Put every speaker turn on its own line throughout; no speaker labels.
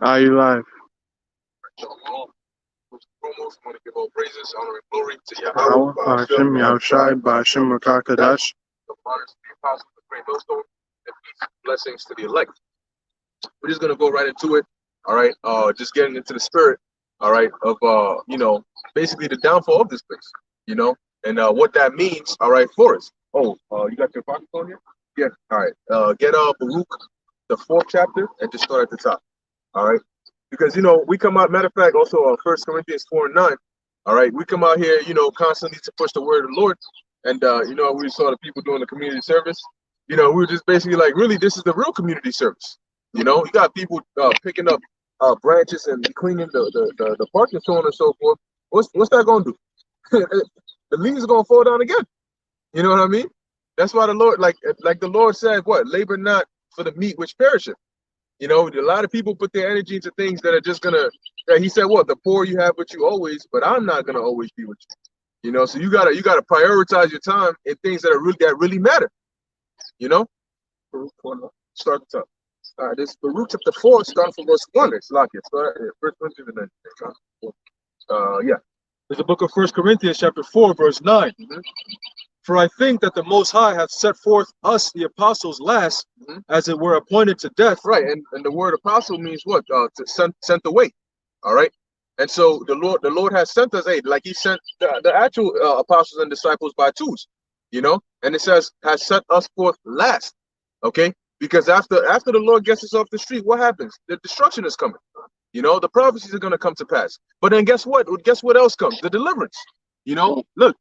Are you live?
Shalom. First and foremost, I want to give all praises, honor, and glory to
Power,
Yahweh,
Bashim, Yahushai, Bashim, Rakakadash.
the honors to the apostles of the great millstone, and peace and blessings to the elect. We're just gonna go right into it. All right. Just getting into the spirit. All right. Of basically the downfall of this place. You know, and what that means. All right, for us. Oh, you got your pocket on here? Yeah. All right. Get Baruch, the fourth chapter, and just start at the top. All right. Because we come out. Matter of fact, also First Corinthians 4:9. All right, we come out here, constantly to push the word of the Lord, and we saw the people doing the community service. We were just basically like, really, this is the real community service. You got people picking up branches and cleaning the park and so on and so forth. What's that going to do? The leaves are going to fall down again. You know what I mean? That's why the Lord, like the Lord said, what labor not for the meat which perisheth. A lot of people put their energy into things that are just gonna. He said, "What the poor you have with you always, but I'm not gonna always be with you." So you gotta prioritize your time in things that really matter. You know, start the top. All right, this Baruch chapter 4, starting from verse 1. It's like it. Start at verse 1 and then yeah.
There's the book of First Corinthians chapter 4, verse 9. For I think that the Most High hath set forth us, the apostles, last, as it were appointed to death.
Right, and the word apostle means what? To sent away. All right. And so the Lord has sent us, like he sent the actual apostles and disciples by twos, and it says has sent us forth last. Okay, because after the Lord gets us off the street, what happens? The destruction is coming. The prophecies are going to come to pass. But then guess what? Guess what else comes? The deliverance. Look,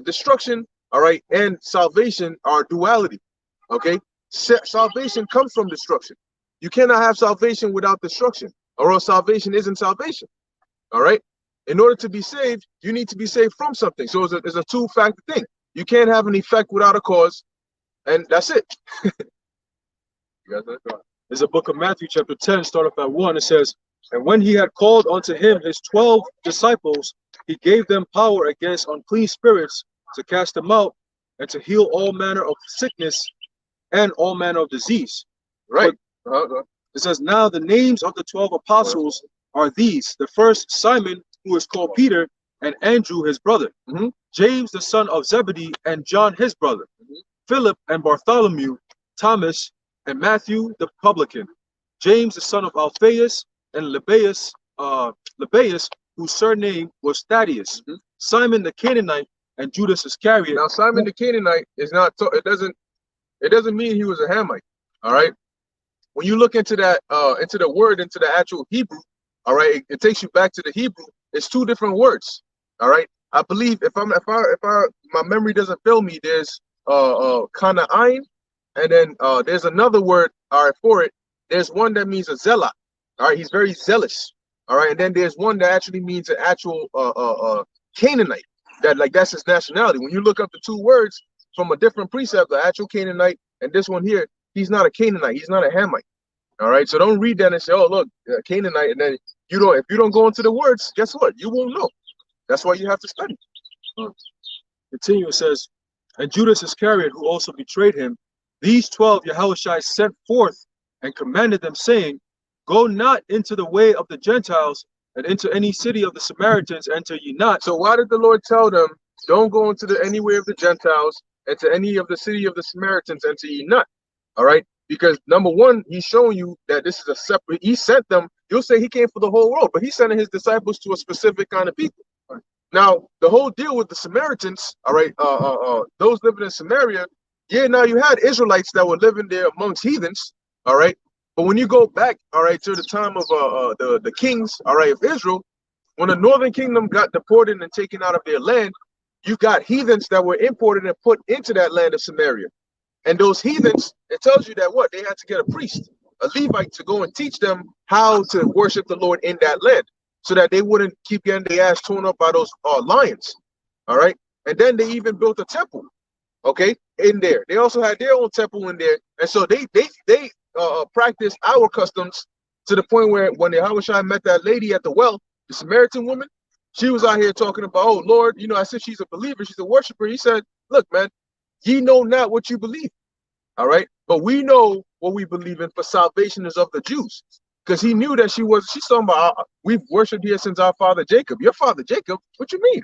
destruction, all right, and salvation are duality. Okay, salvation comes from destruction. You cannot have salvation without destruction, or else salvation isn't salvation. All right. In order to be saved, you need to be saved from something. So it's a two-factor thing. You can't have an effect without a cause, and that's it. You guys know that?
There's a book of Matthew chapter 10, start up at 1. It says, And when he had called unto him his 12 disciples, he gave them power against unclean spirits to cast them out and to heal all manner of sickness and all manner of disease.
Right.
It says, Now the names of the 12 apostles are these. The first, Simon, who is called Peter, and Andrew his brother, James the son of Zebedee, and John his brother, Philip and Bartholomew, Thomas and Matthew the publican, James the son of Alphaeus, and Lebbaeus, whose surname was Thaddeus, Simon the Canaanite, and Judas Iscariot.
Now Simon the Canaanite is not. It doesn't mean he was a Hamite. All right. When you look into that, into the word, into the actual Hebrew, all right, it takes you back to the Hebrew. It's two different words. All right. I believe if my memory doesn't fail me, there's Kana'ain, and then there's another word, all right, for it. There's one that means a zealot. All right, he's very zealous. All right, and then there's one that actually means an actual Canaanite. That's his nationality. When you look up the two words from a different precept, the actual Canaanite and this one here, he's not a Canaanite. He's not a Hamite. All right, so don't read that and say, "Oh, look, Canaanite," and then if you don't go into the words, guess what? You won't know. That's why you have to study.
Continue, it says, And Judas Iscariot, who also betrayed him, these 12 Yahushua sent forth and commanded them, saying, Go not into the way of the Gentiles, and into any city of the Samaritans enter ye not.
So why did the Lord tell them, don't go into any way of the Gentiles, and to any of the city of the Samaritans enter ye not? All right, because number one, he's showing you that this is a separate. He sent them. You'll say he came for the whole world, but he's sending his disciples to a specific kind of people. Now, the whole deal with the Samaritans, all right, those living in Samaria, yeah, now you had Israelites that were living there amongst heathens, all right. But when you go back, all right, to the time of the kings, all right, of Israel, when the northern kingdom got deported and taken out of their land, you got heathens that were imported and put into that land of Samaria. And those heathens, it tells you that what? They had to get a priest, a Levite, to go and teach them how to worship the Lord in that land, so that they wouldn't keep getting their ass torn up by those lions. All right. And then they even built a temple, okay, in there. They also had their own temple in there. And so they practiced our customs to the point where when the Yahushua met that lady at the well, the Samaritan woman, she was out here talking about, oh, Lord, I said she's a believer, she's a worshiper. He said, look, man, ye know not what you believe. All right. But we know what we believe in, for salvation is of the Jews. Because he knew that she's talking about, we've worshipped here since our father Jacob. Your father Jacob? What you mean?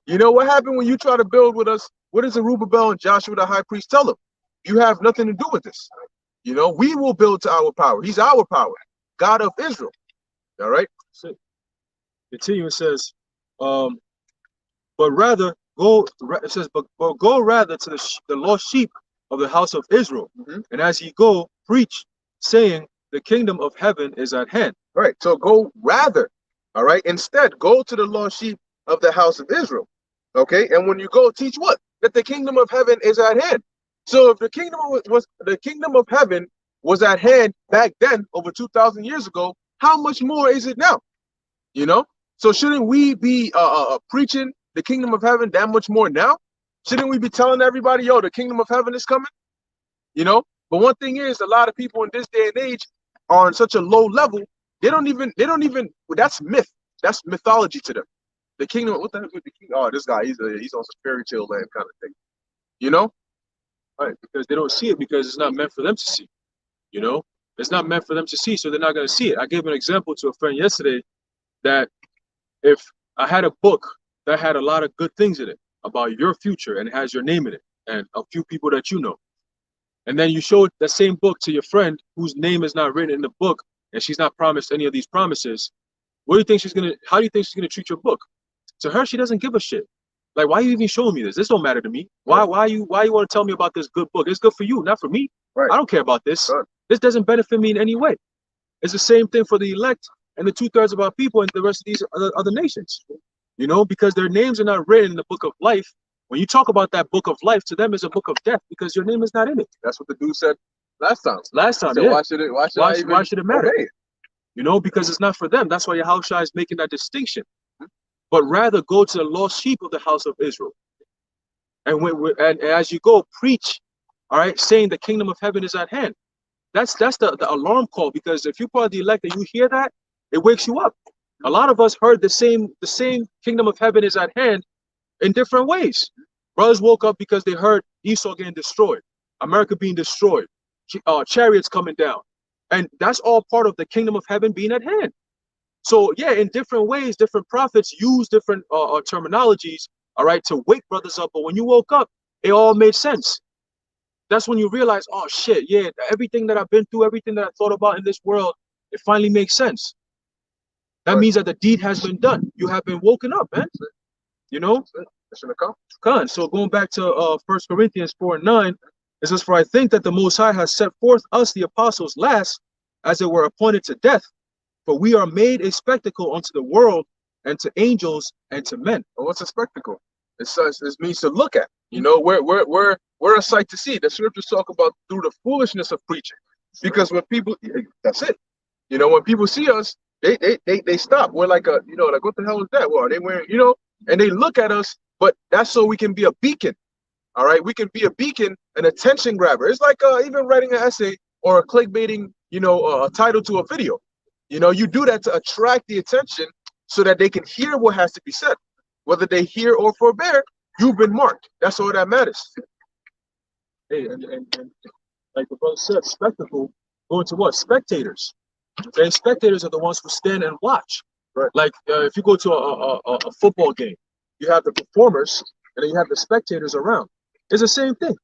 You know what happened when you try to build with us? What does Zerubbabel and Joshua the high priest tell them? You have nothing to do with this. You know, we will build to our power. He's our power, God of Israel. All right.
So, continue, it says, but rather go. It says, but go rather to the lost sheep of the house of Israel, and as ye go, preach, saying, the kingdom of heaven is at hand.
Right. So go rather. All right. Instead, go to the lost sheep of the house of Israel. Okay. And when you go, teach what? That the kingdom of heaven is at hand. So if the kingdom of heaven was at hand back then, over 2,000 years ago, how much more is it now? You know. So shouldn't we be preaching the kingdom of heaven that much more now? Shouldn't we be telling everybody, yo, the kingdom of heaven is coming? You know. But one thing is, a lot of people in this day and age are on such a low level, they don't even, that's myth. That's mythology to them. The kingdom, what the heck with the king? Oh, this guy, he's on some fairy tale land kind of thing. You know?
Right, because they don't see it because it's not meant for them to see. You know? It's not meant for them to see, so they're not going to see it. I gave an example to a friend yesterday that if I had a book that had a lot of good things in it about your future and it has your name in it and a few people that you know, and then you showed the same book to your friend whose name is not written in the book and she's not promised any of these promises, how do you think she's gonna treat your book? To her, she doesn't give a shit. Like, why are you even showing me this? This don't matter to me. Why you want to tell me about this good book? It's good for you, not for me.
Right.
I don't care about this.
Right.
This doesn't benefit me in any way. It's the same thing for the elect and the 2/3 of our people and the rest of these other nations. You know, because their names are not written in the book of life. When you talk about that book of life, to them is a book of death because your name is not in it.
That's what the dude said last time.
So
yeah.
Why
should
it matter?
obey it?
You know, because it's not for them. That's why Yahushua is making that distinction. But rather go to the lost sheep of the house of Israel. And as you go, preach, all right, saying the kingdom of heaven is at hand. That's the alarm call, because if you're part of the elect and you hear that, it wakes you up. A lot of us heard the same kingdom of heaven is at hand in different ways. Brothers woke up because they heard Esau getting destroyed, America being destroyed, chariots coming down. And that's all part of the kingdom of heaven being at hand. So yeah, in different ways, different prophets use different terminologies, all right, to wake brothers up. But when you woke up, it all made sense. That's when you realize, oh shit, yeah, everything that I've been through, everything that I thought about in this world, it finally makes sense. That means that the deed has been done. You have been woken up, man. You know? So going back to 1 Corinthians 4:9, it says, for I think that the Most High has set forth us, the apostles, last, as it were appointed to death. For we are made a spectacle unto the world, and to angels, and to men.
Well, what's a spectacle? It means to look at. You know, we're a sight to see. The scriptures talk about through the foolishness of preaching. Because when people, that's it. You know, when people see us, they stop. We're like like, what the hell is that? Well, are they wearing, you know, and they look at us, but that's so we can be a beacon. All right, we can be a beacon, an attention grabber. It's like even writing an essay or a clickbaiting, a title to a video. You know, you do that to attract the attention so that they can hear what has to be said. Whether they hear or forbear, you've been marked. That's all that matters.
Hey, and like the brother said, spectacle going to what? Spectators. And spectators are the ones who stand and watch.
Right.
Like if you go to a football game, you have the performers and then you have the spectators around. It's the same thing.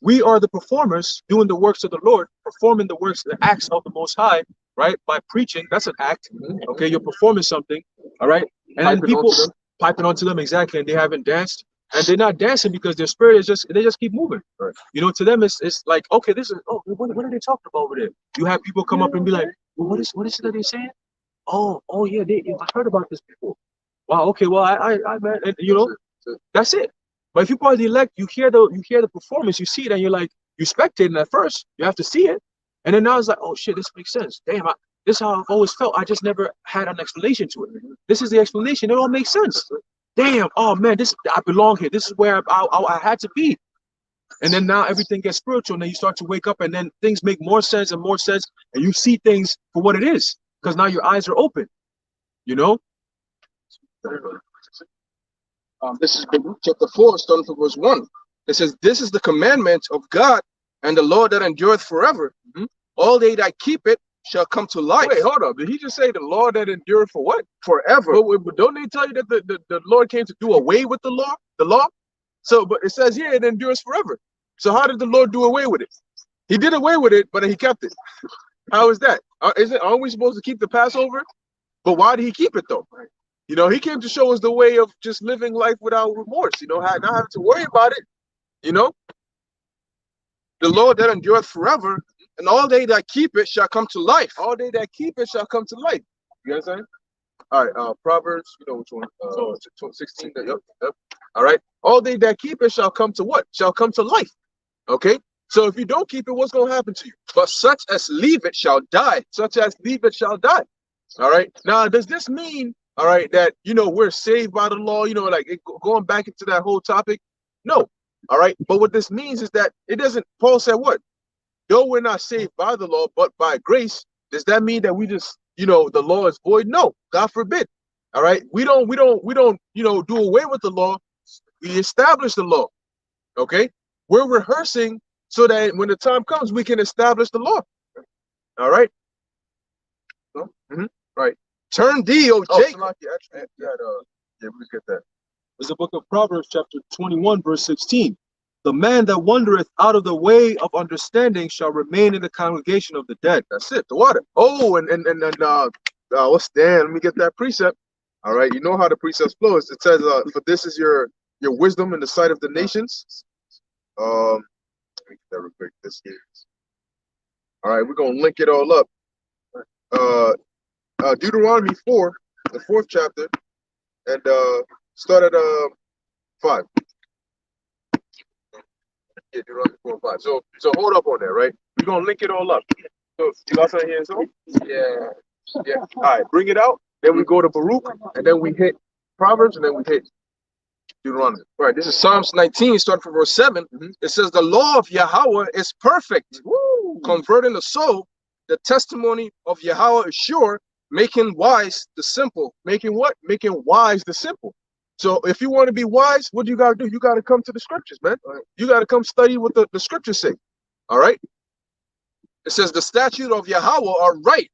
We are the performers doing the works of the Lord, performing the works, the acts of the Most High, right? By preaching, that's an act. Okay, you're performing something, all right? And then people piping onto them, exactly, and they haven't danced. And they're not dancing because their spirit is they just keep moving.
Right.
You know, to them it's like, okay, this is what are they talking about over there? You have people come up and be like, well, what is it that they're saying? Oh yeah, I heard about this before. Wow, okay, well I man, and, that's it. But if you're part of the elect, you hear the performance, you see it, and you're like, you spectating at first, you have to see it, and then now it's like, oh shit, this makes sense. Damn, this is how I've always felt. I just never had an explanation to it. This is the explanation. It all makes sense. Damn, oh man, I belong here. This is where I had to be. And then now everything gets spiritual, and then you start to wake up, and then things make more sense, and you see things for what it is, because now your eyes are open. You know?
This is Baruch chapter 4, starting from verse 1. It says, this is the commandment of God and the law that endureth forever. All they that keep it
shall come to life.
Wait, hold up. Did he just say the law that endured for what?
Forever.
But don't they tell you that the Lord came to do away with the law? The law? So, but it says here it endures forever. So how did the Lord do away with it? He did away with it, but he kept it. How is that? Aren't we supposed to keep the Passover? But why did he keep it though? You know, he came to show us the way of just living life without remorse. You know, not having to worry about it. You know,
The law that endureth forever, and all they that keep it shall come to life.
all they that keep it shall come to life. You understand? All right, Proverbs, you know which one? 16. Yep. All right. All they that keep it shall come to what? Shall come to life. Okay. So if you don't keep it, what's going to happen to you?
But such as leave it shall die.
Such as leave it shall die. All right. Now, does this mean, all right, that, you know, we're saved by the law, you know, like going back into that whole topic? No. All right. But what this means is that it doesn't, Paul said what? Though we're not saved by the law, but by grace, does that mean that we just, you know, the law is void? No, God forbid. All right. We don't, you know, do away with the law. We establish the law. Okay. We're rehearsing so that when the time comes, we can establish the law. All right. Right.
Turn thee, O
Oh,
Jacob.
Salaki, actually, yeah, we get that.
It's the book of Proverbs, chapter 21, verse 16. The man that wandereth out of the way of understanding shall remain in the congregation of the dead.
That's it. The water. Oh, and what's that? Let me get that precept. All right. You know how the precepts flow. It says, for this is your wisdom in the sight of the nations. Let me get that real quick. This is. All right. We're gonna link it all up. Deuteronomy 4, the 4th chapter, and start at 5. Yeah, Deuteronomy 4 and 5. So hold up on that, right? We're gonna link it all up. So you got something here, so? Yeah. All right, bring it out. Then we go to Baruch, and then we hit Proverbs, and then we hit Deuteronomy.
All right, this is Psalms 19, starting from verse 7. It says, the law of Yahweh is perfect, converting the soul. The testimony of Yahweh is sure, making wise the simple.
Making what? Making wise the simple. So if you want to be wise, what do you got to do? You got to come to the scriptures, man. You got to come study what the scriptures say. All right?
It says, the statutes of Yahweh are right,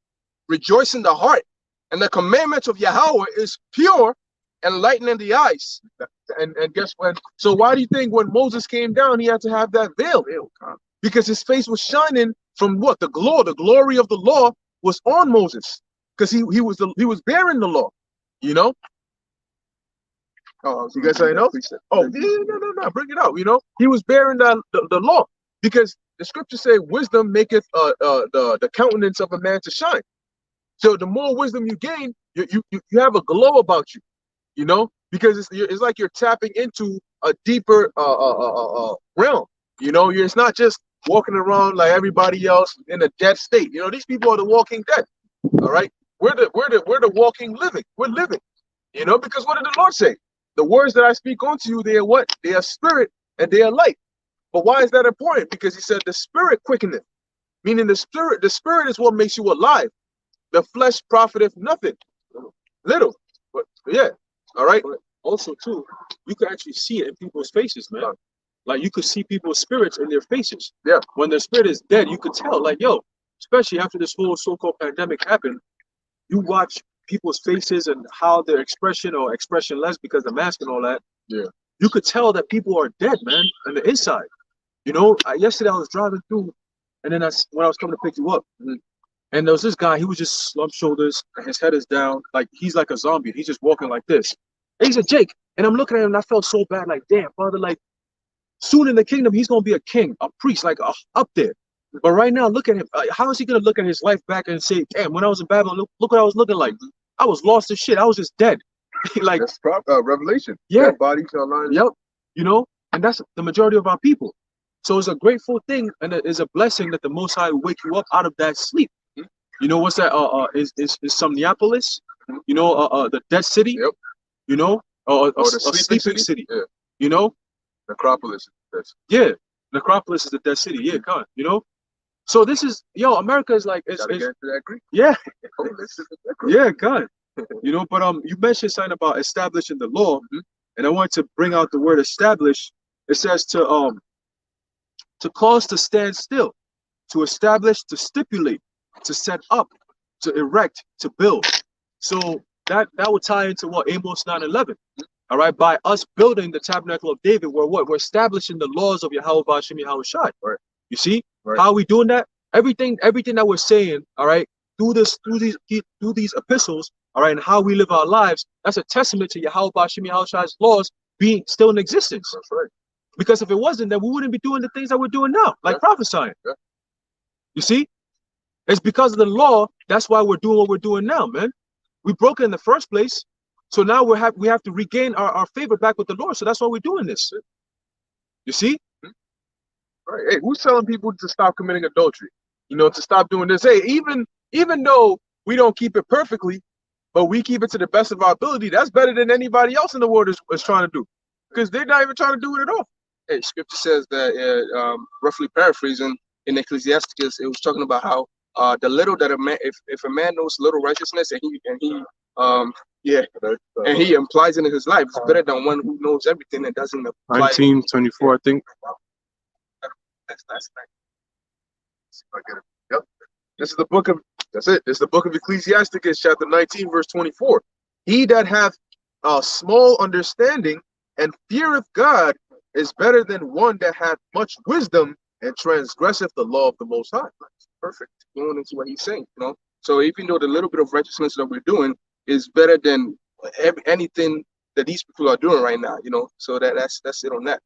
rejoice in the heart. And the commandments of Yahweh is pure, enlightening the eyes.
And guess what? So why do you think when Moses came down, he had to have that veil? Because his face was shining from what? The glory of the law was on Moses. Because he was bearing the law, you know? Oh, you guys say no? Oh, no. Bring it out. You know, he was bearing the law because the scriptures say wisdom maketh the countenance of a man to shine. So the more wisdom you gain, you have a glow about you, you know, because it's like you're tapping into a deeper realm. You know, it's not just walking around like everybody else in a dead state. You know, these people are the walking dead. All right, we're the walking living. We're living. You know, because what did the Lord say? The words that I speak unto you, they are what? They are spirit and they are light. But why is that important? Because he said the spirit quickeneth, meaning the spirit is what makes you alive. The flesh profiteth nothing. Little. But yeah. All right.
But also, too, you can actually see it in people's faces, man. Like you could see people's spirits in their faces.
Yeah.
When their spirit is dead, you could tell, like, yo, especially after this whole so-called pandemic happened, you watch people's faces and how their expression or expressionless because of the mask and all that.
Yeah.
You could tell that people are dead, man, on the inside. You know, yesterday I was driving through, and then when I was coming to pick you up, and there was this guy, he was just slumped shoulders, and his head is down, like he's like a zombie. He's just walking like this. And he said, Jake, and I'm looking at him, and I felt so bad, like, damn, Father, like, soon in the kingdom, he's going to be a king, a priest, like up there. But right now, look at him. How is he going to look at his life back and say, damn, when I was in Babylon, look what I was looking like. I was lost as shit. I was just dead. Like,
that's Revelation.
Yeah.
Dead bodies shall lie.
Yep. You know, and that's the majority of our people. So it's a grateful thing, and it is a blessing that the Most High will wake you up out of that sleep. You know what's that? Is Somniapolis? You know, the dead city.
Yep.
You know,
the
sleeping city.
Yeah.
You know,
Necropolis.
Yeah, Necropolis is the dead city. Yeah, God. You know, so this is America is like it's
get into that Greek.
Yeah.
Oh,
Yeah, God. You know, but you mentioned something about establishing the law, and I want to bring out the word establish. It says to cause to stand still, to establish, to stipulate. to set up, to erect, to build. So that would tie into what Amos 9:11. All right, by us building the tabernacle of David, we're establishing the laws of Yahweh Ba'ashem Yahweh Shai.
Right.
You see,
Right.
how are we doing that? Everything that we're saying, all right, through these epistles, all right, and how we live our lives, that's a testament to Yahweh Ba'ashem Yahweh Shai's laws being still in existence.
That's right.
Because if it wasn't, then we wouldn't be doing the things that we're doing now, like
Yeah.
prophesying.
Yeah.
You see, it's because of the law. That's why we're doing what we're doing now, man. We broke it in the first place, so now we have to regain our favor back with the Lord. So that's why we're doing this. You see?
Right. Hey, who's telling people to stop committing adultery? You know, to stop doing this. Hey, even though we don't keep it perfectly, but we keep it to the best of our ability, that's better than anybody else in the world is trying to do. Because they're not even trying to do it at all.
Hey, scripture says that, roughly paraphrasing, in Ecclesiasticus, it was talking about how the little that a man, if a man knows little righteousness and he implies it in his life, it's better than one who knows everything and doesn't apply.
1924, I think.
Last night.
See if I get it. Yep. This is the book of, that's it. This is the book of Ecclesiasticus, chapter 19, verse 24. He that hath a small understanding and feareth God is better than one that hath much wisdom and transgresseth the law of the Most High.
Perfect. Going into what he's saying, you know. So even though the little bit of righteousness that we're doing is better than anything that these people are doing right now, you know. So that's it on that.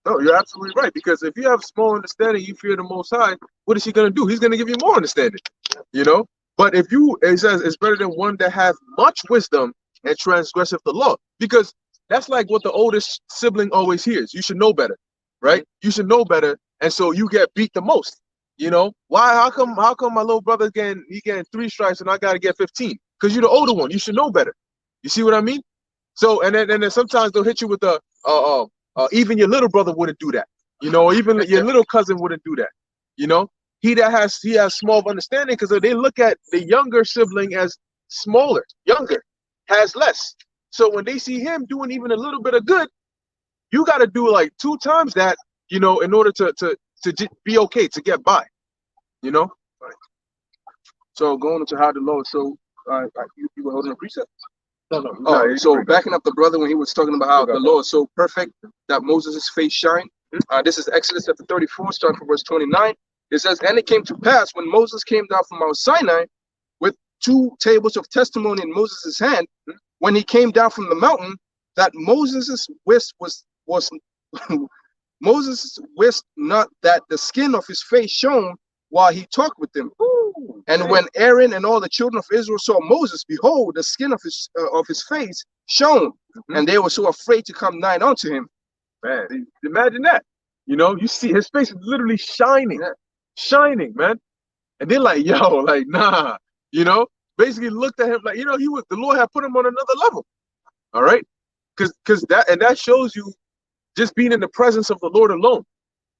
No, you're absolutely right. Because if you have small understanding, you fear the Most High, what is he going to do? He's going to give you more understanding, you know. But if it says it's better than one that hath much wisdom and transgresseth the law. Because that's like what the oldest sibling always hears. You should know better, right? You should know better. And so you get beat the most, you know. Why? How come my little brother getting 3 strikes and I got to get 15? Because you're the older one. You should know better. You see what I mean? So, and then sometimes they'll hit you with the, even your little brother wouldn't do that, you know, or even your little cousin wouldn't do that, you know. He has small of understanding because they look at the younger sibling as smaller, younger, has less. So when they see him doing even a little bit of good, you got to do like 2 times that, you know, in order to be okay, to get by, you know.
So going into how the Lord, so you were holding a precept?
No.
Oh, so backing up the brother when he was talking about how the Lord is so perfect that Moses' face shine. This is Exodus chapter 34, starting from verse 29. It says, and it came to pass when Moses came down from Mount Sinai with 2 tables of testimony in Moses' hand, when he came down from the mountain, that Moses' wist was Moses wist not that the skin of his face shone while he talked with them. And when Aaron and all the children of Israel saw Moses, behold, the skin of his face shone, and they were so afraid to come nigh unto him.
Man, imagine that. You know, you see his face is literally shining, shining, man. And they're like, yo, like, nah, you know, basically looked at him like, you know, the Lord had put him on another level. All right. Because that shows you just being in the presence of the Lord alone,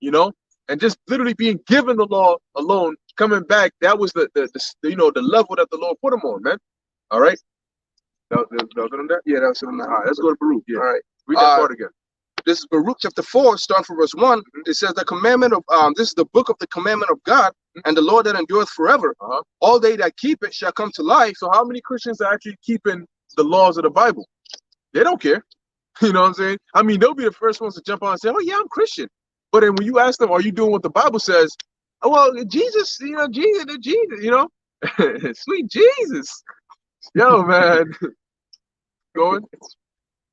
you know, and just literally being given the law alone, coming back, that was the level that the Lord put him on, man. All right. That was on that?
Yeah, that was on that.
All right, let's go to Baruch. Yeah.
All right.
Read that part again.
This is Baruch chapter 4, starting from verse 1. It says the commandment of this is the book of the commandment of God, and the law that endureth forever. All they that keep it shall come to life.
So how many Christians are actually keeping the laws of the Bible? They don't care. You know what I'm saying? I mean, they'll be the first ones to jump on and say, oh yeah, I'm Christian. But then when you ask them, are you doing what the Bible says? Oh, well, Jesus, you know, Jesus, you know, sweet Jesus. Yo, man. Going.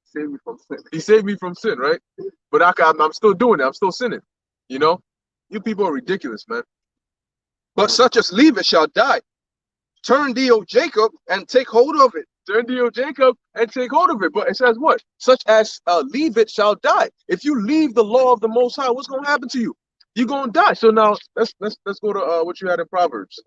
Save me from sin.
He saved me from sin, right? But I'm still doing it. I'm still sinning. You know? You people are ridiculous, man.
But such as leave it shall die. Turn thee, O Jacob, and take hold of it.
Turn thee, O Jacob, and take hold of it. But it says what? Such as leave it shall die. If you leave the law of the Most High, what's going to happen to you? You're going to die. So now let's go to what you had in Proverbs.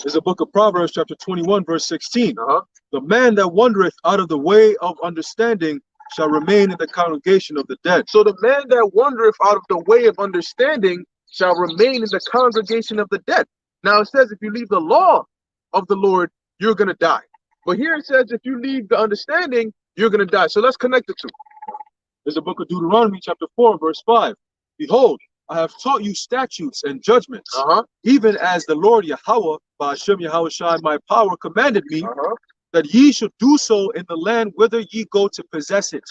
There's a book of Proverbs, chapter 21, verse 16.
Uh-huh.
The man that wandereth out of the way of understanding shall remain in the congregation of the dead.
So the man that wandereth out of the way of understanding shall remain in the congregation of the dead. Now it says if you leave the law of the Lord, you're going to die. But here it says if you leave the understanding, you're going to die. So let's connect the two.
There's a book of Deuteronomy, chapter 4, verse 5. Behold, I have taught you statutes and judgments, even as the Lord Yahweh, Hashem Yahushua, my power commanded me
Uh-huh.
that ye should do so in the land whither ye go to possess it.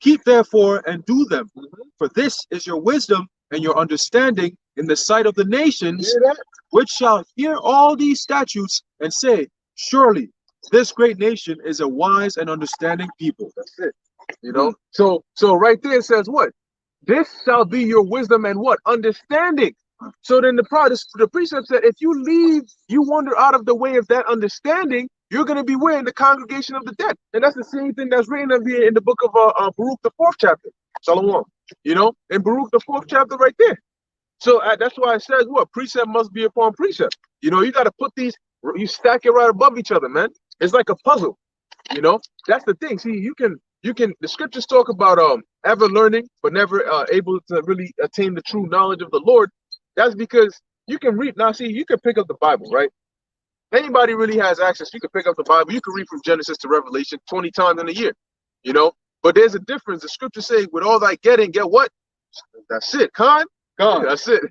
Keep therefore and do them, for this is your wisdom and your understanding in the sight of the nations,
Hear that?
which shall hear all these statutes and say, surely this great nation is a wise and understanding people.
That's it. You know, so right there it says what? This shall be your wisdom and what? Understanding. So then the precept said, if you leave, you wander out of the way of that understanding, you're going to be where in the congregation of the dead. And that's the same thing that's written of here in the book of Baruch, the 4th chapter. Shalom. You know, in Baruch, the 4th chapter right there. So that's why it says what? Precept must be upon precept. You know, you got to put these, you stack it right above each other, man. It's like a puzzle. You know, that's the thing. See, you can, the scriptures talk about ever learning, but never able to really attain the true knowledge of the Lord. That's because you can read. Now, see, you can pick up the Bible, right? Anybody really has access. You can pick up the Bible. You can read from Genesis to Revelation 20 times in a year, you know? But there's a difference. The scriptures say, with all thy getting, get what? That's it. God. That's it.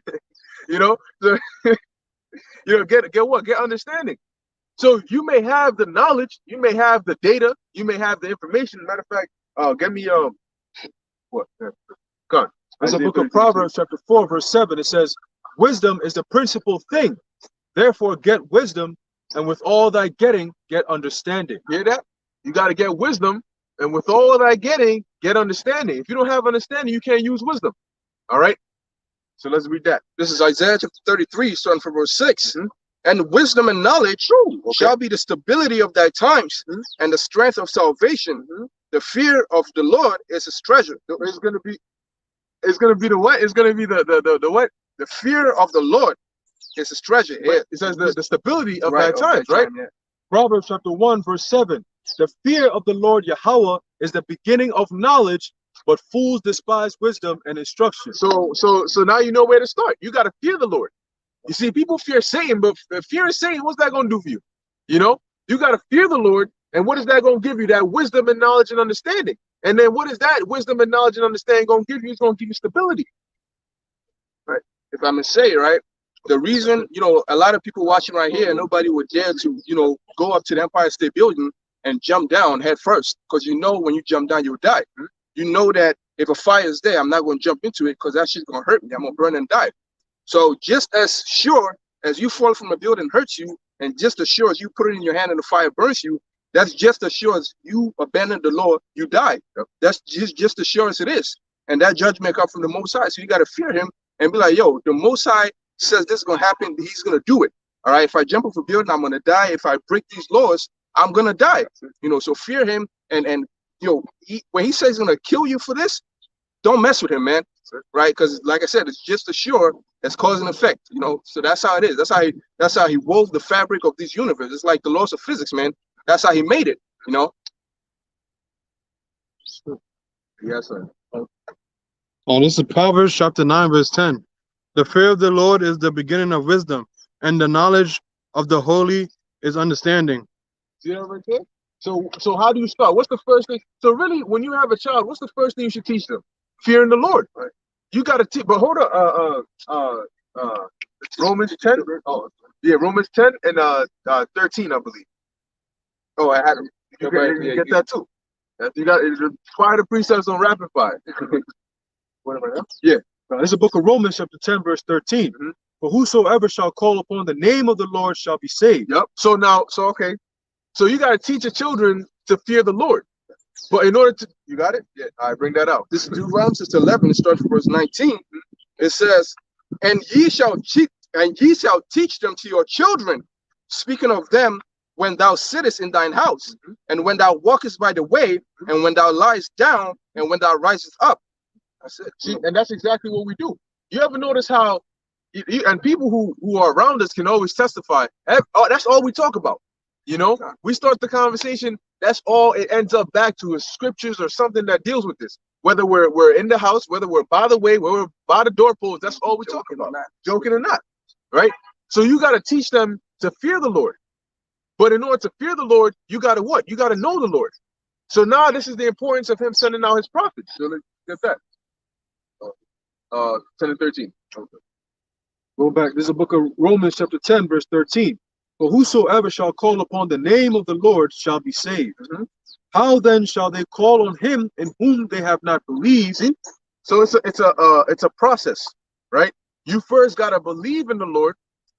You know? So, you know, get what? Get understanding. So you may have the knowledge, you may have the data, you may have the information. Matter of fact, get me what? God.
There's a book of Proverbs, chapter 4, verse 7. It says, wisdom is the principal thing. Therefore, get wisdom, and with all thy getting, get understanding.
Hear that? You got to get wisdom, and with all thy getting, get understanding. If you don't have understanding, you can't use wisdom. All right? So let's read that.
This is Isaiah chapter 33, starting from verse 6. And wisdom and knowledge shall be the stability of thy times, and the strength of salvation. The fear of the Lord is his treasure.
It's gonna be the what? It's gonna be the what?
The fear of the Lord is his treasure.
It says the stability of thy times, right?
Yeah.
Proverbs chapter 1, verse 7. The fear of the Lord Yahweh is the beginning of knowledge, but fools despise wisdom and instruction.
So now you know where to start. You got to fear the Lord. You see, people fear Satan, but fear Satan, what's that going to do for you? You know, you got to fear the Lord. And what is that going to give you? That wisdom and knowledge and understanding. And then what is that wisdom and knowledge and understanding going to give you? It's going to give you stability.
Right. If I may say, right, the reason, you know, a lot of people watching right here, nobody would dare to, you know, go up to the Empire State Building and jump down head first. Because you know when you jump down, you'll die. You know that if a fire is there, I'm not going to jump into it because that shit's going to hurt me. I'm going to burn and die. So just as sure as you fall from a building hurts you, and just as sure as you put it in your hand and the fire burns you, that's just as sure as you abandon the law, you die. That's just as sure as it is. And that judgment comes from the Most High. So you got to fear him and be like, yo, the Most High says this is going to happen. He's going to do it. All right. If I jump off a building, I'm going to die. If I break these laws, I'm going to die. You know, so fear him. And you know, when he says he's going to kill you for this, don't mess with him, man. Right? Because like I said, it's just as sure as cause and effect, you know. So that's how it is. That's how he wove the fabric of this universe. It's like the laws of physics, man. That's how he made it, you know.
Yes, sir.
Oh, this is Proverbs chapter 9, verse 10. The fear of the Lord is the beginning of wisdom, and the knowledge of the holy is understanding.
See that right there? So how do you start? What's the first thing? So really, when you have a child, what's the first thing you should teach them? Fearing the Lord. Right. You got to teach. But hold on. Romans 10. Oh, yeah, Romans 10 and 13, I believe. Oh, I had them. You get that too. You got fire the precepts on rapid fire. What about that?
Yeah. Now, there's a book of Romans chapter 10, verse 13. For whosoever shall call upon the name of the Lord shall be saved.
Yep. So okay. So you got to teach your children to fear the Lord. But in order to, you got it? Yeah, I bring that out.
This is Deuteronomy 11, it starts from verse 19. It says, and ye shall teach them to your children, speaking of them when thou sittest in thine house, and when thou walkest by the way, and when thou liest down, and when thou risest up.
That's it. See, and that's exactly what we do. You ever notice how, and people who are around us can always testify, that's all we talk about. You know, we start the conversation, that's all it ends up back to is scriptures or something that deals with this. Whether we're in the house, whether we're by the way, whether we're by the doorpost, that's all we're talking about. Joking or not, right? So you got to teach them to fear the Lord. But in order to fear the Lord, you got to what? You got to know the Lord. So now this is the importance of him sending out his prophets. So let's get that. 10 and 13.
Go back. There's a book of Romans chapter 10, verse 13. For whosoever shall call upon the name of the Lord shall be saved. How then shall they call on him in whom they have not believed?
See? So it's a process, right? You first gotta believe in the Lord,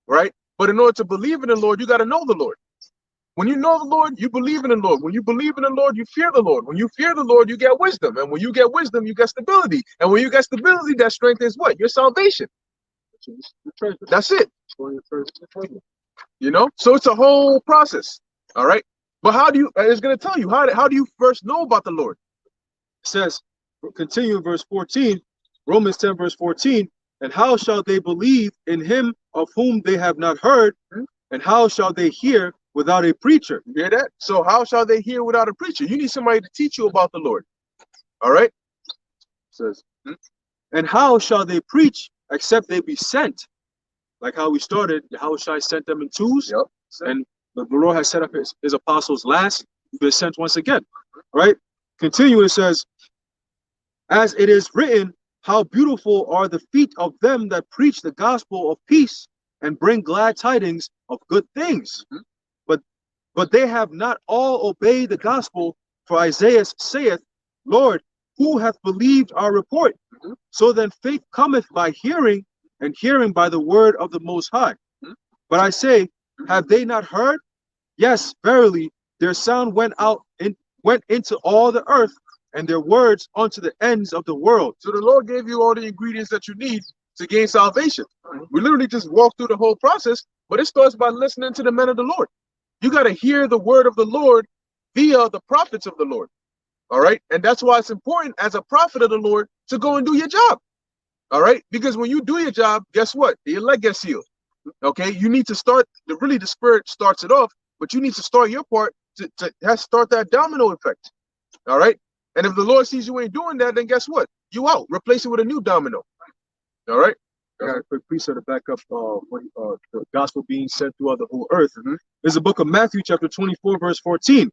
right? But in order to believe in the Lord, you gotta know the Lord. When you know the Lord, you believe in the Lord. When you believe in the Lord, you fear the Lord. When you fear the Lord, you get wisdom. And when you get wisdom, you get stability. And when you get stability, that strength is what? Your salvation. That's it. You know? So it's a whole process. All right. But how do you, it's going to tell you, how do you first know about the Lord?
It says, continue in verse 14, Romans 10, verse 14, and how shall they believe in him of whom they have not heard? And how shall they hear without a preacher?
You hear that? So how shall they hear without a preacher? You need somebody to teach you about the Lord. All right.
It says, and how shall they preach except they be sent? Like how we started, Yahushua sent them in twos.
Yep.
And the Lord has set up his apostles last. He's been sent once again. All right. Continue, it says, as it is written, how beautiful are the feet of them that preach the gospel of peace and bring glad tidings of good things. But they have not all obeyed the gospel, for Isaiah saith, Lord, who hath believed our report? So then faith cometh by hearing, and hearing by the word of the Most High. But I say, have they not heard? Yes, verily, their sound went into all the earth, and their words unto the ends of the world.
So the Lord gave you all the ingredients that you need to gain salvation. We literally just walk through the whole process, but it starts by listening to the men of the Lord. You got to hear the word of the Lord via the prophets of the Lord. All right. And that's why it's important as a prophet of the Lord to go and do your job. All right. Because when you do your job, guess what? The elect gets sealed. Okay. You need to start, the Spirit starts it off, but you need to start your part to start that domino effect. All right. And if the Lord sees you ain't doing that, then guess what? You out. Replace it with a new domino. All right.
I got a quick precept to back up the gospel being sent throughout the whole earth. There's a book of Matthew, chapter 24, verse 14.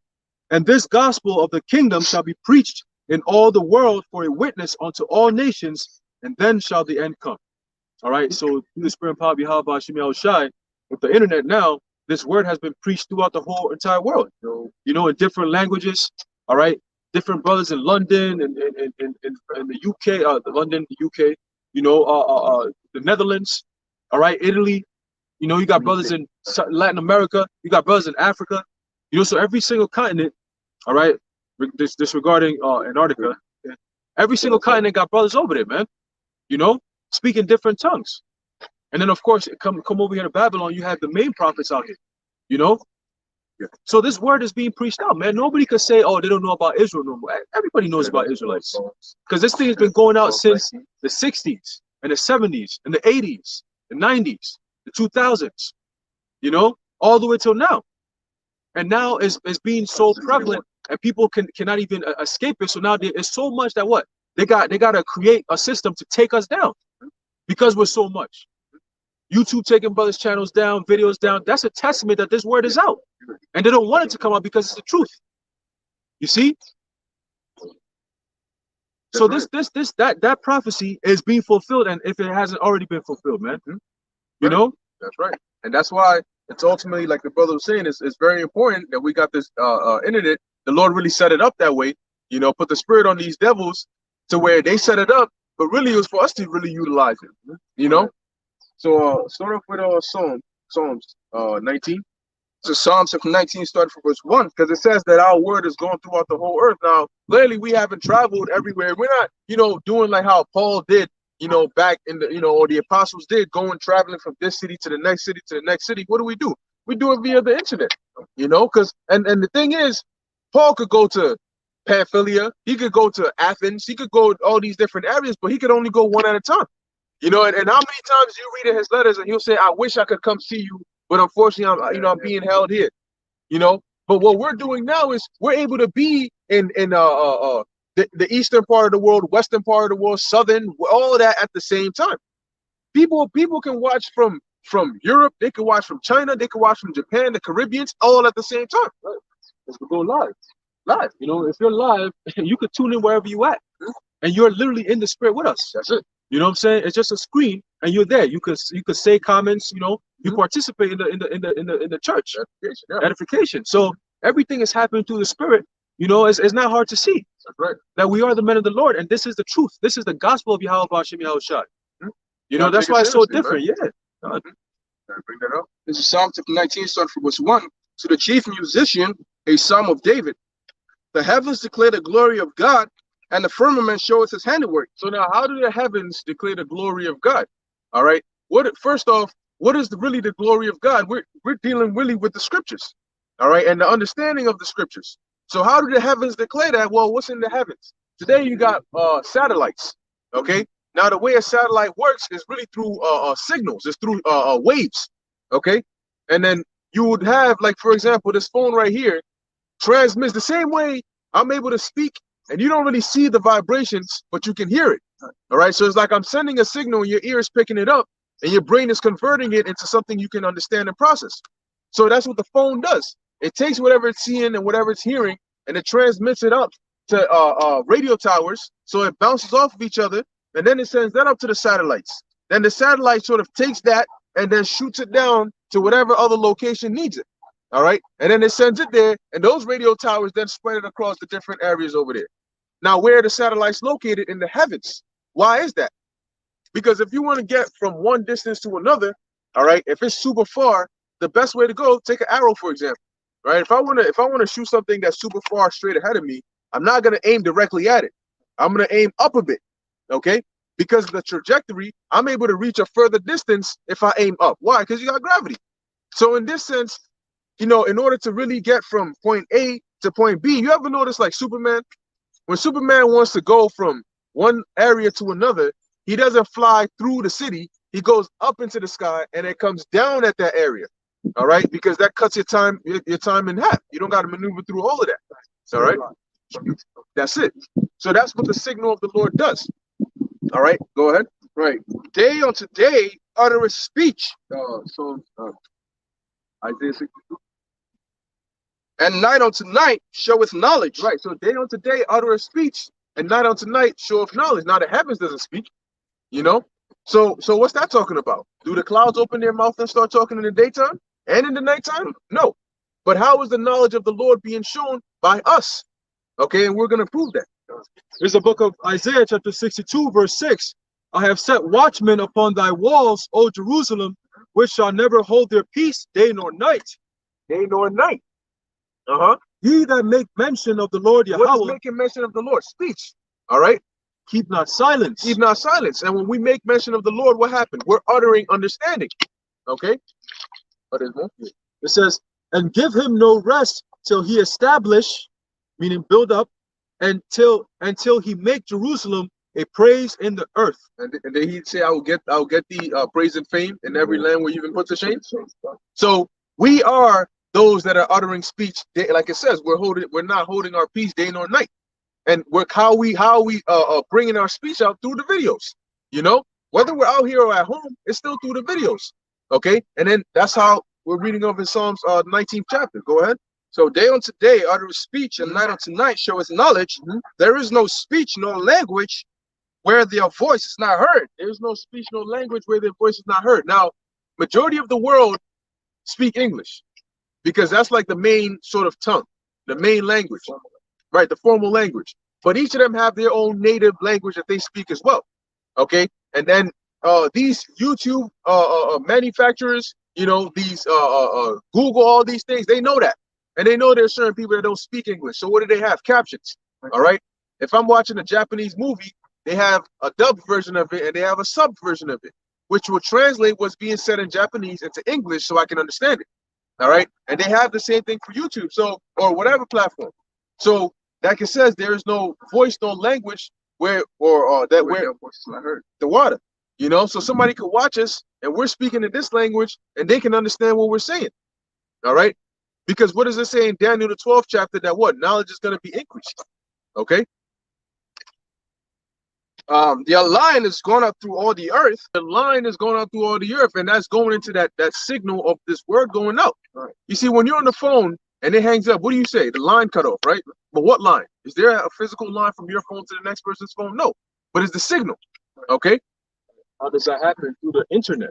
And this gospel of the kingdom shall be preached in all the world for a witness unto all nations, and then shall the end come. All right. So through the Spirit and power of Yahweh Shemi Shai, with the internet now, this word has been preached throughout the whole entire world. You know, in different languages. All right. Different brothers in London and in the UK, London, the UK. You know, the Netherlands, all right, Italy. You know, you got brothers in Latin America. You got brothers in Africa. You know, so every single continent, all right, disregarding Antarctica, every single continent got brothers over there, man. You know, speaking different tongues. And then, of course, come over here to Babylon, you have the main prophets out here, you know. So this word is being preached out, man. Nobody could say, oh, they don't know about Israel no more. Everybody knows about Israelites. Because this thing has been going out since the 60s and the 70s and the 80s, the 90s, the 2000s, you know, all the way till now. And now it's being so prevalent and people cannot even escape it. So now it's so much that what? They got to create a system to take us down because we're so much. YouTube taking brothers' channels down, videos down. That's a testament that this word is out. And they don't want it to come out because it's the truth. You see? So that prophecy is being fulfilled, and if it hasn't already been fulfilled, man. You know?
That's right. And that's why it's ultimately, like the brother was saying, it's very important that we got this internet. The Lord really set it up that way, you know, put the spirit on these devils to where they set it up, but really it was for us to really utilize it, you know? So start off with Psalms 19. So Psalms 19 started from verse 1, because it says that our word is going throughout the whole earth. Now, clearly we haven't traveled everywhere. We're not, you know, doing like how Paul did, you know, back in the, you know, or the apostles did, going traveling from this city to the next city to the next city. What do? We do it via the internet, you know, because and the thing is, Paul could go to Pamphylia, he could go to Athens, he could go to all these different areas, but he could only go one at a time. You know, and how many times you read in his letters and he'll say, I wish I could come see you, but unfortunately, I'm being held here, you know. But what we're doing now is we're able to be in the eastern part of the world, western part of the world, southern, all of that at the same time. People can watch from Europe, they can watch from China, they can watch from Japan, the Caribbeans, all at the same time.
Right. Let's go live. You know, if you're live, you could tune in wherever you at, and you're literally in the spirit with us.
That's it.
You know what I'm saying? It's just a screen, and you're there. You could say comments, you know, you participate in the church
Edification, yeah.
edification. So everything is happening through the Spirit. You know, it's not hard to see
That's right.
that we are the men of the Lord, and this is the truth. This is the gospel of Yahweh Hashem Yahushua. You know,
Gotta
that's
take it
why it's so
seriously,
different. Yeah.
Gotta bring that up.
This is Psalm 19, starting from verse 1. To the chief musician, a psalm of David. The heavens declare the glory of God, and the firmament showeth his handiwork.
So now, how do the heavens declare the glory of God? All right. First off, what is really the glory of God? We're dealing really with the scriptures. All right, and the understanding of the scriptures. So how do the heavens declare that? Well, what's in the heavens? Today you got satellites. Okay. Now the way a satellite works is really through signals. It's through waves. Okay. And then you would have, like, for example, this phone right here transmits the same way I'm able to speak, and you don't really see the vibrations, but you can hear it. All right. So it's like I'm sending a signal, and your ear is picking it up, and your brain is converting it into something you can understand and process. So that's what the phone does. It takes whatever it's seeing and whatever it's hearing, and it transmits it up to radio towers. So it bounces off of each other, and then it sends that up to the satellites. Then the satellite sort of takes that and then shoots it down to whatever other location needs it. All right. And then it sends it there, and those radio towers then spread it across the different areas over there. Now, where are the satellites located? In the heavens. Why is that? Because if you want to get from one distance to another, all right, if it's super far, the best way to go, take an arrow, for example. Right? If I want to shoot something that's super far straight ahead of me, I'm not going to aim directly at it. I'm going to aim up a bit. Okay? Because of the trajectory, I'm able to reach a further distance if I aim up. Why? Because you got gravity. So in this sense, you know, in order to really get from point A to point B, you ever notice, like, Superman? When Superman wants to go from one area to another, he doesn't fly through the city. He goes up into the sky, and it comes down at that area. All right, because that cuts your time in half. You don't got to maneuver through all of that. All right, that's it. So that's what the signal of the Lord does. All right, go ahead.
Right. Day unto day uttereth speech.
Isaiah 62.
And night unto night showeth knowledge.
Right. So day unto day uttereth speech, and night unto night showeth knowledge. Now the heavens doesn't speak. You know. So what's that talking about? Do the clouds open their mouth and start talking in the daytime and in the nighttime? No. But how is the knowledge of the Lord being shown? By us. Okay, and we're going to prove that.
There's a book of Isaiah chapter 62 verse 6. I have set watchmen upon thy walls, O Jerusalem, which shall never hold their peace day nor night.
Day nor night.
Ye that make mention of the Lord
What is
Yahweh,
making mention of the Lord? Speech. All right.
keep not silence.
Keep not silence. And when we make mention of the Lord, what happened? We're uttering understanding. Okay.
It says, and give him no rest till he establish, meaning build up, until he make Jerusalem a praise in the earth.
And then he'd say, I'll get the praise and fame in every land where you've been put to shame. So we are those that are uttering speech. Like it says, we're not holding our peace day nor night. And how we bringing our speech out through the videos. You know, whether we're out here or at home, it's still through the videos. Okay, and then that's how we're reading over in Psalms 19th chapter. Go ahead.
So day unto day uttereth speech, and night unto night showeth knowledge. There is no speech nor language where their voice is not heard.
There's no speech, no language where their voice is not heard. Now, majority of the world speak English because that's like the main sort of tongue, the main language, right? The formal language. But each of them have their own native language that they speak as well. Okay, and then these YouTube manufacturers, you know, these Google, all these things, they know that, and they know there's certain people that don't speak English. So what do they have? Captions. All right. If I'm watching a Japanese movie, they have a dubbed version of it and they have a sub version of it, which will translate what's being said in Japanese into English so I can understand it. All right. And they have the same thing for YouTube, so, or whatever platform. So like it says, there is no voice, no language where the water. You know, so somebody could watch us and we're speaking in this language and they can understand what we're saying. All right. Because what does it say in Daniel the 12th chapter? That what? Knowledge is going to be increased. Okay.
The line is going out through all the earth.
The line is going out through all the earth, and that's going into that signal of this word going out.
Right.
You see, when you're on the phone and it hangs up, what do you say? The line cut off, right? But what line? Is there a physical line from your phone to the next person's phone? No. But it's the signal. Okay.
How does that happen? Through the internet.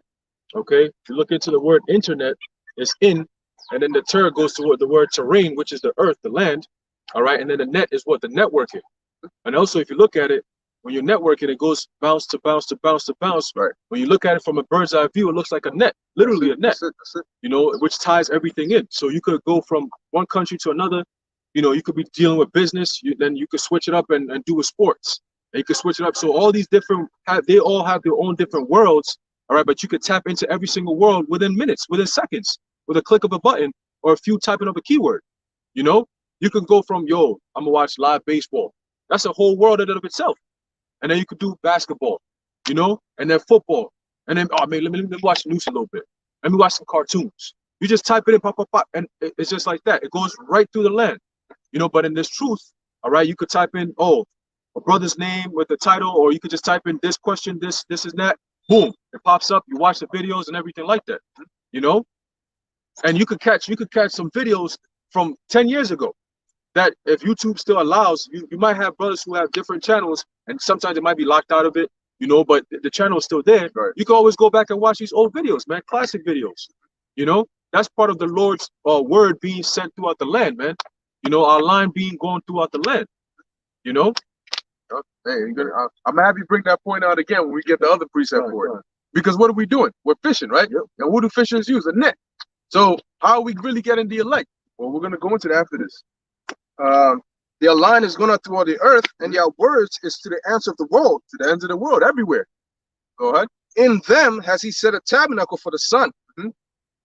Okay, if you look into the word internet, it's in, and then the ter goes to what the word terrain, which is the earth, the land. All right, and then the net is what the networking. And also, if you look at it, when you're networking, it goes bounce to bounce to bounce to bounce.
Right.
When you look at it from a bird's eye view, it looks like a net, literally a net.
That's it.
You know, which ties everything in. So you could go from one country to another. You know, you could be dealing with business. Then you could switch it up and do with sports. And you could switch it up. So all these different, they all have their own different worlds. All right, but you could tap into every single world within minutes, within seconds, with a click of a button or if you typing up a keyword. You know, you can go from, yo, I'm gonna watch live baseball. That's a whole world in and of itself. And then you could do basketball, you know, and then football. And then, oh man, let me watch the news a little bit. Let me watch some cartoons. You just type it in, pop, pop, pop, and it's just like that. It goes right through the land, you know. But in this truth, all right, you could type in, oh, a brother's name with the title, or you could just type in this question, this is that. Boom, it pops up. You watch the videos and everything like that, you know. And you could catch some videos from 10 years ago. That if YouTube still allows, you might have brothers who have different channels, and sometimes it might be locked out of it, you know, but the channel is still there.
Right.
You can always go back and watch these old videos, man, classic videos. You know, that's part of the Lord's word being sent throughout the land, man. You know, our line being going throughout the land, you know.
Hey, I'm gonna have you bring that point out again when we get the other precept for it. Because what are we doing? We're fishing, right?
Yep.
And what do fishers use? A net. So how are we really getting the elect? Well, we're gonna go into that after this. Their line is going out through all the earth, and their words is to the ends of the world, to the ends of the world, everywhere. Go ahead. In them has he set a tabernacle for the sun,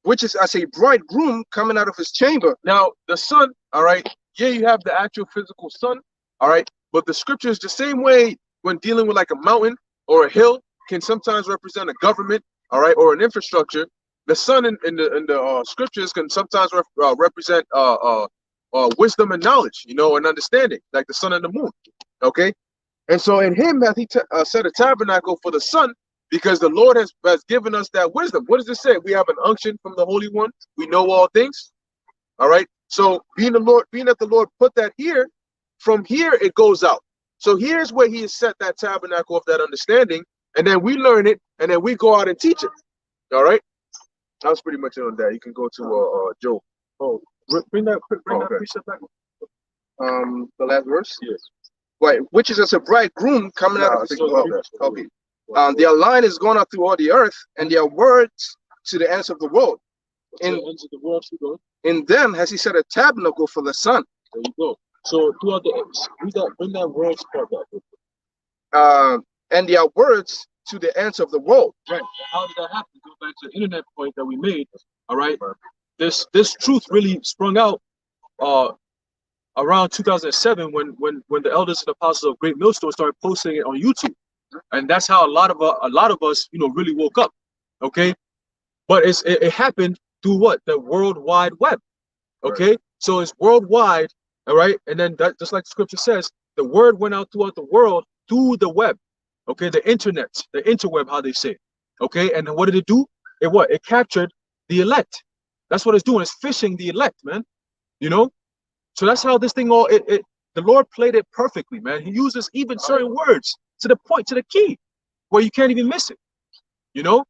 which is as a bridegroom coming out of his chamber.
Now, the sun, all right, yeah, you have the actual physical sun, all right, but the scriptures, the same way when dealing with like a mountain or a hill, can sometimes represent a government, all right, or an infrastructure. The sun in the scriptures can sometimes represent wisdom and knowledge, you know, and understanding, like the sun and the moon. Okay, and so in him hath he set a tabernacle for the sun, because the Lord has given us that wisdom. What does it say? We have an unction from the Holy One. We know all things. All right. So being that the Lord put that here, from here it goes out. So here's where he has set that tabernacle of that understanding, and then we learn it, and then we go out and teach it. All right. That was pretty much it on that. You can go to Job. Oh, bring that precept back.
The last verse.
Yes.
Right, which is as a bridegroom coming out of his okay. Their line is going out through all the earth, and their words to the ends of the world. In them has he set a tabernacle for the sun.
There you go. So throughout the bring that words part back.
And their words to the ends of the world.
Right. How did that happen? Go back to the internet point that we made. All right. This truth really sprung out around 2007 when the elders and apostles of Great Millstone started posting it on YouTube, and that's how a lot of us, you know, really woke up. Okay, but it happened through what? The World Wide Web. Okay, so it's worldwide. All right, and then that, just like the scripture says, the word went out throughout the world through the web. Okay, the internet, the interweb, how they say. Okay, and what did it do? It captured the elect. That's what it's doing. It's fishing the elect, man. You know, so that's how this thing all. The Lord played it perfectly, man. He uses even certain words to the point, to the key, where you can't even miss it. You know,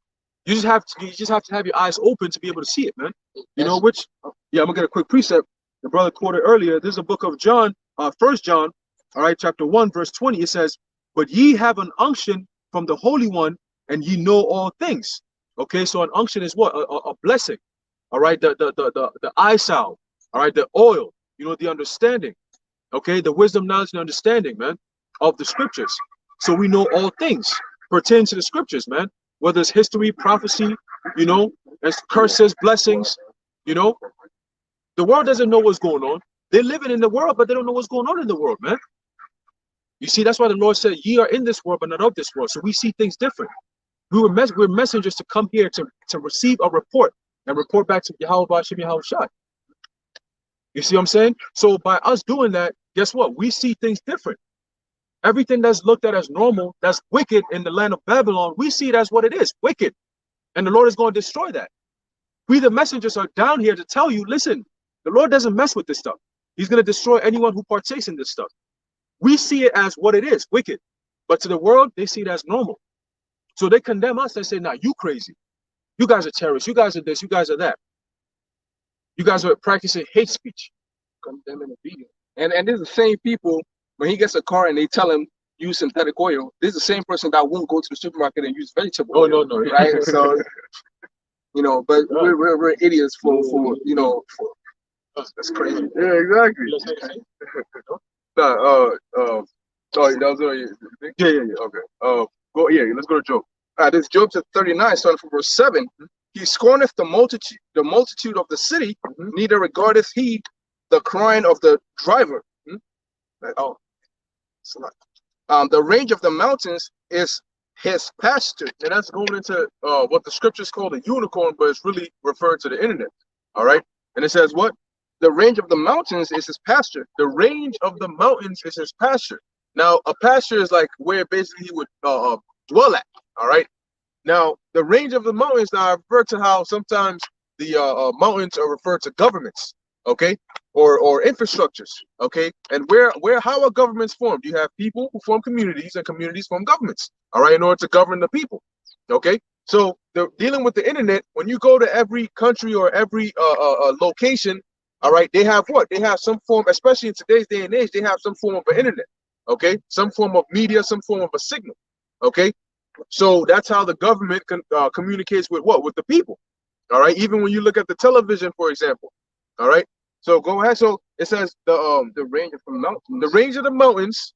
you just have to have your eyes open to be able to see it, man. You know, which I'm gonna get a quick precept. The brother quoted earlier. This is a book of John, 1 John, all right, chapter 1, verse 20. It says, "But ye have an unction from the Holy One, and ye know all things." Okay, so an unction is what? A blessing. All right, the eye salve. All right, the oil. You know, the understanding. Okay, the wisdom, knowledge, and understanding, man, of the scriptures. So we know all things pertaining to the scriptures, man. Whether it's history, prophecy, you know, as curses, blessings, you know. The world doesn't know what's going on. They're living in the world, but they don't know what's going on in the world, man. You see, that's why the Lord said, "Ye are in this world, but not of this world." So we see things different. We're messengers to come here to receive a report and report back to Yahweh Bashim Yahweh Shai. You see what I'm saying? So by us doing that, guess what? We see things different. Everything that's looked at as normal, that's wicked in the land of Babylon, we see it as what it is, wicked. And the Lord is going to destroy that. We, the messengers, are down here to tell you, listen, the Lord doesn't mess with this stuff. He's going to destroy anyone who partakes in this stuff. We see it as what it is, wicked. But to the world, they see it as normal. So they condemn us and say, "Nah, you crazy. You guys are terrorists. You guys are this. You guys are that. You guys are practicing hate speech.
Condemning the video. And this is the same people, when he gets a car and they tell him use synthetic oil, this is the same person that won't go to the supermarket and use vegetable oil.
Oh, no.
Right? So, you know, but we're idiots for you know, for that's crazy.
Yeah, exactly. Sorry, that was
Yeah.
okay. Go. Yeah, let's go to Job.
This Job 39, starting from verse 7. He scorneth the multitude of the city, neither regardeth he the crying of the driver. Oh, it's not. The range of the mountains is his pasture.
And that's going into what the scriptures call a unicorn, but it's really referring to the internet. All right. And it says what?
The range of the mountains is his pasture.
The range of the mountains is his pasture. Now, a pasture is like where basically he would dwell at. All right. Now, the range of the mountains, now I refer to how sometimes the mountains are referred to governments, okay, or infrastructures, okay. And how are governments formed? You have people who form communities, and communities form governments, all right, in order to govern the people, okay. So dealing with the internet, when you go to every country or every location, all right, they have what? They have some form, especially in today's day and age, they have some form of an internet, okay, some form of media, some form of a signal, okay. So that's how the government communicates with what? With the people. All right. Even when you look at the television, for example. All right. So go ahead. So it says the range of the mountains. The range of the mountains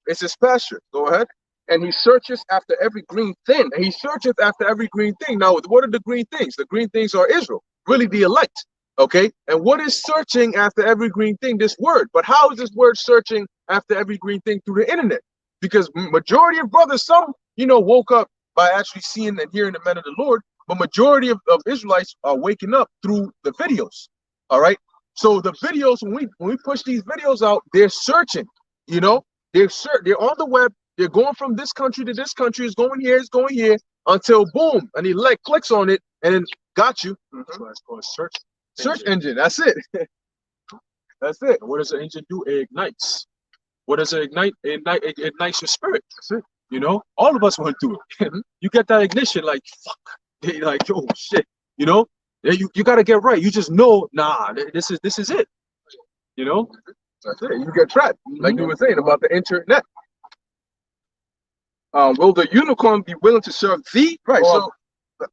is his pasture. Go ahead.
And he searches after every green thing.
And he searcheth after every green thing. Now, what are the green things? The green things are Israel, really the elect. Okay. And what is searching after every green thing? This word. But how is this word searching after every green thing? Through the internet. Because majority of brothers, some, you know, woke up by actually seeing and hearing the men of the Lord, but majority of Israelites are waking up through the videos. All right. So the videos, when we push these videos out, they're searching, you know, they're on the web, they're going from this country to this country, it's going here, until boom, an elect clicks on it and then got you.
So it's called
Search engine. That's it. That's it.
And what does the engine do? It ignites. What does it ignite? It ignites your spirit. That's it. You know, all of us went through it. You get that ignition, like fuck, like oh shit. You know, you got to get right. You just know, nah, this is it. You know,
that's it. You get trapped, like you were saying about the internet.
Will the unicorn be willing to serve thee?
Right.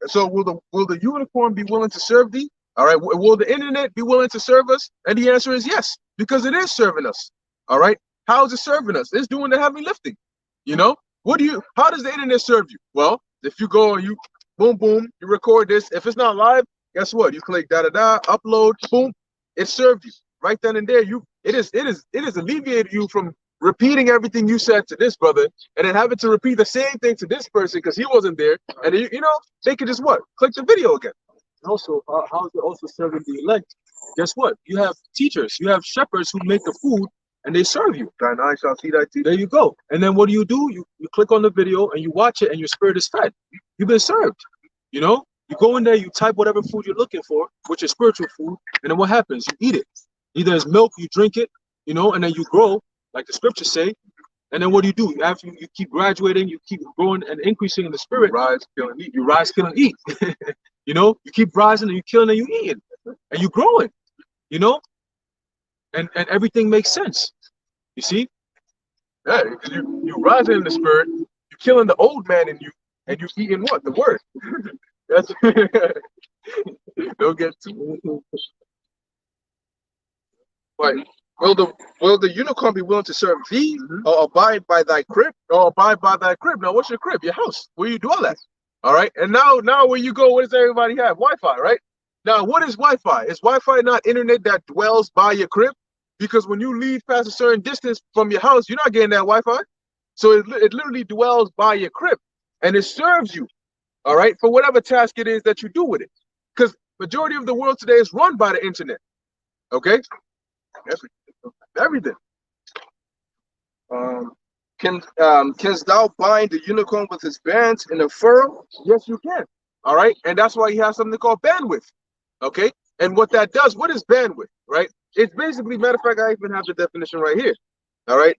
So will the unicorn be willing to serve thee? All right. Will the internet be willing to serve us? And the answer is yes, because it is serving us. All right. How is it serving us? It's doing the heavy lifting. You know, how does the internet serve you? Well, if you go and you boom, you record this. If it's not live, guess what? You click upload, boom, it served you right then and there. It is alleviated you from repeating everything you said to this brother and then having to repeat the same thing to this person because he wasn't there. And you know, they could just what? Click the video again.
And also, how is it also serving the elect? Guess what? You have teachers, you have shepherds who make the food and they serve you.
Thine eye shall see thy teeth.
There you go. And then what do? You click on the video and you watch it and your spirit is fed. You've been served. You know, you go in there, you type whatever food you're looking for, which is spiritual food, and then what happens? You eat it. Either it's milk, you drink it, you know, and then you grow, like the scriptures say. And then what do? After you keep graduating, you keep growing and increasing in the spirit.
You rise, kill, and eat.
You rise, kill, and eat. You know, you keep rising and you killing and you eating. And you growing, you know? And everything makes sense. You see?
Yeah, you rising in the spirit, you killing the old man in you, and you eating what? The word. That's don't get too.
Right. Will the unicorn be willing to serve thee, or abide by thy crib?
Or abide by thy crib. Now, what's your crib? Your house. Where you dwell at. All right. And now where you go, what does everybody have? Wi-Fi, right? Now, what is Wi-Fi? Is Wi-Fi not internet that dwells by your crib? Because when you leave past a certain distance from your house, you're not getting that Wi-Fi. So it literally dwells by your crib. And it serves you, all right, for whatever task it is that you do with it. Because majority of the world today is run by the internet. Okay? Everything.
Canst thou bind the unicorn with his bands in a furrow?
Yes, you can. All right. And that's why he has something called bandwidth. Okay. And what that does, what is bandwidth, right? It's basically, matter of fact, I even have the definition right here. All right.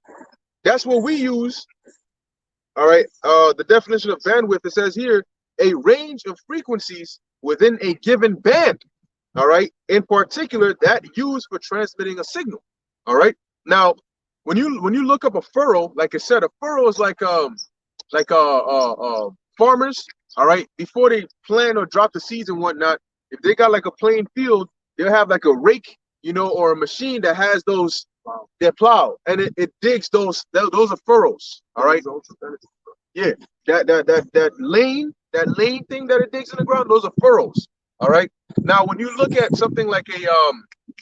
That's what we use. All right. The definition of bandwidth, it says here, a range of frequencies within a given band. All right. In particular, that used for transmitting a signal. All right. Now, when you look up a furrow, like I said, a furrow is like farmers. All right. Before they plant or drop the seeds and whatnot, if they got like a plain field, they'll have like a rake, you know, or a machine that has those their plow, and it digs those are furrows. All right. Yeah. That lane thing that it digs in the ground, those are furrows. All right. Now, when you look at something like a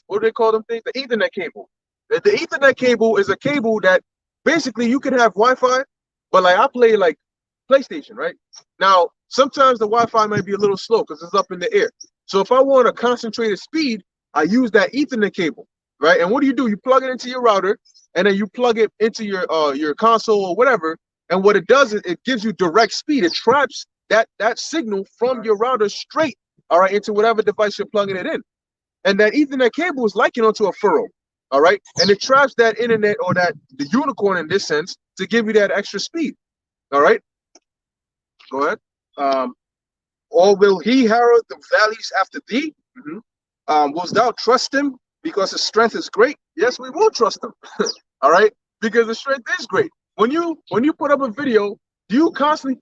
what do they call them things? The Ethernet cable. The Ethernet cable is a cable that basically you can have Wi-Fi, but like I play like PlayStation, right? Now, sometimes the Wi-Fi might be a little slow because it's up in the air. So if I want a concentrated speed, I use that Ethernet cable, right? And what do? You plug it into your router, and then you plug it into your console or whatever. And what it does is it gives you direct speed. It traps that signal from your router straight, all right, into whatever device you're plugging it in. And that Ethernet cable is likened onto a furrow, all right? And it traps that internet or the unicorn in this sense to give you that extra speed, all right? Go ahead.
Or will he harrow the valleys after thee? Wilt thou trust him because his strength is great?
Yes, we will trust him, all right? Because the strength is great. When you put up a video, do you constantly,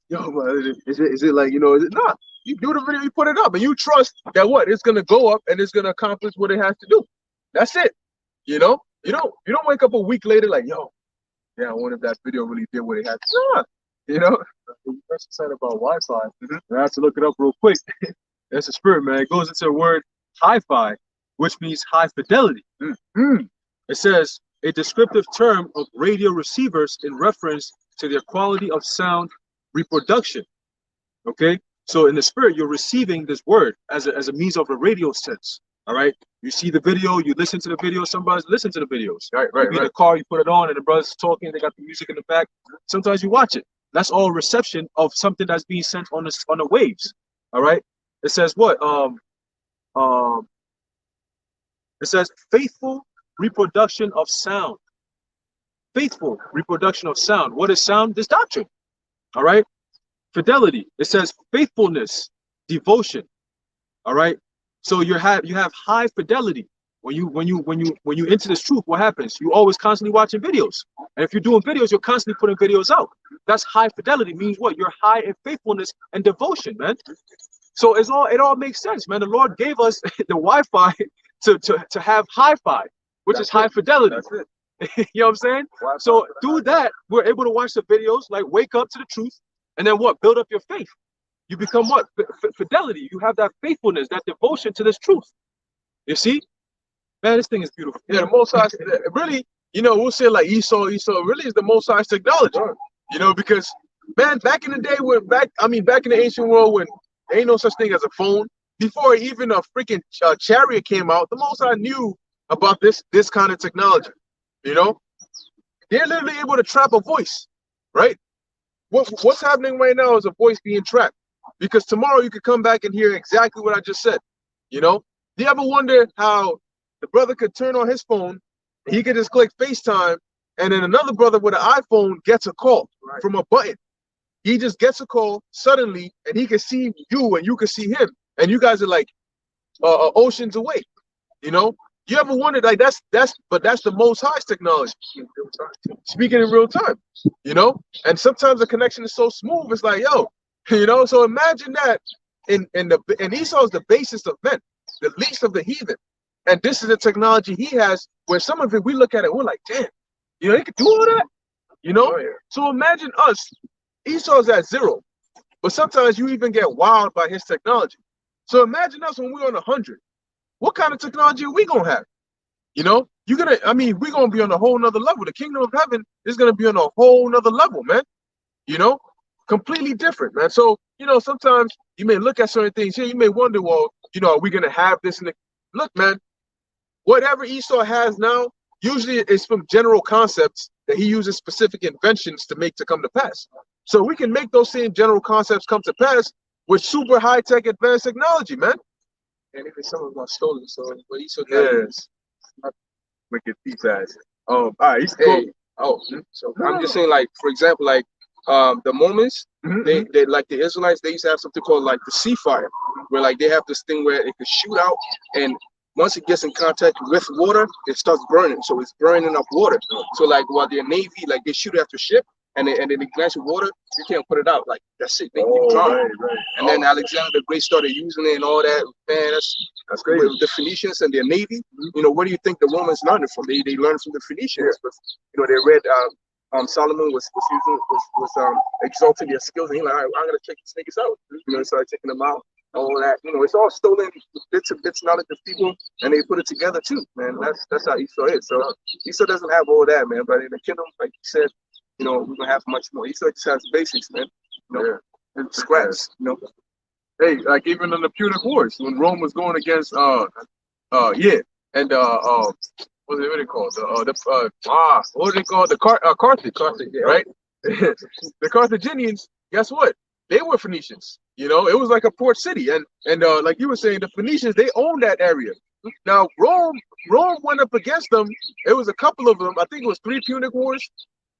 is it like, you know, is it not? You do the video, you put it up, and you trust that what? It's gonna go up and it's gonna accomplish what it has to do. That's it. You know? You don't wake up a week later like, yo, yeah, I wonder if that video really did what it had to do. You know?
That's the side about Wi-Fi. I have to look it up real quick. That's the spirit, man. It goes into the word hi-fi, which means high fidelity. It says a descriptive term of radio receivers in reference to their quality of sound reproduction. Okay, so in the spirit, you're receiving this word as a means of a radio sense. All right, you see the video, you listen to the video. Somebody's listen to the videos.
Right.
You be in the car, you put it on, and the brother's talking. They got the music in the back. Sometimes you watch it. That's all reception of something that's being sent on the waves. All right. It says what? It says faithful reproduction of sound. Faithful reproduction of sound. What is sound? This doctrine. All right. Fidelity. It says faithfulness, devotion. All right. So you have high fidelity. When you into this truth, what happens? You always constantly watching videos. And if you're doing videos, you're constantly putting videos out. That's high fidelity. Means what? You're high in faithfulness and devotion, man. So it all makes sense, man. The Lord gave us the Wi-Fi to have hi-fi, which is high fidelity.
That's it.
You know what I'm saying? So through that, we're able to watch the videos, like wake up to the truth, and then what? Build up your faith. You become what? Fidelity. You have that faithfulness, that devotion to this truth. You see? Man, this thing is beautiful.
Yeah, the Most High, really, you know, we'll say like Esau really is the Most High's technology. You know, because man, back in the day back in the ancient world when there ain't no such thing as a phone, before even a freaking chariot came out, the Most High knew about this kind of technology. You know, they're literally able to trap a voice, right? What's happening right now is a voice being trapped, because tomorrow you could come back and hear exactly what I just said. You know, do you ever wonder how the brother could turn on his phone, he could just click FaceTime, and then another brother with an iPhone gets a call from a button. He just gets a call suddenly, and he can see you, and you can see him, and you guys are like oceans away. You know, you ever wondered like that's the Most High's technology, speaking in real time. You know, and sometimes the connection is so smooth, it's like yo, you know. So imagine that, and Esau is the basest of men, the least of the heathen. And this is the technology he has, where some of it, we look at it, we're like, damn, you know, he could do all that, you know? Oh, yeah. So imagine us, Esau's at 0, but sometimes you even get wowed by his technology. So imagine us when we're on 100. What kind of technology are we going to have? You know, we're going to be on a whole nother level. The kingdom of heaven is going to be on a whole nother level, man. You know, completely different, man. So, you know, sometimes you may look at certain things here, you may wonder, well, you know, are we going to have this? Look, man. Whatever Esau has now, usually it's from general concepts that he uses specific inventions to come to pass. So we can make those same general concepts come to pass with super high-tech advanced technology, man.
And if it's someone got stolen, so but Esau
yes. Wicked thief ass. All right,
so I'm just saying, like, for example, like the Mormons, they like the Israelites, they used to have something called like the sea fire, where like they have this thing where it could shoot out, and once it gets in contact with water, it starts burning. So it's burning up water. So like while they're Navy, like they shoot after ship, and then it ignites with water, you can't put it out. Like that's it. They drown. Right. And then Alexander the Great started using it and all that. Man, that's great. With the Phoenicians and their Navy, you know, where do you think the Romans learned it from? They learned from the Phoenicians. You know, they read Solomon was exalting their skills, and he's like, all right, I'm gonna check these niggas out. You know, started checking them out. All that, you know, it's all stolen bits knowledge of people, and they put it together too, man. That's how Esau is. So Esau doesn't have all that, man. But in the kingdom, like you said, you know, we're gonna have much more. Esau just has basics, man. You know, and scraps. You know.
Hey, like even in the Punic Wars, when Rome was going against and what are they called? What are they called? Carthage, right? The Carthaginians, guess what? They were Phoenicians. You know, it was like a port city, and like you were saying, the Phoenicians, they owned that area. Now Rome went up against them. It was a couple of them. I think it was 3 Punic Wars,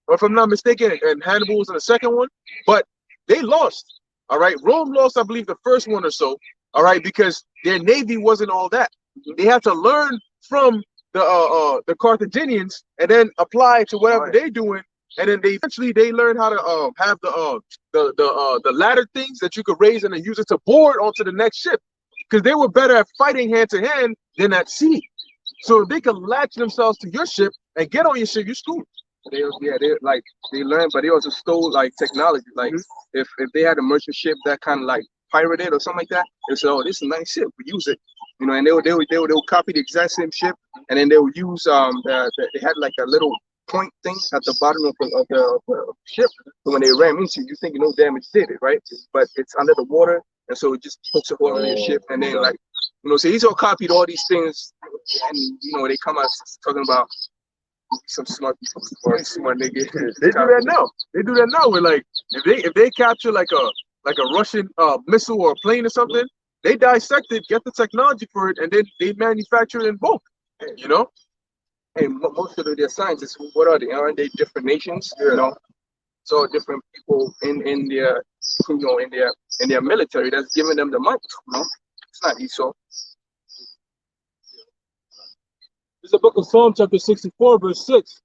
or if I'm not mistaken, and Hannibal was in the second one. But they lost. All right, Rome lost, I believe, the first one or so. All right, because their navy wasn't all that. They had to learn from the Carthaginians and then apply to whatever they're doing. And then they eventually learned how to have the ladder things that you could raise and then use it to board onto the next ship, because they were better at fighting hand to hand than at sea. So if they could latch themselves to your ship and get on your ship, you're screwed.
They learned, but they also stole like technology. Like if they had a merchant ship that kind of like pirated or something like that, they said, "Oh, this is a nice ship. We use it." You know, and they would copy the exact same ship, and then they would use they had like a little point thing at the bottom of the ship. So when they ram into you, think no damage did it, right? But it's under the water, and so it just pokes a hole in your ship, and then like, you know, so he's all copied all these things, and you know, they come out talking about some smart nigga.
They do that now. They do that now. Where like if they capture like a Russian missile or a plane or something, they dissect it, get the technology for it, and then they manufacture it in bulk. You know.
And most of their scientists, what are they? Aren't they different nations? You know, so different people in their, you know, in their military that's giving them the money. You know, it's not Esau.
This is the book of Psalm chapter 64, verse 6.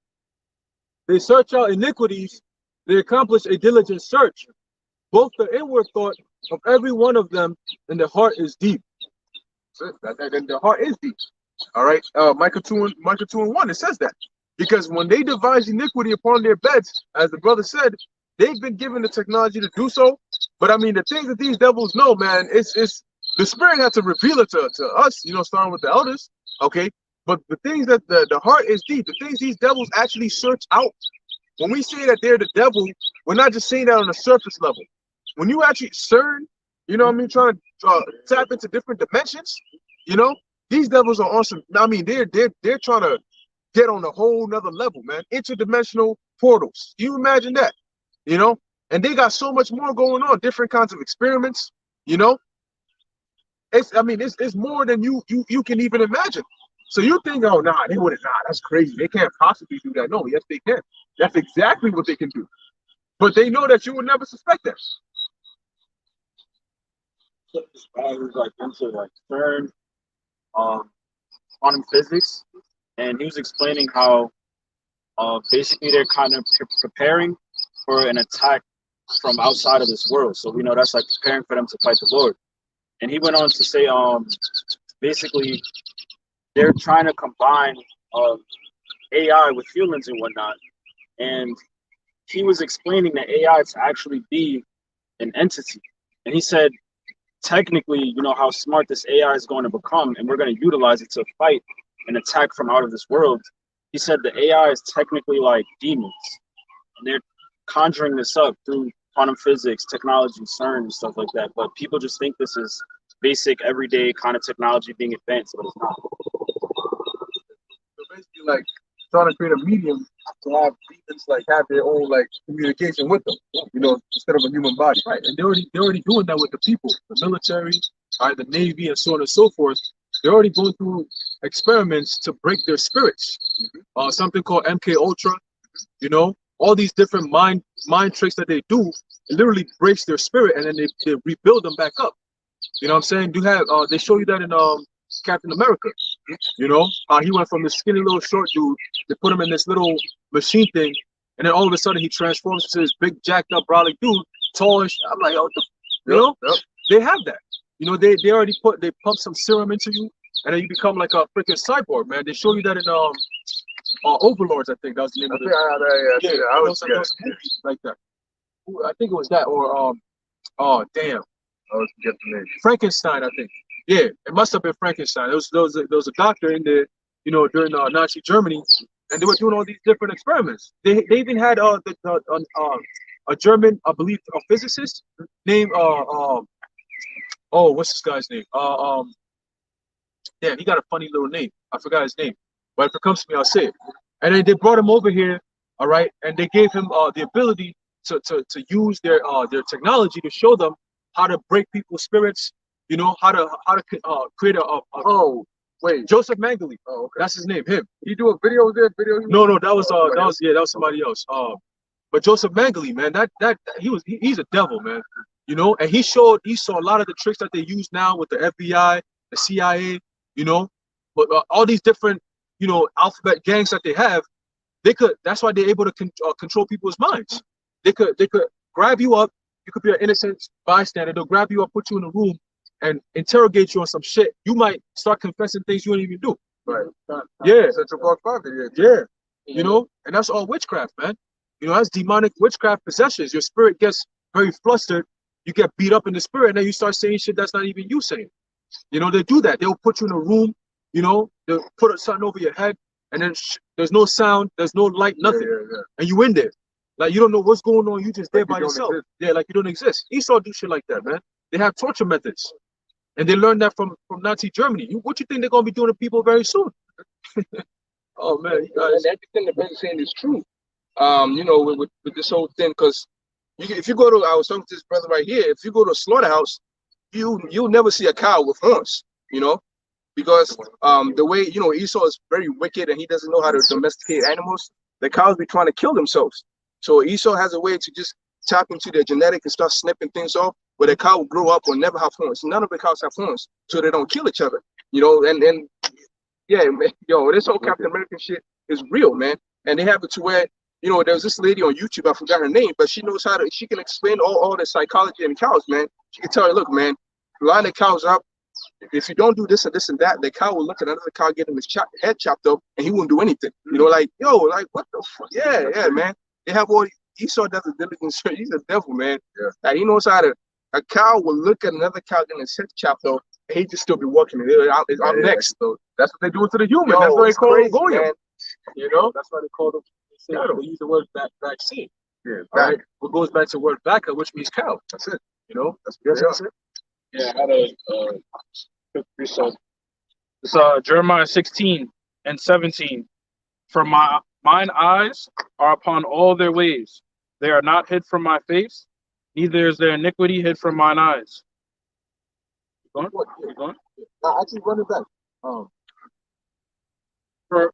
They search out iniquities, they accomplish a diligent search. Both the inward thought of every one of them and the heart is deep.
And the heart is deep. All right, Micah 2:1, it says that, because when they devise iniquity upon their beds, as the brother said, they've been given the technology to do so. But I mean, the things that these devils know, man, it's the spirit had to reveal it to us, you know, starting with the elders, okay. But the things that the heart is deep, the things these devils actually search out. When we say that they're the devil, we're not just saying that on a surface level. When you actually discern, you know what I mean, trying to tap into different dimensions, you know. These devils are awesome. I mean, they're trying to get on a whole nother level, man. Interdimensional portals. You imagine that, you know? And they got so much more going on, different kinds of experiments, you know? It's more than you can even imagine. So you think, oh, nah, they wouldn't, that's crazy. They can't possibly do that. No, yes, they can. That's exactly what they can do. But they know that you would never suspect that.
This guy who's like into like CERN, quantum physics, and he was explaining how basically they're kind of preparing for an attack from outside of this world. So we know that's like preparing for them to fight the Lord. And he went on to say, basically they're trying to combine AI with humans and whatnot. And he was explaining that AI to actually be an entity. And he said, technically, you know, how smart this AI is going to become, and we're going to utilize it to fight an attack from out of this world. He said the AI is technically like demons, and they're conjuring this up through quantum physics, technology, CERN, and stuff like that. But people just think this is basic, everyday kind of technology being advanced, but it's not.
So basically, like, trying to create a medium to have demons like have their own like communication with them, you know, instead of a human body.
Right, and they're already doing that with the people, the military, the Navy, and so on and so forth. They're already going through experiments to break their spirits. Something called MK Ultra, you know, all these different mind tricks that they do, it literally breaks their spirit, and then they rebuild them back up. You know what I'm saying? You have they show you that in Captain America. You know how he went from this skinny little short dude, they put him in this little machine thing, and then all of a sudden he transforms into this big jacked up brolic dude, tallish. I'm like, oh, you know, they have that. You know, they already pump some serum into you, and then you become like a freaking cyborg, man. They show you that in Overlords, I think that was the name of it. Yeah, I was movies like that. I think it was that, or oh damn,
I was get the name.
Frankenstein, I think. Yeah, it must have been Frankenstein. There was a doctor in there, you know, during Nazi Germany, and they were doing all these different experiments. They even had a German, I believe, a physicist named oh, what's this guy's name? Damn, he got a funny little name. I forgot his name, but if it comes to me, I'll say it. And then they brought him over here, all right, and they gave him the ability to use their technology to show them how to break people's spirits. You know how to create
Oh, wait.
Joseph Mengele.
Oh, okay.
That's his name. Him.
He do a video there?
No, that was somebody else. But Joseph Mengele, man, that he's a devil, man. You know, and he saw a lot of the tricks that they use now with the FBI, the CIA. You know, but all these different, you know, alphabet gangs that they have, that's why they're able to control people's minds. They could grab you up. You could be an innocent bystander. They'll grab you up, put you in a room, and interrogate you on some shit. You might start confessing things you don't even do.
Right.
Yeah.
Central Park 5 video.
Yeah. You know, and that's all witchcraft, man. You know, that's demonic witchcraft possessions. Your spirit gets very flustered. You get beat up in the spirit, and then you start saying shit that's not even you saying. You know, they do that. They'll put you in a room, you know, they'll put something over your head, and then there's no sound, there's no light, nothing.
Yeah.
And you in there. Like, you don't know what's going on. You just there by yourself.
Exist.
Yeah, like you don't exist. Esau do shit like that, man. They have torture methods. And they learned that from Nazi Germany. What you think they're going to be doing to people very soon? Oh, man.
And everything the brother's saying is true. You know, with this whole thing, because if you go to, I was talking to this brother right here, if you go to a slaughterhouse, you'll never see a cow with horns, you know, because the way, you know, Esau is very wicked and he doesn't know how to domesticate animals. The cows be trying to kill themselves. So Esau has a way to just tap into their genetic and start snipping things off, where the cow will grow up or never have horns. None of the cows have horns, so they don't kill each other, you know. And yeah, man, yo, this whole Captain America shit is real, man. And they have it to where, you know, there's this lady on YouTube, I forgot her name, but she knows she can explain all the psychology in cows, man. She can tell you, look, man, line the cows up. If you don't do this and this and that, the cow will look at another cow getting his head chopped up, and he won't do anything. You know, like, yo, like, what the fuck? Yeah, man. They have all Esau does a diligence. He's a devil, man.
Yeah.
Like, he knows how to. A cow will look at another cow getting his head chopped off, and he just still be walking. I'm next.
So that's what they do to the human.
Yo,
that's why they call
crazy,
it Goyim.
man.
You know, that's why they call them. They use the word vaccine.
Yeah,
All right. What goes back to the word "baka," which means cow.
that's it.
You know,
That's
that's it.
Yeah, I had a quick research. It's Jeremiah 16:17. For mine eyes are upon all their ways. They are not hid from my face, neither is their iniquity hid from mine eyes. Keep going?
I actually run it back.
For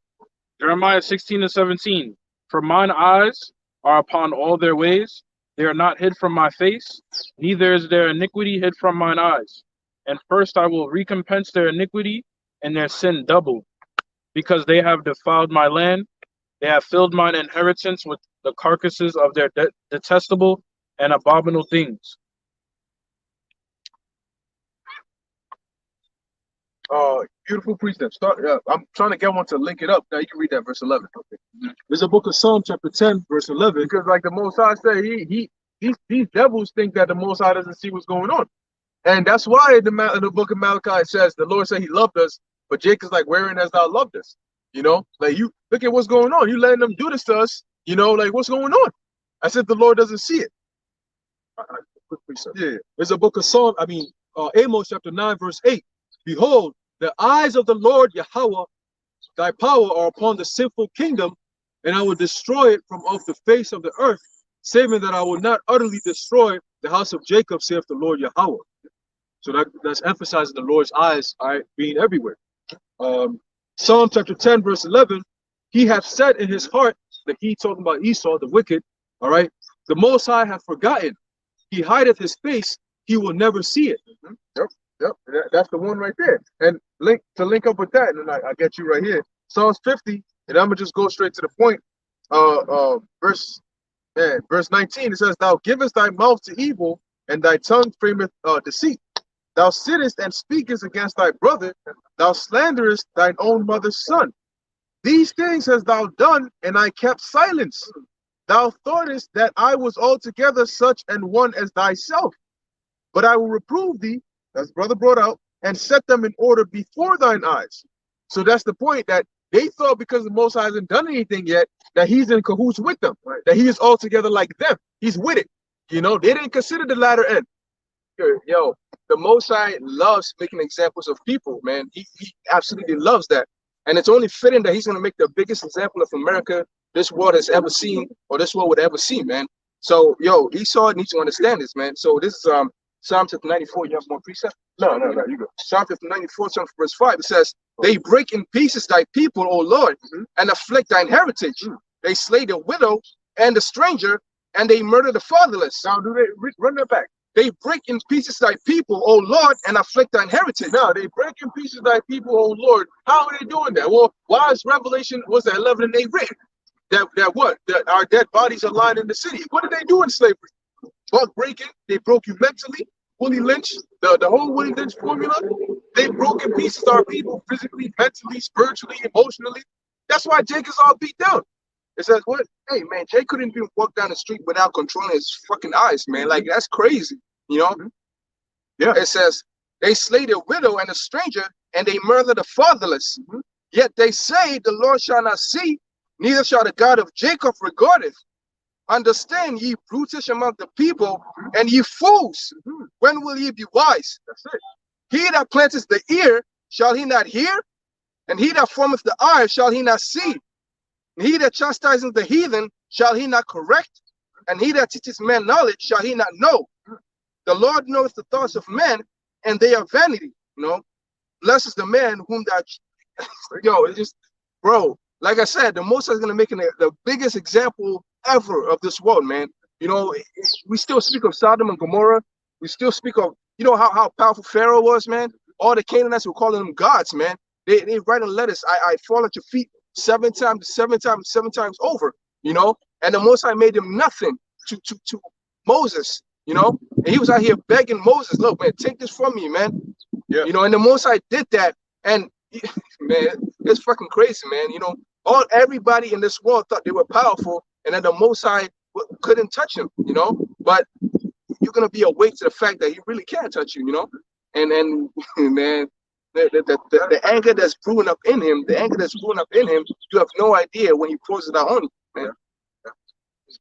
Jeremiah 16:17. For mine eyes are upon all their ways. They are not hid from my face, neither is their iniquity hid from mine eyes. And first I will recompense their iniquity and their sin double, because they have defiled my land. They have filled mine inheritance with the carcasses of their detestable and abominable things.
Beautiful precept. I'm trying to get one to link it up. Now you can read that verse 11. Okay.
There's a book of Psalm chapter 10, verse 11.
Because like the Most High said, these devils think that the Most High doesn't see what's going on, and that's why in the book of Malachi it says the Lord said He loved us, but Jacob's like, wherein hast thou loved us? You know, like, you look at what's going on. You letting them do this to us. You know, like, what's going on? As if the Lord doesn't see it.
Quick research.
Yeah.
There's a book of Amos chapter 9, verse 8. Behold, the eyes of the Lord Yahweh, thy power are upon the sinful kingdom, and I will destroy it from off the face of the earth, saving that I will not utterly destroy the house of Jacob, saith the Lord Yahweh. So that's emphasizing the Lord's eyes being everywhere. Psalm chapter 10, verse 11, he hath said in his heart the he talking about Esau, the wicked, all right? The Most High hath forgotten. He hideth his face, he will never see it.
Yep, that's the one right there. And link up with that, and I get you right here. Psalms 50, and I'm gonna just go straight to the point. Verse 19, it says, "Thou givest thy mouth to evil, and thy tongue frameth deceit. Thou sittest and speakest against thy brother, thou slanderest thine own mother's son. These things hast thou done, and I kept silence. Thou thoughtest that I was altogether such an one as thyself. But I will reprove thee," as brother brought out, "and set them in order before thine eyes." So that's the point, that they thought because the Most High hasn't done anything yet, that he's in cahoots with them, right? That he is altogether like them. He's with it. You know, they didn't consider the latter end.
Yo, the Most High loves making examples of people, man. He absolutely loves that. And it's only fitting that he's going to make the biggest example of America this world has ever seen, or this world would ever see, man. So, yo, Esau needs to understand this, man. So this is Psalm 94. You have more precept?
No, you go.
Psalm 94, verse 5. It says, "They break in pieces thy people, O Lord, and afflict thine heritage. They slay the widow and the stranger, and they murder the fatherless."
Now, do they run that back?
They break in pieces thy people, O Lord, and afflict thine heritage.
Now, they break in pieces thy people, O Lord. How are they doing that? Well, why is Revelation, was that 11 and 8 written? That our dead bodies are lying in the city. What did they do in slavery? Buck breaking, they broke you mentally. Willie Lynch, the whole Willie Lynch formula, they broke in pieces our people physically, mentally, spiritually, emotionally. That's why Jake is all beat down.
It says, what? Hey, man, Jay couldn't even walk down the street without controlling his fucking eyes, man. Like, that's crazy, you know?
Yeah.
It says, they slay the widow and the stranger, and they murder the fatherless. Yet they say, the Lord shall not see, neither shall the God of Jacob regardeth. Understand, ye brutish among the people, and ye fools. When will ye be wise?
That's it.
He that planteth the ear, shall he not hear? And he that formeth the eye, shall he not see? And he that chastiseth the heathen, shall he not correct? And he that teaches men knowledge, shall he not know? The Lord knoweth the thoughts of men, and they are vanity. You know, blessed is the man whom that. Yo, it's just, bro. Like I said, the Most High is gonna make the biggest example ever of this world, man. You know, we still speak of Sodom and Gomorrah. We still speak of, you know, how powerful Pharaoh was, man. All the Canaanites were calling them gods, man. They write in letters, I fall at your feet 7 times over, you know. And the Most High made them nothing to Moses, you know. And he was out here begging Moses, look, man, take this from me, man.
Yeah.
You know, and the Most High did that. And man, it's fucking crazy, man. You know, everybody in this world thought they were powerful, and then the Most High couldn't touch him, you know. But you're gonna be awake to the fact that he really can't touch you, you know. And man, the anger that's brewing up in him, you have no idea when he pours it out on you, man.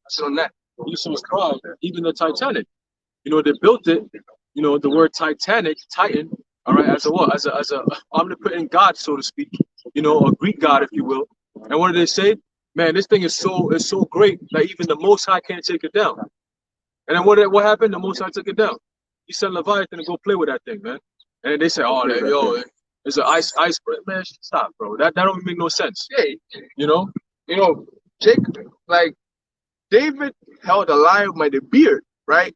So on that.
Esau's pride, even the Titanic. You know, they built it, you know, the word Titanic, Titan, all right, as a what? As a omnipotent God, so to speak, you know, a Greek god, if you will. And what did they say? Man, this thing is so great that even the Most High can't take it down. And then what happened? The Most High took it down. He sent Leviathan to go play with that thing, man. And then they say, oh, yo, it's an iceberg. Man, stop, bro. That don't make no sense.
Hey,
you know,
Jacob, like David held a lion by the beard, right?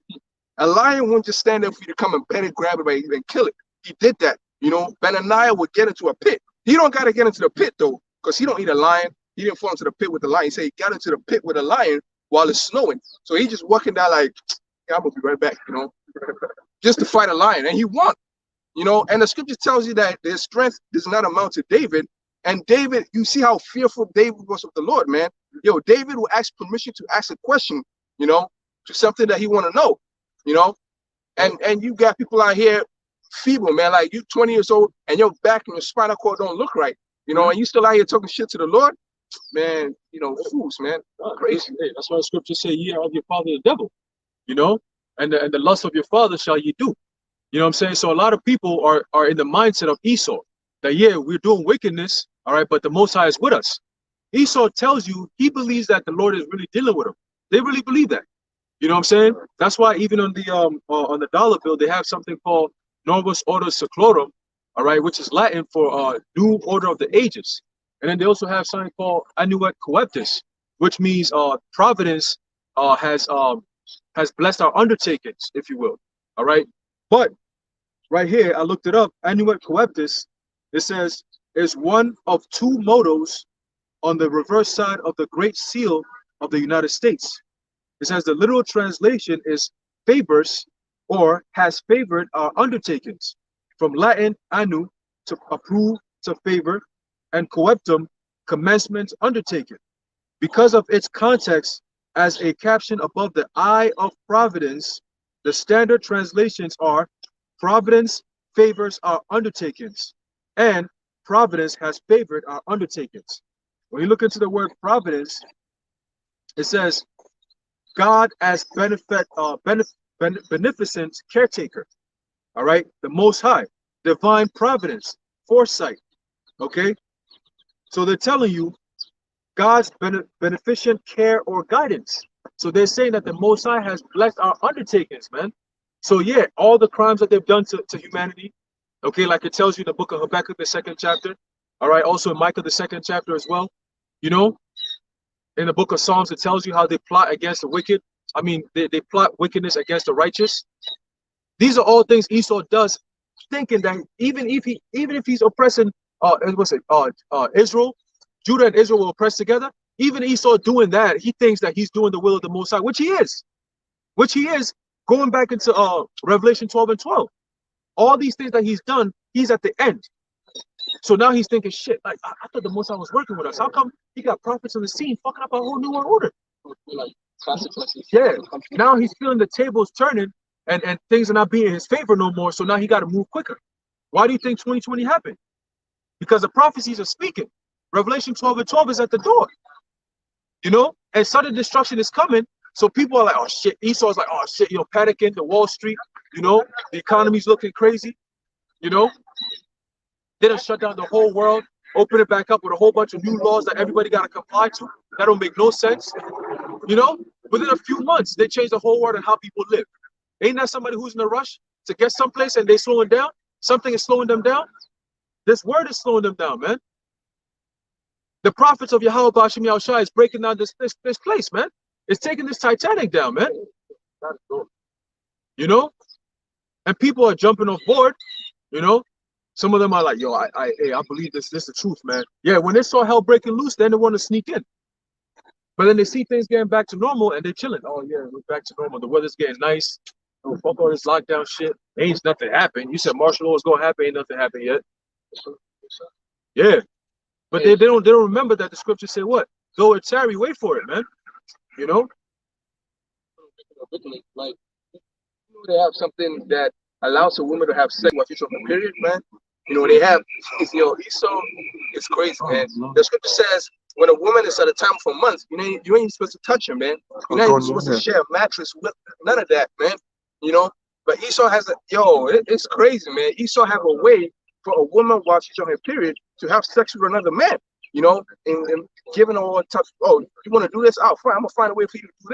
A lion wouldn't just stand there for you to come and pet it, grab it, and kill it. He did that, you know. Benaniah would get into a pit. He don't got to get into the pit though, because he don't eat a lion. He didn't fall into the pit with the lion. He said he got into the pit with a lion while it's snowing. So he just walking down like, yeah, I'm gonna be right back, you know, just to fight a lion, and he won, you know. And the scripture tells you that their strength does not amount to David. And David, you see how fearful David was of the Lord, man. Yo, David will ask permission to ask a question, you know, to something that he want to know, you know. And you got people out here feeble, man, like you 20 years old and your back and your spinal cord don't look right, you know, and you still out here talking shit to the Lord, man. You know, fools, man. Crazy.
Hey, that's why the scripture say, ye are of your father the devil, you know, and the lust of your father shall ye do. You know what I'm saying? So a lot of people are in the mindset of Esau, that yeah, we're doing wickedness, all right, but the Most High is with us. Esau tells you he believes that the Lord is really dealing with him. They really believe that. You know what I'm saying? That's why even on the dollar bill they have something called Novus Ordo Seclorum, all right, which is Latin for new order of the ages. And then they also have something called Annuet Coeptis, which means providence has blessed our undertakings, if you will. All right. But right here, I looked it up. Annuet coeptis, it says, is one of two mottos on the reverse side of the Great Seal of the United States. It says the literal translation is favors, or has favored our undertakings. From Latin annu, to approve, to favor, and coeptum, commencement, undertaking. Because of its context as a caption above the eye of providence, the standard translations are providence favors our undertakings, and providence has favored our undertakings. When you look into the word providence, it says God as beneficent caretaker. All right, the Most High, divine providence, foresight. Okay, so they're telling you God's beneficent care or guidance. So they're saying that the Most High has blessed our undertakings, man. So yeah, all the crimes that they've done to humanity, okay, like it tells you in the book of Habakkuk, the 2nd chapter, all right, also in Micah, the 2nd chapter as well, you know, in the book of Psalms, it tells you how they plot against the wicked. I mean, they plot wickedness against the righteous. These are all things Esau does, thinking that even if he's oppressing Israel, Judah and Israel will oppress together. Even Esau doing that, he thinks that he's doing the will of the Most High, which he is. Going back into Revelation 12 and 12. All these things that he's done, he's at the end. So now he's thinking, shit, like I thought the Most High was working with us. How come he got prophets on the scene fucking up our whole new world order?
Like,
yeah. Now he's feeling the tables turning and things are not being in his favor no more. So now he got to move quicker. Why do you think 2020 happened? Because the prophecies are speaking. Revelation 12 and 12 is at the door. You know, and sudden destruction is coming. So people are like, oh shit. Esau's like, oh shit, panicking. The Wall Street, the economy's looking crazy. They done shut down the whole world, open it back up with a whole bunch of new laws that everybody got to comply to. That don't make no sense. Within a few months, they changed the whole world and how people live. Ain't that somebody who's in a rush to get someplace and they slowing down? Something is slowing them down. This word is slowing them down, man. The prophets of Yahweh Bashim Yahushua is breaking down this place, man. It's taking this Titanic down, man. And people are jumping off board. Some of them are like, yo, I believe this is the truth, man. Yeah, when they saw hell breaking loose, then they want to sneak in. But then they see things getting back to normal and they're chilling. Oh yeah, we're back to normal. The weather's getting nice. Oh, fuck all this lockdown shit. Ain't nothing happened. You said martial law is gonna happen. Ain't nothing happened yet. Yeah, but they don't remember that the scriptures say what? Though it tarry, wait for it, man.
Like, they have something that allows a woman to have sex while she's on her period, man. They have, Esau, it's crazy, man. The scripture says when a woman is at a time for months, you ain't even supposed to touch her, man. You're not even supposed to share a mattress with none of that, man. But Esau has it's crazy, man. Esau have a way for a woman while she's on her period to have sex with another man, and giving her all types. Oh, you want to do this? Oh, fine. I'm gonna find a way for you to do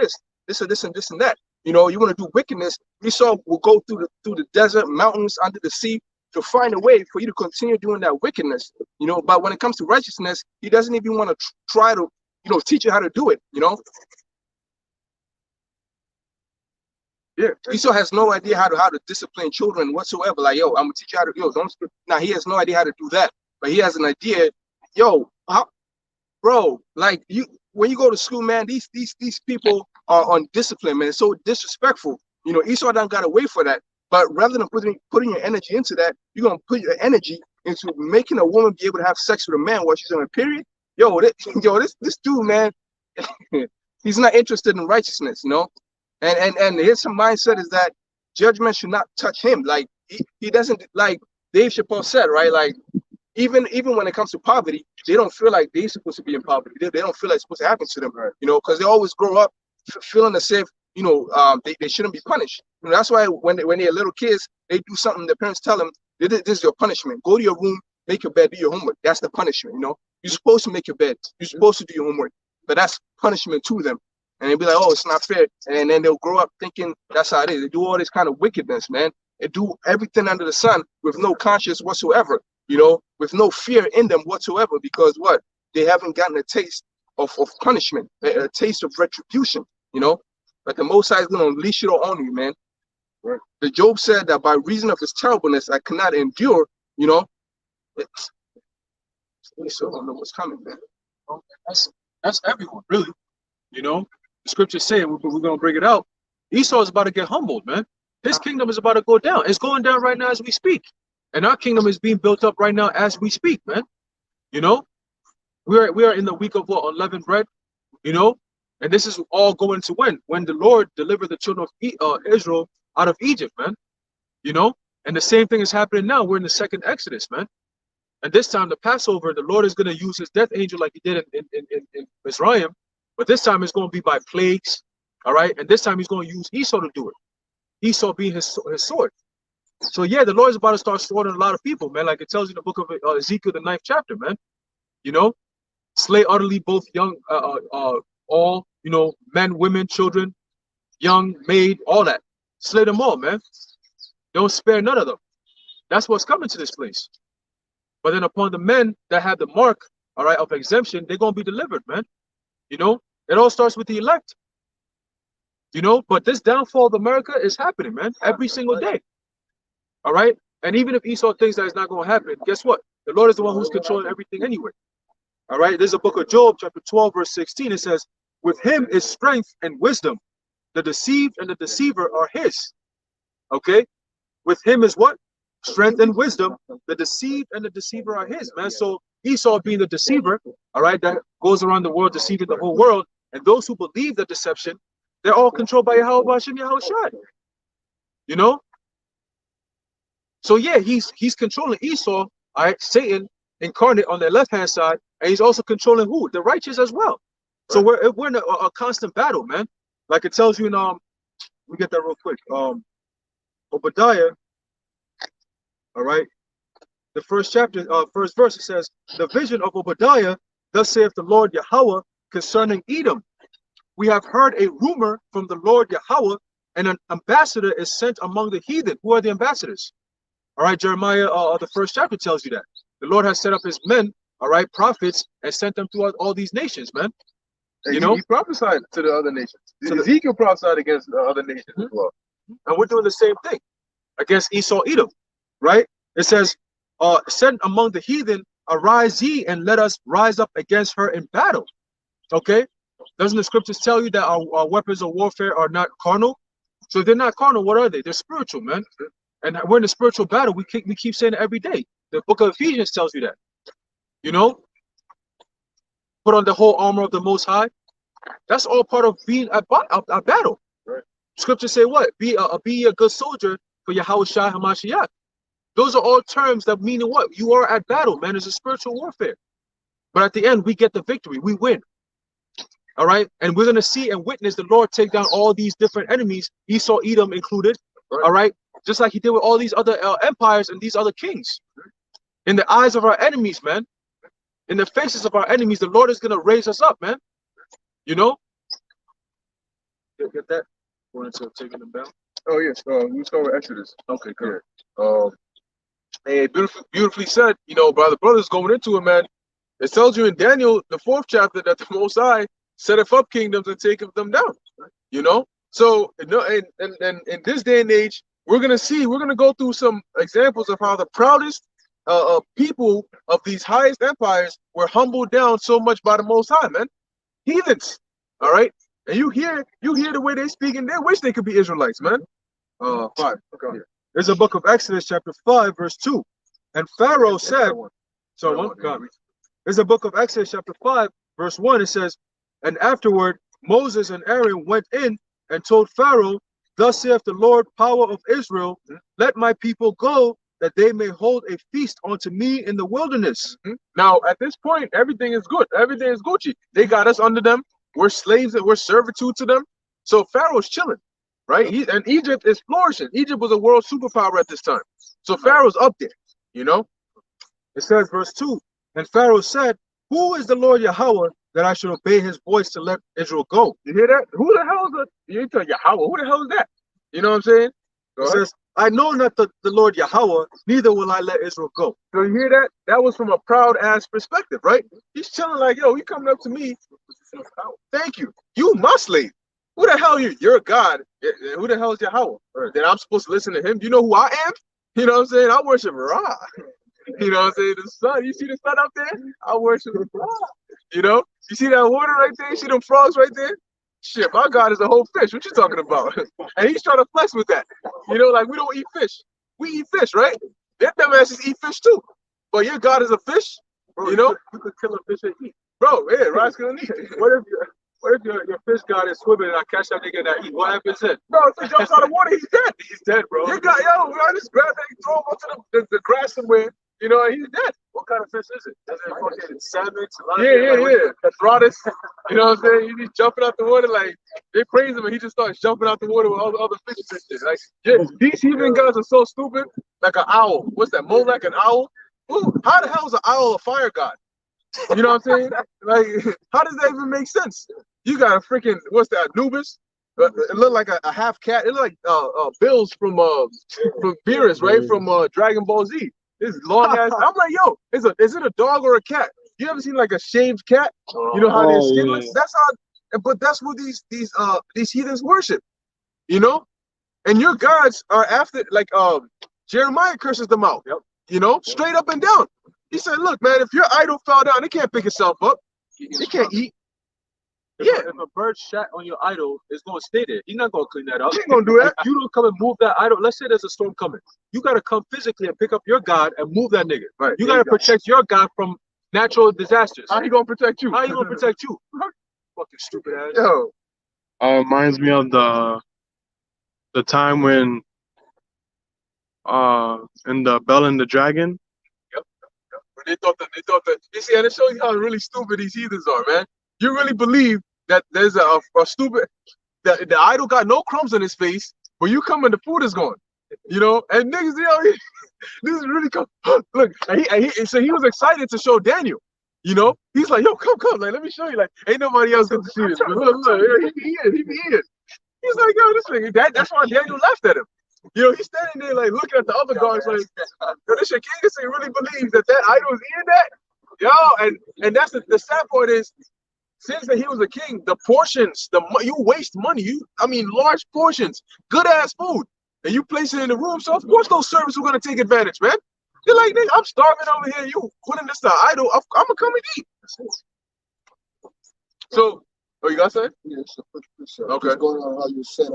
this or this and this and that. You want to do wickedness. Esau will go through the desert, mountains, under the sea to find a way for you to continue doing that wickedness. But when it comes to righteousness, he doesn't even want to try to, teach you how to do it. Yeah, Esau has no idea how to discipline children whatsoever. Like, yo, I'm gonna teach you how to, don't. Now he has no idea how to do that, but he has an idea. Yo, bro, like when you go to school, man, these people are undisciplined, man. It's so disrespectful. Esau don't got to wait for that. But rather than putting your energy into that, you're gonna put your energy into making a woman be able to have sex with a man while she's on a period. This dude, man, he's not interested in righteousness, And his mindset is that judgment should not touch him. Like he doesn't, like Dave Chappelle said, right? Like even when it comes to poverty, they don't feel like they're supposed to be in poverty. They don't feel like it's supposed to happen to them, because they always grow up feeling as if they shouldn't be punished. That's why when they're little kids, they do something. Their parents tell them, "This is your punishment. Go to your room, make your bed, do your homework." That's the punishment. You're supposed to make your bed. You're supposed to do your homework, but that's punishment to them. And they'll be like, "Oh, it's not fair," and then they'll grow up thinking that's how it is. They do all this kind of wickedness, man. They do everything under the sun with no conscience whatsoever. With no fear in them whatsoever, because what? They haven't gotten a taste of punishment, a taste of retribution, you know, like the Most High is going to unleash it all on you, man. Right. The Job said that by reason of his terribleness, I cannot endure, you know. So I don't know what's coming, man.
That's everyone, really. You know, the scriptures say, we're going to bring it out. Esau is about to get humbled, man. His kingdom is about to go down. It's going down right now as we speak. And our kingdom is being built up right now as we speak, man. You know, we are in the week of what, unleavened bread, you know, and this is all going to when the Lord delivered the children of Israel out of Egypt, man. You know, and the same thing is happening now. We're in the second Exodus, man. And this time, the Passover, the Lord is going to use his death angel like he did in Mizraim. But this time it's going to be by plagues, all right? And this time he's going to use Esau to do it. Esau being his sword. So yeah, the Lord is about to start slaughtering a lot of people, man. Like it tells you in the book of Ezekiel, the 9th chapter, man. You know, slay utterly both young, all, you know, men, women, children, young, maid, all that. Slay them all, man. Don't spare none of them. That's what's coming to this place. But then upon the men that have the mark, all right, of exemption, they're going to be delivered, man. You know, it all starts with the elect. You know, but this downfall of America is happening, man, every single day. All right. And even if Esau thinks that it's not going to happen, guess what? The Lord is the one who's controlling everything anyway. All right. There's a book of Job, chapter 12, verse 16. It says, with him is strength and wisdom. The deceived and the deceiver are his. Okay. With him is what? Strength and wisdom. The deceived and the deceiver are his, man. So Esau being the deceiver, all right, that goes around the world deceiving the whole world. And those who believe the deception, they're all controlled by Yahweh Hashem Yahushua. You know? So yeah, he's controlling Esau, all right, Satan incarnate on the left-hand side, and he's also controlling who? The righteous as well. So we're in a constant battle, man. Like it tells you in we get that real quick. Obadiah, all right. The first chapter, first verse, it says, the vision of Obadiah, thus saith the Lord Yahweh concerning Edom. We have heard a rumor from the Lord Yahweh, and an ambassador is sent among the heathen. Who are the ambassadors? All right, Jeremiah, the first chapter tells you that. The Lord has set up his men, all right, prophets, and sent them throughout all these nations, man.
And
you know?
He prophesied to the other nations. So Ezekiel prophesied against the other nations as well.
And we're doing the same thing against Esau, Edom, right? It says, send among the heathen, arise ye, and let us rise up against her in battle. Okay? Doesn't the scriptures tell you that our weapons of warfare are not carnal? So if they're not carnal, what are they? They're spiritual, man. And we're in a spiritual battle. We keep saying it every day. The book of Ephesians tells you that. You know? Put on the whole armor of the Most High. That's all part of being a battle.
Right.
Scriptures say what? Be a good soldier for Yahushua HaMashiach. Those are all terms that mean what? You are at battle, man. It's a spiritual warfare. But at the end, we get the victory. We win. All right? And we're going to see and witness the Lord take down all these different enemies, Esau, Edom included. Right. All right? Just like he did with all these other empires and these other kings. In the eyes of our enemies, man. In the faces of our enemies, the Lord is going to raise us up, man. You know? Get that? Going into taking them down.
Oh, yes. We start with Exodus.
Okay, good.
Yeah.
Hey, beautifully said. You know, by the brothers going into it, man. It tells you in Daniel, the 4th chapter, that the Most High setteth up kingdoms and taketh them down. You know? So, in this day and age, we're going to go through some examples of how the proudest people of these highest empires were humbled down so much by the Most High, man. Heathens, all right? And you hear the way they speak, and they wish they could be Israelites, man.
5. Okay. There's a book of Exodus, chapter 5, verse 2. And Pharaoh said, so one, God. There's a book of Exodus, chapter 5, verse 1. It says, and afterward Moses and Aaron went in and told Pharaoh, thus saith the Lord, power of Israel, let my people go, that they may hold a feast unto me in the wilderness.
Now, at this point, everything is good. Everything is Gucci. They got us under them. We're slaves and we're servitude to them. So Pharaoh's chilling, right? And Egypt is flourishing. Egypt was a world superpower at this time. So Pharaoh's up there, you know?
It says, verse 2, and Pharaoh said, who is the Lord Yahweh that I should obey his voice to let Israel go?
You hear that? Who the hell is that? You tell Yahweh, who the hell is that? You know what I'm saying?
It says, I know not the Lord Yahweh, neither will I let Israel go.
So you hear that? That was from a proud ass perspective, right? He's chilling like, yo, you coming up to me
Thank you. You my slave. Who the hell are you? You're God. Who the hell is Yahweh? Then I'm supposed to listen to him. Do you know who I am? You know what I'm saying? I worship Ra. You know what I'm saying? The sun. You see the sun up there? I worship Ra. You know? You see that water right there? You see them frogs right there? Shit, my God is a whole fish. What you talking about? And he's trying to flex with that. You know, like we don't eat fish. We eat fish, right? Their dumbasses eat fish too. But your God is a fish?
Bro,
you know?
You could kill a fish and eat.
Bro, yeah, Ra's gonna eat.
What if your fish god is swimming and I catch that nigga and I eat? What happens then?
Bro, if he jumps out of water, he's dead.
He's dead, bro.
You got, yo, I just grab that and throw him onto the grass somewhere, you know, and he's dead.
What kind of fish is it? Is it fucking salmon?
Yeah. That's Broadus. You know what I'm saying? He's jumping out the water like they praise him and he just starts jumping out the water with all the other fishes and shit. Like, yeah, these heathen guys are so stupid. Like an owl. What's that? Molech, an owl? Ooh, how the hell is an owl a fire god? You know what I'm saying? Like, how does that even make sense? You got a freaking, what's that, Anubis? It looked like a half cat. It looked like Bills from Beerus, right? From Dragon Ball Z. This long ass. I'm like, yo, is it a dog or a cat? You ever seen like a shaved cat? You know how they're skinless? Yeah. That's how. But that's what these heathens worship. You know, and your gods are after like Jeremiah curses them out. Yep. You know, straight up and down. He said, look, man, if your idol fell down, it can't pick itself up. It can't eat.
If a bird shat on your idol, it's gonna stay there. He's not gonna clean that up.
He ain't gonna do that.
You don't come and move that idol. Let's say there's a storm coming. You gotta come physically and pick up your God and move that nigga.
Right.
You gotta protect your God from natural disasters.
How he gonna protect you?
How you gonna protect you? Fucking stupid ass.
Yo.
Reminds me of the time when in the Bell and the Dragon.
Yep. They thought that you see, and it shows you how really stupid these heathens are, man. You really believe that there's a stupid the idol got no crumbs on his face, but you come and the food is gone. You know, and niggas, you know, this is really cool. Look, so he was excited to show Daniel. You know, he's like, yo, come, like, let me show you. Like, ain't nobody else going to see this. But look, he be in. He's like, yo, this nigga, that's why Daniel left at him. You know, he's standing there like looking at the other guards like, yo, this shit King really believes that idol is in that. Yo, and that's the sad part is, since that he was a king, the portions, you waste money. Large portions, good ass food, and you place it in the room. So of course those servants are gonna take advantage, man. They're like, nigga, I'm starving over here. You putting this to idol? I'm gonna come and eat. So, you got something?
Yeah, it's a quick picture.
Okay.
Just going on how you said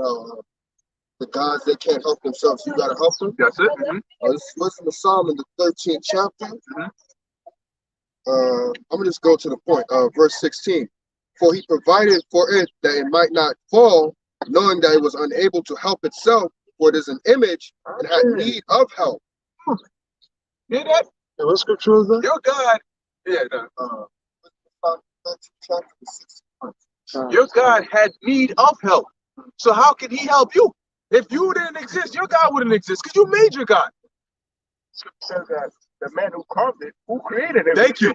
the gods, they can't help themselves. You gotta help them.
That's it. Mm-hmm.
This was in the Psalm in the 13th chapter.
Mm-hmm.
I'm gonna just go to the point. Verse 16. For he provided for it that it might not fall, knowing that it was unable to help itself, for it is an image and had need of help.
Hear that?
Yeah, what scripture is that?
Your God, your God had need of help. So how can he help you? If you didn't exist, your God wouldn't exist because you made your God.
Says that the man who carved it, who created it.
Thank you.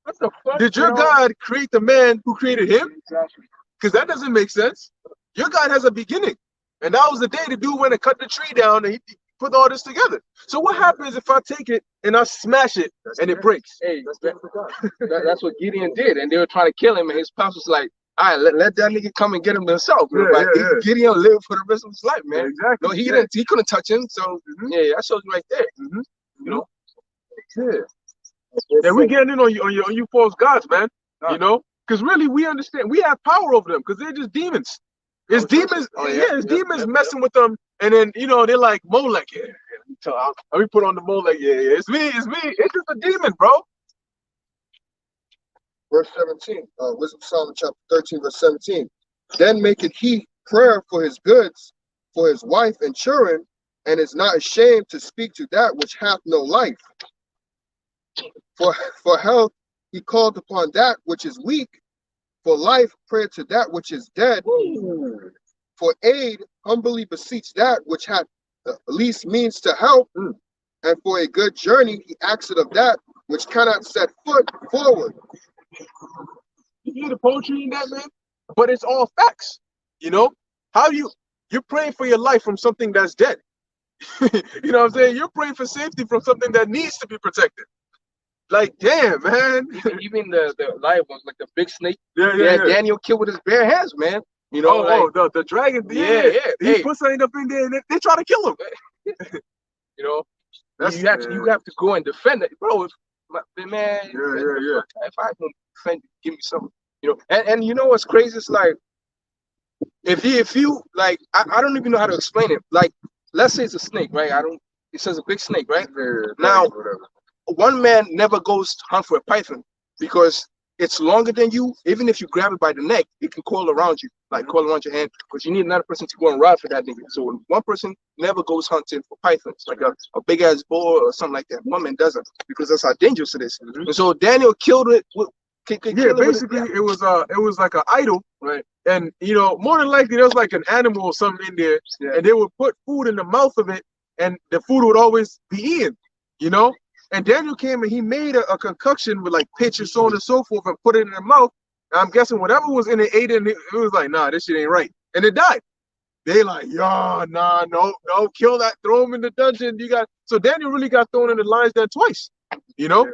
What the fuck?
Did your God create the man who created him?
Exactly.
Because that doesn't make sense. Your God has a beginning. And that was the day the dude went and cut the tree down and he put all this together. So what happens if I take it and I smash it and it breaks?
Hey, that's what Gideon did, and they were trying to kill him, and his pops was like, all right, let that nigga come and get him himself. Gideon lived for the rest of his life, man.
Exactly.
No, he couldn't touch him. So yeah, that shows you right there.
Mm-hmm.
You know?
Yeah. And we getting in on you false gods, man. You know, because really we understand we have power over them because they're just demons. It's demons. It's demons messing with them, and then they're like Molech. Let me put on the Molech. It's me. It's just a demon, bro.
Verse 17. Wisdom Solomon chapter 13, verse 17. Then maketh he prayer for his goods, for his wife and children, and is not ashamed to speak to that which hath no life. For health he called upon that which is weak, for life prayer to that which is dead.
Ooh.
For aid humbly beseech that which hath the least means to help, and for a good journey he asketh of that which cannot set foot forward.
You hear the poetry in that, man? But it's all facts. You know? You're praying for your life from something that's dead. You know what I'm saying? You're praying for safety from something that needs to be protected.
Like, damn, man.
Even the live ones, like the big snake.
Yeah,
Yeah, Daniel killed with his bare hands, man. You know,
the dragon.
Yeah.
He
Hey,
put something up in there, and they try to kill him.
you know,
That's
you have to go and defend it, bro. Man,
Yeah.
if I can defend, give me something. You know, and you know what's crazy? It's like if you like, I don't even know how to explain it. Like, let's say it's a snake, right? It says a big snake, right? Now, one man never goes to hunt for a python because it's longer than you. Even if you grab it by the neck, it can coil around you, like coil around your hand, because you need another person to go and ride for that nigga. So one person never goes hunting for pythons, like a big ass boar or something like that. One man doesn't, because that's how dangerous it is. And so Daniel killed it with.
Basically, it was like an idol,
right?
And you know, more than likely, there's like an animal or something in there, and they would put food in the mouth of it, and the food would always be eaten, you know. And Daniel came and he made a concoction with like pitch and so on and so forth, and put it in the mouth. And I'm guessing whatever was in it ate it, and it was like, nah, this shit ain't right, and it died. They like, yo, nah, no, kill that, throw him in the dungeon. So Daniel really got thrown in the lion's den twice, you know.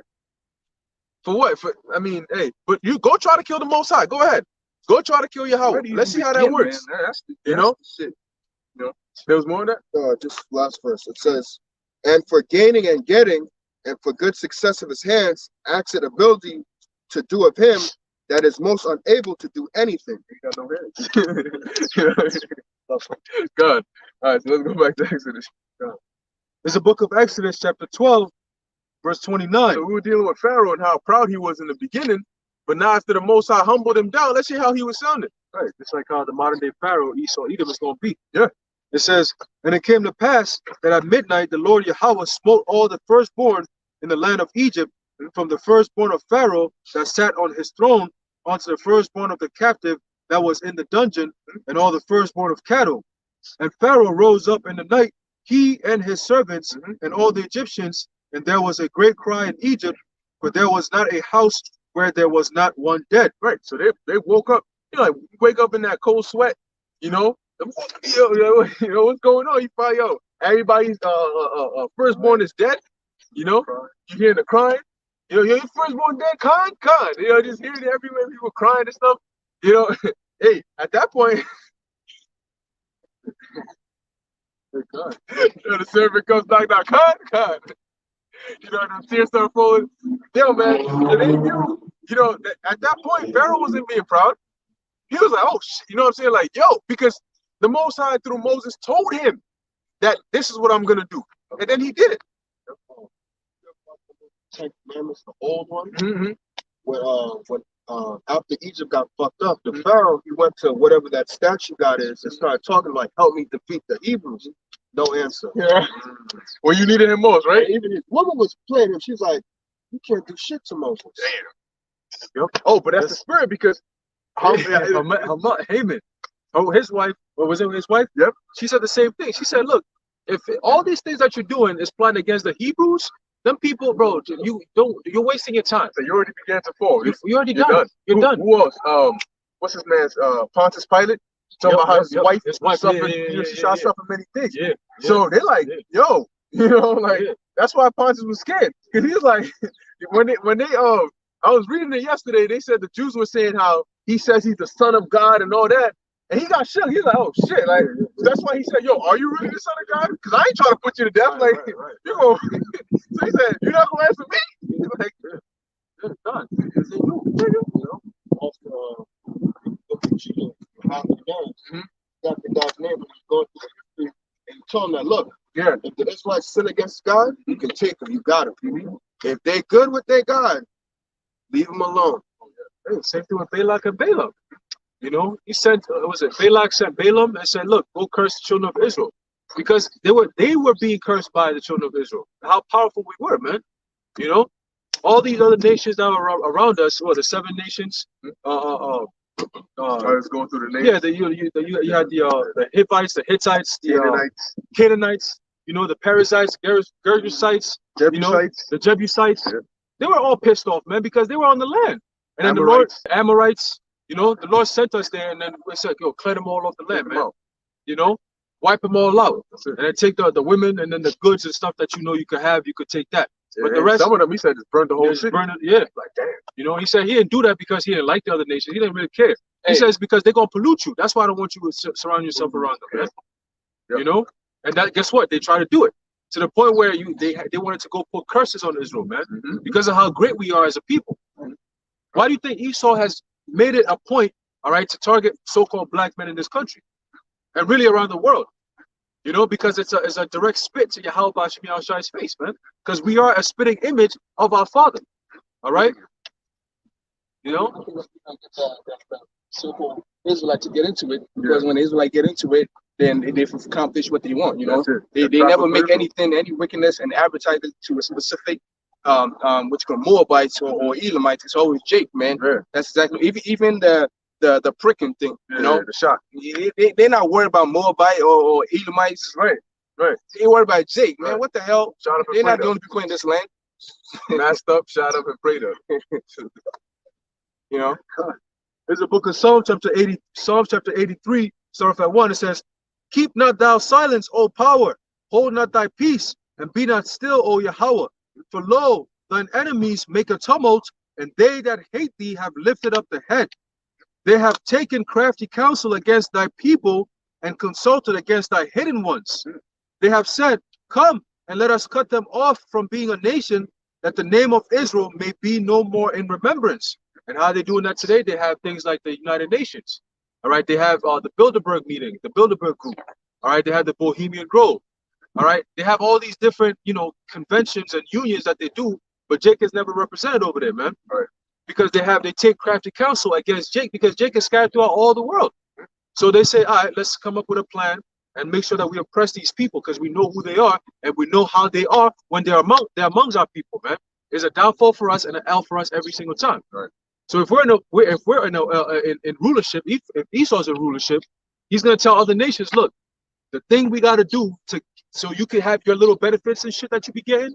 For what? I mean, hey, but you go try to kill the Most High. Go ahead. Go try to kill Yahweh. Let's see how that works. You know?
Shit.
You know? There was more of that?
Just last verse. It says, and for gaining and getting, and for good success of his hands, acts it ability to do of him that is most unable to do anything.
He got no hands. God. All right, so let's go back to Exodus.
It's the book of Exodus, chapter 12, verse 29.
So we were dealing with Pharaoh and how proud he was in the beginning, but now after the Most High humbled him down, let's see how he was sounding.
Right, it's like how the modern day Pharaoh, Esau, Edom is going to be. Yeah. It says, and it came to pass that at midnight the Lord Yahweh smote all the firstborn in the land of Egypt, and from the firstborn of Pharaoh that sat on his throne unto the firstborn of the captive that was in the dungeon, and all the firstborn of cattle. And Pharaoh rose up in the night, he and his servants, and all the Egyptians, and there was a great cry in Egypt, for there was not a house where there was not one dead.
Right. So they woke up, you know, like wake up in that cold sweat, you know. You know what's going on? You find, everybody's firstborn is dead. You know, you hear the crying. You know, your firstborn dead, Khan. You know, just hearing it everywhere, people crying and stuff. You know, hey, at that point, the servant comes back down, Khan. You know, the tears start falling. Yo, man, you know, at that point, Pharaoh wasn't being proud. He was like, oh, shit. You know what I'm saying? Like, because the Most High through Moses told him that this is what I'm going to do. And then he did it.
10 Commandments, the old one. When after Egypt got fucked up, the Pharaoh, he went to whatever that statue god is and started talking like, help me defeat the Hebrews. No answer.
Yeah. Well, you needed him most, right?
And even his woman was playing him. She's like, you can't do shit to Moses.
Damn. Yep. Oh, but that's the spirit, because
Haman, his wife, or was it his wife?
Yep.
She said the same thing. She said, look, if all these things that you're doing is plotting against the Hebrews, them people, bro, you're wasting your time.
So you already began to fall.
You already done. You're done.
Who else? What's his man's Pontius Pilate? Talking about how his wife suffered, she suffered many things.
Yeah.
So they're like, yo, you know, like that's why Pontius was scared, because he was like, when they I was reading it yesterday. They said the Jews were saying how he says he's the son of God and all that, and he got shook. He's like, oh shit, like that's why he said, yo, are you really the son of God? Because I ain't trying to put you to death, like you go. So he said, you're not gonna answer me. He's like,
It's done.
Got the God's name, and he's going through the history, and he told him that, look,
yeah,
if the Israelites sin against God, you can take them, you got them. If they good with their God, leave them alone.
Hey, same thing with Balak and Balaam. You know, he said, Balak sent Balaam and said, look, go curse the children of Israel. Because they were being cursed by the children of Israel. How powerful we were, man. You know, all these other nations that were around us, the 7 nations,
let's go through the names.
Yeah, you had the Hittites, the Hittites, the Canaanites, you know, the Perizzites, Gergesites, you know, the Jebusites. Yeah. They were all pissed off, man, because they were on the land. And then
Amorites.
the Amorites, you know, the Lord sent us there, and then we said, yo, clear them all off the land, man. You know, wipe them all out. And then take the women and then the goods and stuff that you know you could have, you could take that. But the rest,
some of them, he said, just burned the whole
just
city.
burned it, yeah.
Like, damn.
You know, he said he didn't do that because he didn't like the other nations. He didn't really care. He
Hey.
says because they're gonna pollute you. That's why I don't want you to surround yourself around them, man.
Yep.
You know, and that guess what? They try to do it to the point where they wanted to go put curses on Israel, man, because of how great we are as a people. Why do you think Esau has made it a point, all right, to target so-called black men in this country and really around the world? You know, because it's a direct spit to Yahweh Bashim Yahushai's face, man. Because we are a spitting image of our Father. All right? You know?
So-called Israelite to get into it, because when the Israelites get into it, then they accomplish what they want. You know, they never make any wickedness and advertise it to a specific which called Moabites or Elamites. It's always Jake, man.
Yeah.
That's exactly even the pricking thing. You know,
the shot.
They're not worried about Moabite or Elamites.
Right.
They worried about Jake, man.
Right.
What the hell?
Shot up and
They're not
prayed
the only people in this land.
up. Masked up, shot up, and prayed up.
You know.
There's a book of Psalms chapter 83, start off at 1. It says, "Keep not thou silence, O power, hold not thy peace, and be not still, O Yahweh. For lo, thine enemies make a tumult, and they that hate thee have lifted up the head. They have taken crafty counsel against thy people, and consulted against thy hidden ones. They have said, Come, and let us cut them off from being a nation, that the name of Israel may be no more in remembrance." And how are they doing that today? They have things like the United Nations. All right, they have the Bilderberg meeting, the Bilderberg group. All right, they have the Bohemian Grove. All right, they have all these different, conventions and unions that they do, but Jake is never represented over there, man.
Right.
Because they take crafty counsel against Jake, because Jake is scattered throughout all the world. So they say, all right, let's come up with a plan and make sure that we oppress these people, because we know who they are and we know how they are when they're amongst our people, man. There's a downfall for us and an L for us every single time.
Right.
So if we're in rulership, if Esau's in rulership, he's gonna tell other nations, look, the thing we gotta do so you can have your little benefits and shit that you be getting,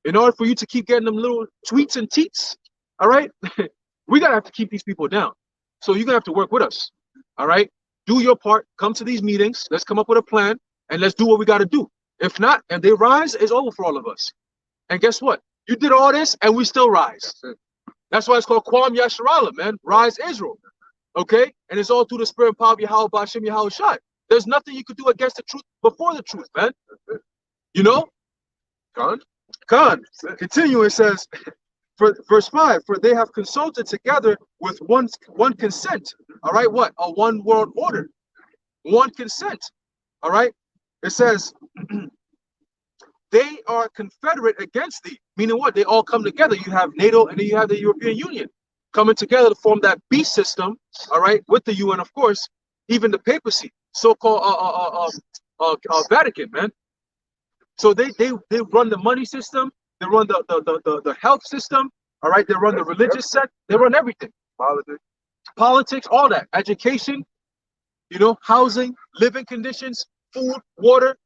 in order for you to keep getting them little tweets and teats, all right, we gotta have to keep these people down. So you're gonna have to work with us, all right? Do your part, come to these meetings, let's come up with a plan, and let's do what we gotta do. If not, and they rise, it's over for all of us. And guess what? You did all this, and we still rise. That's why it's called Kwam Yasharala, man. Rise Israel. Okay? And it's all through the spirit and power of Yahweh Bashim Yahushai. There's nothing you could do against the truth before the truth, man. You know? Khan. Continue, it says, for verse 5, for they have consulted together with one consent. All right, what? A one world order. One consent. All right? It says, they are confederate against thee. Meaning what? They all come together. You have NATO and then you have the European Union coming together to form that beast system, all right, with the UN, of course, even the papacy, so-called Vatican, man. So they run the money system, they run the health system, all right, they run the religious sect, they run everything. Politics, all that. Education, housing, living conditions, food, water,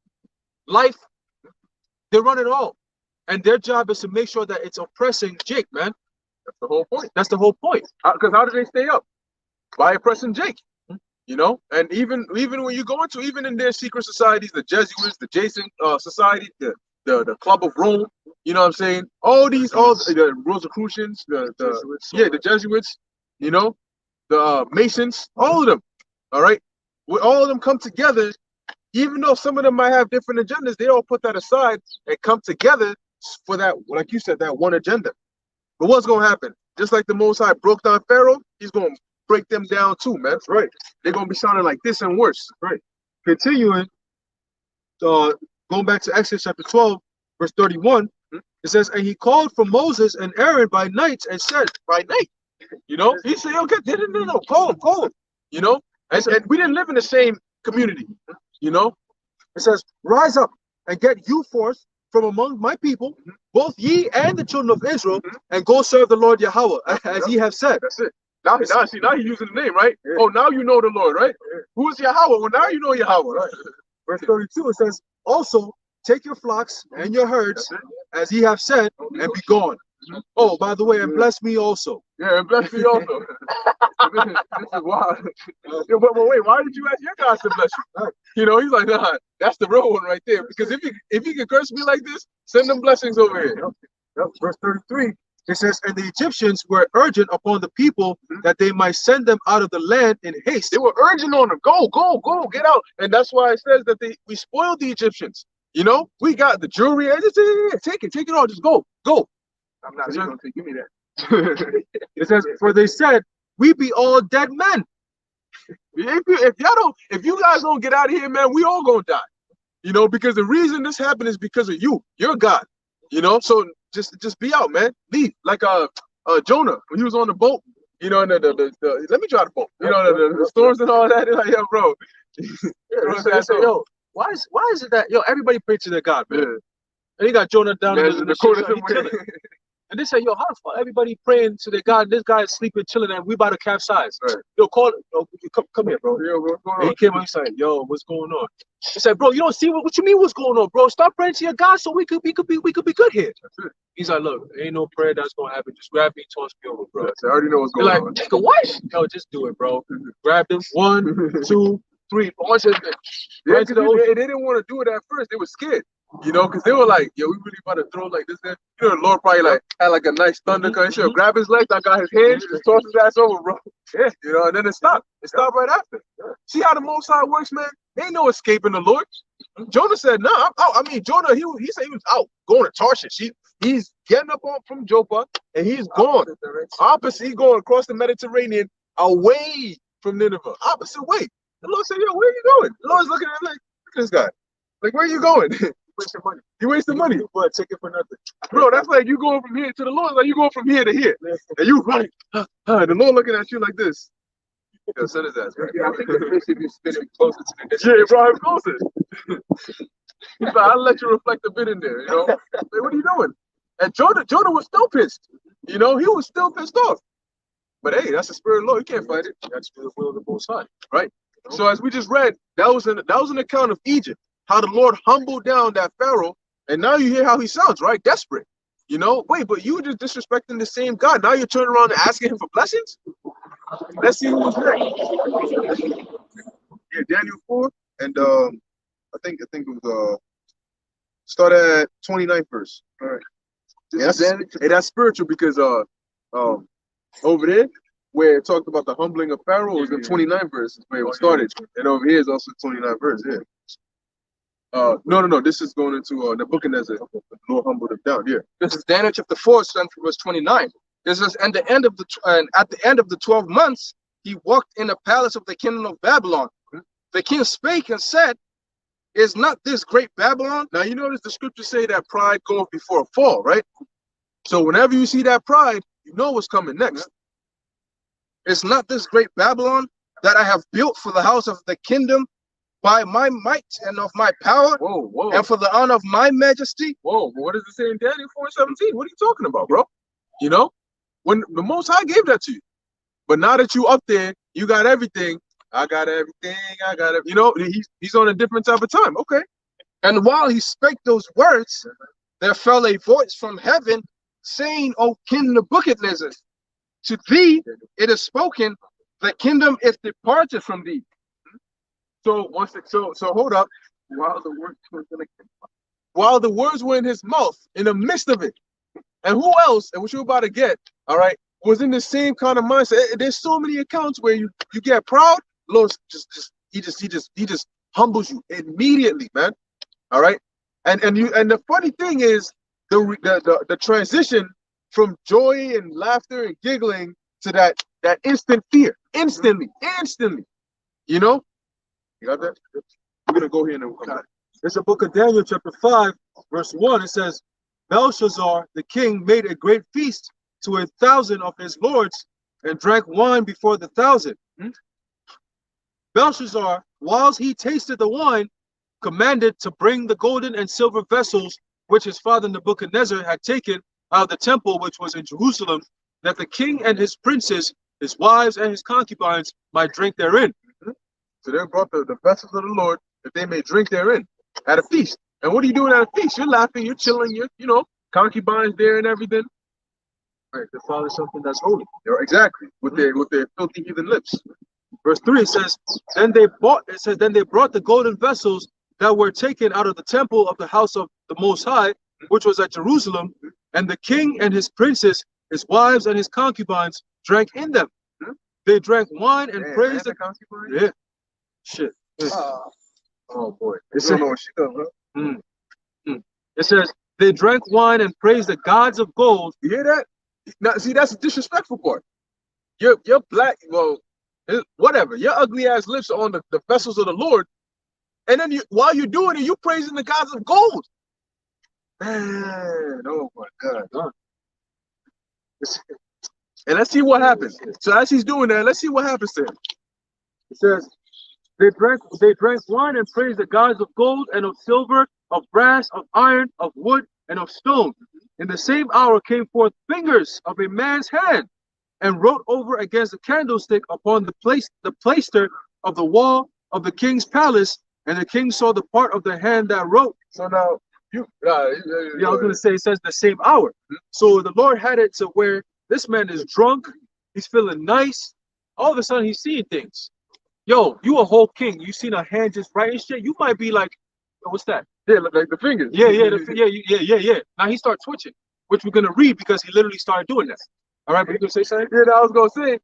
life. They run it all. And their job is to make sure that it's oppressing Jake, man.
That's the whole point.
That's the whole point.
Because how do they stay up? By oppressing Jake. And even when you go into, even in their secret societies, the Jesuits, the Jason Society, the Club of Rome, you know what I'm saying? All the Rosicrucians, the Jesuits, the Masons, all of them, all right? When all of them come together, even though some of them might have different agendas, they all put that aside and come together for that, like you said, that one agenda. But what's going to happen? Just like the Most High broke down Pharaoh, he's going to break them down too, man. Right. They're going to be sounding like this and worse. Right.
Continuing, going back to Exodus chapter 12, verse 31, it says, and he called for Moses and Aaron by night and said, by night, he said, okay, no, call him,
And we didn't live in the same community,
It says, rise up and get you forth from among my people, both ye and the children of Israel, and go serve the Lord Yahweh, as ye have said.
That's it. Now he's using the name, right? Yeah. Oh, now you know the Lord, right? Yeah. Who is Yahweh? Well, now you know Yahweh, right?
Verse 32, it says, also take your flocks and your herds, as ye have said, and be gone. Oh, by the way, and bless me also.
Yeah, and bless me also. this is wild. But wait, why did you ask your God to bless you? He's like, nah, that's the real one right there. Because if he can curse me like this, send them blessings over here.
Verse 33, it says, and the Egyptians were urgent upon the people that they might send them out of the land in haste.
They were urging on them, go, go, go, get out. And that's why it says that we spoiled the Egyptians. You know, we got the jewelry. I just say, yeah, take it all. Just go, go. I'm not even going to give me that.
It says, for they said, we be all dead men.
If you guys don't get out of here, man, we all gonna die. You know, because the reason this happened is because of you. You're God. You know, so just be out, man. Leave. Like Jonah when he was on the boat. You know, let me drive the boat. You know, the storms and all that. They're like, yo, bro.
They say, yo, why is it that everybody pray to their God, man? Yeah. And he got Jonah down in the corner. And they say, yo, how the fuck everybody praying to their God? This guy is sleeping, chilling, and we about to capsize. Right. Yo, call it. Yo, come here, bro.
Yo, what's going on?
He came up, he's like, yo, what's going on? He said, bro, you don't see what you mean? What's going on, bro? Stop praying to your God so we could be good here. He's like, look, ain't no prayer that's gonna happen. Just grab me, toss me over, bro.
I already know what's going on.
Like, nigga, what? Yo, just do it, bro. Grab them. 1, 2, 3.
Yeah, they didn't want to do it at first. They were scared. You know, because they were like, yo, we really about to throw like this. You know, the Lord probably like had like a nice thunder cut. He'll grab his legs, I got his hands, just toss his ass over, bro. Yeah, you know, and then it stopped. It stopped right after. See how the Most High works, man? Ain't no escaping the Lord. Jonah said, no, I'm out. I mean, Jonah, he said he was out going to Tarshish. He's getting up from Joppa and he's gone. Opposite, he's going across the Mediterranean away from Nineveh. Opposite way. The Lord said, yo, where are you going? The Lord's looking at him like, look at this guy. Like, where are you going?
Wasting money.
You wasting money.
But take it for nothing.
Bro, that's like you going from here to the Lord, like you going from here to here. And you running. The Lord looking at you like this. Yeah, send his ass, right?
Yeah, I think the fish should be spinning closer to the
Yeah, bro, I'm closer. He's like, I'll let you reflect a bit in there, you know? Like, what are you doing? And Jonah was still pissed. You know, he was still pissed off. But hey, that's the spirit of the Lord. You can't fight it.
That's the will of the Most High.
Right? So as we just read, that was an account of Egypt. How the Lord humbled down that Pharaoh, and now you hear how he sounds, right? Desperate. You know, wait, but you were just disrespecting the same God. Now you're turning around and asking him for blessings? Let's see who was next.
Yeah, Daniel 4, and I think it was start at 29th verse. All right.
Yeah, that's spiritual because over there where it talked about the humbling of Pharaoh was the 29th verse is where it started, and over here is also 29th verse. Yeah. No. This is going into Nebuchadnezzar. The Lord humbled him down. Yeah.
This is Daniel chapter 4, starting from verse 29. This is at the end of the 12 months, he walked in the palace of the kingdom of Babylon. The king spake and said, is not this great Babylon?
Now you notice the scriptures say that pride goeth before a fall, right? So whenever you see that pride, you know what's coming next.
Is not this great Babylon that I have built for the house of the kingdom by my might and of my power,
whoa,
and for the honor of my majesty?
Whoa, what does it say in Daniel 4:17? What are you talking about, bro? You know, when the Most High gave that to you, but now that you up there, you got everything. I got everything. I got it. You know, he's on a different type of time. Okay.
And while he spake those words, there fell a voice from heaven, saying, O King Nebuchadnezzar, to thee it is spoken, the kingdom is departed from thee.
So hold up. While the words were in his mouth, in the midst of it, and who else? And what you're about to get, all right, was in the same kind of mindset. There's so many accounts where you get proud. Lord he just humbles you immediately, man. All right, and the funny thing is the transition from joy and laughter and giggling to that instant fear, instantly. You know, you got that? We're gonna go here and then we'll come back.
It's the book of Daniel, chapter 5, verse 1. It says, Belshazzar, the king, made a great feast to 1,000 of his lords and drank wine before the 1,000. Belshazzar, whilst he tasted the wine, commanded to bring the golden and silver vessels which his father Nebuchadnezzar had taken out of the temple which was in Jerusalem, that the king and his princes, his wives and his concubines might drink therein.
So they brought the vessels of the Lord that they may drink therein at a feast. And what are you doing at a feast? You're laughing, you're chilling, you know, concubines there and everything.
Right, the Father something that's holy.
Yeah, exactly, with their filthy heathen lips.
Verse 3, it says, then they brought the golden vessels that were taken out of the temple of the house of the Most High, which was at Jerusalem, And the king and his princes, his wives and his concubines drank in them. They drank wine and praised the
concubine.
Yeah. Shit.
Oh boy.
It
You don't know what she does, huh?
It says, they drank wine and praised the gods of gold.
You hear that? Now, see, that's the disrespectful part. You're black, well, whatever. Your ugly ass lips are on the vessels of the Lord, and then while you're doing it, you praising the gods of gold. Man, oh my God. And let's see what happens. So as he's doing that, let's see what happens to him.
It says, they drank wine and praised the gods of gold and of silver, of brass, of iron, of wood, and of stone. In the same hour came forth fingers of a man's hand, and wrote over against the candlestick upon the plaister of the wall of the king's palace. And the king saw the part of the hand that wrote.
So now
I was gonna say, it says the same hour. So the Lord had it to where this man is drunk, he's feeling nice. All of a sudden he's seeing things. Yo, you a whole king. You seen a hand just writing shit. You might be like, what's that?
Yeah, like the fingers.
Yeah. Now he starts twitching, which we're gonna read because he literally started doing that. All right, but you gonna say something?
Yeah, I was gonna say.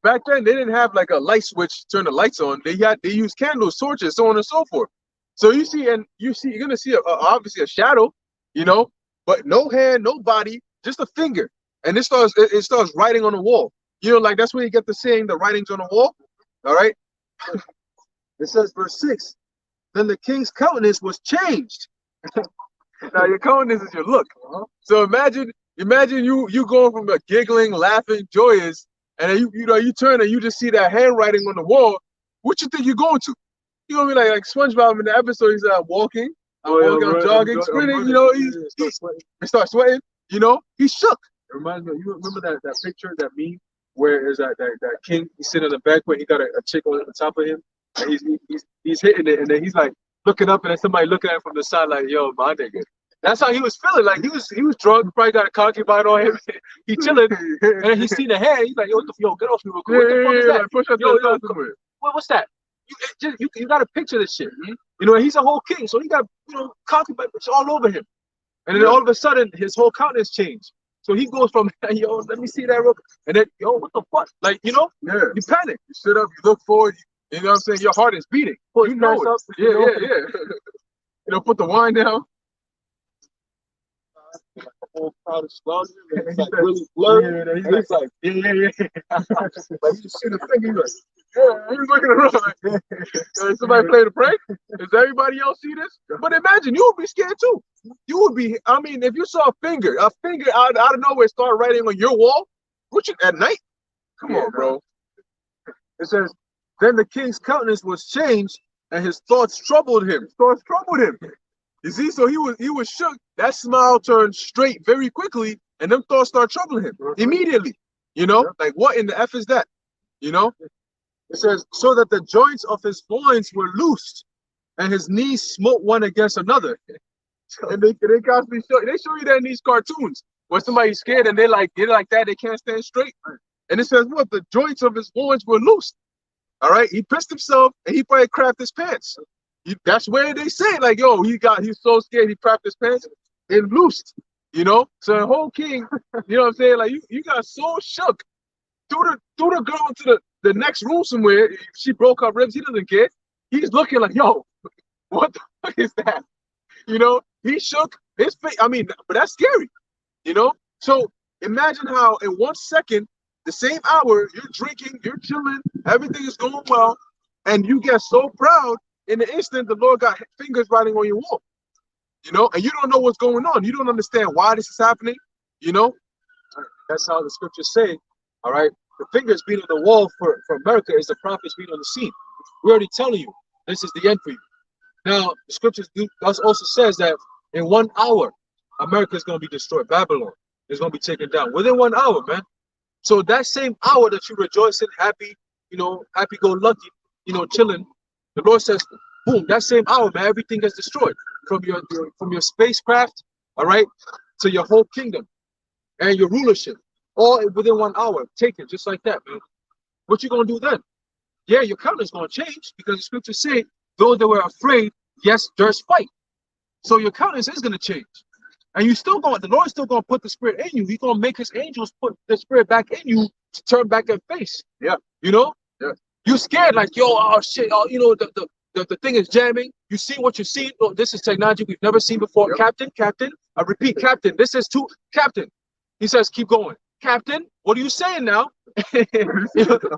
Back then, they didn't have like a light switch to turn the lights on. They used candles, torches, so on and so forth. So you're gonna see obviously a shadow, but no hand, no body, just a finger, and it starts writing on the wall. Like that's where you get the saying, the writings on the wall. All right.
It says, verse 6. Then the king's countenance was changed.
Now your countenance is your look. So imagine you going from a giggling, laughing, joyous, and then you turn and you just see that handwriting on the wall. What you think you're going to? You're gonna be like SpongeBob in the episode. He's walking, I'm jogging, sprinting. He starts sweating. He's shook.
It reminds me. You remember that picture, that meme, where is that king? He's sitting in the back where he got a chick on the top of him, and he's hitting it, and then he's like looking up, and then somebody looking at him from the side, like, "Yo, my nigga." That's how he was feeling. Like he was drunk, probably got a concubine on him. He chilling, and then he seen the hand. He's like, "Yo, get off me real quick. What the fuck is that?
Push up
what's that? You got to picture this shit. And he's a whole king, so he got concubines all over him. And then all of a sudden, his whole countenance changed. So he goes from, yo, let me see that real quick, and then, yo, what the fuck? Like, you panic.
You sit up, you look forward. You know what I'm saying? Your heart is beating. You know it. Yeah. Put the wine down.
The whole crowd is surrounding him, and it's like really blurry.
Yeah, he's like, yeah. Like you see the finger, he's like, he's looking around like, somebody played a prank? Does everybody else see this? But imagine, you would be scared too. You would be, if you saw a finger out of nowhere start writing on your wall, at night? Come on, bro.
It says, then the king's countenance was changed, and his thoughts troubled him.
You see, so he was shook. That smile turned straight very quickly, and them thoughts start troubling him immediately. Like what in the F is that?
It says, so that the joints of his loins were loosed, and his knees smote one against another.
And they constantly show you that in these cartoons where somebody's scared and they're like that, they can't stand straight. And it says what? The joints of his loins were loosed. All right, he pissed himself and he probably crapped his pants. That's where they say, like, yo, he's so scared he crapped his pants and loosed, So the whole king, you know what I'm saying? Like, you got so shook. Threw the girl into the next room somewhere. She broke her ribs. He doesn't care. He's looking like, yo, what the fuck is that? He shook his face. But that's scary, So imagine how in 1 second, the same hour, you're drinking, you're chilling, everything is going well, and you get so proud. In the instant, the Lord got fingers writing on your wall, and you don't know what's going on. You don't understand why this is happening,
That's how the scriptures say, all right? The fingers being on the wall for America is the prophets being on the scene. We're already telling you, this is the end for you. Now, the scriptures also says that in 1 hour, America is going to be destroyed. Babylon is going to be taken down. Within 1 hour, man. So that same hour that you rejoicing, happy, happy-go-lucky, chilling, the Lord says, boom, that same hour, man, everything gets destroyed. From your spacecraft, all right, to your whole kingdom and your rulership. All within 1 hour, taken just like that, man. What you going to do then? Yeah, your countenance going to change because the scriptures say, though they were afraid, yes, there's fight. So your countenance is going to change. And you still going, the Lord's still going to put the spirit in you. He's going to make his angels put the spirit back in you to turn back and face.
Yeah.
You know?
Yeah.
You scared like, yo, oh shit, oh, you know, the thing is jamming. You see what you see. Oh, this is technology we've never seen before.
Yep.
Captain, I repeat, Captain, this is too, Captain. He says, keep going. Captain, what are you saying now?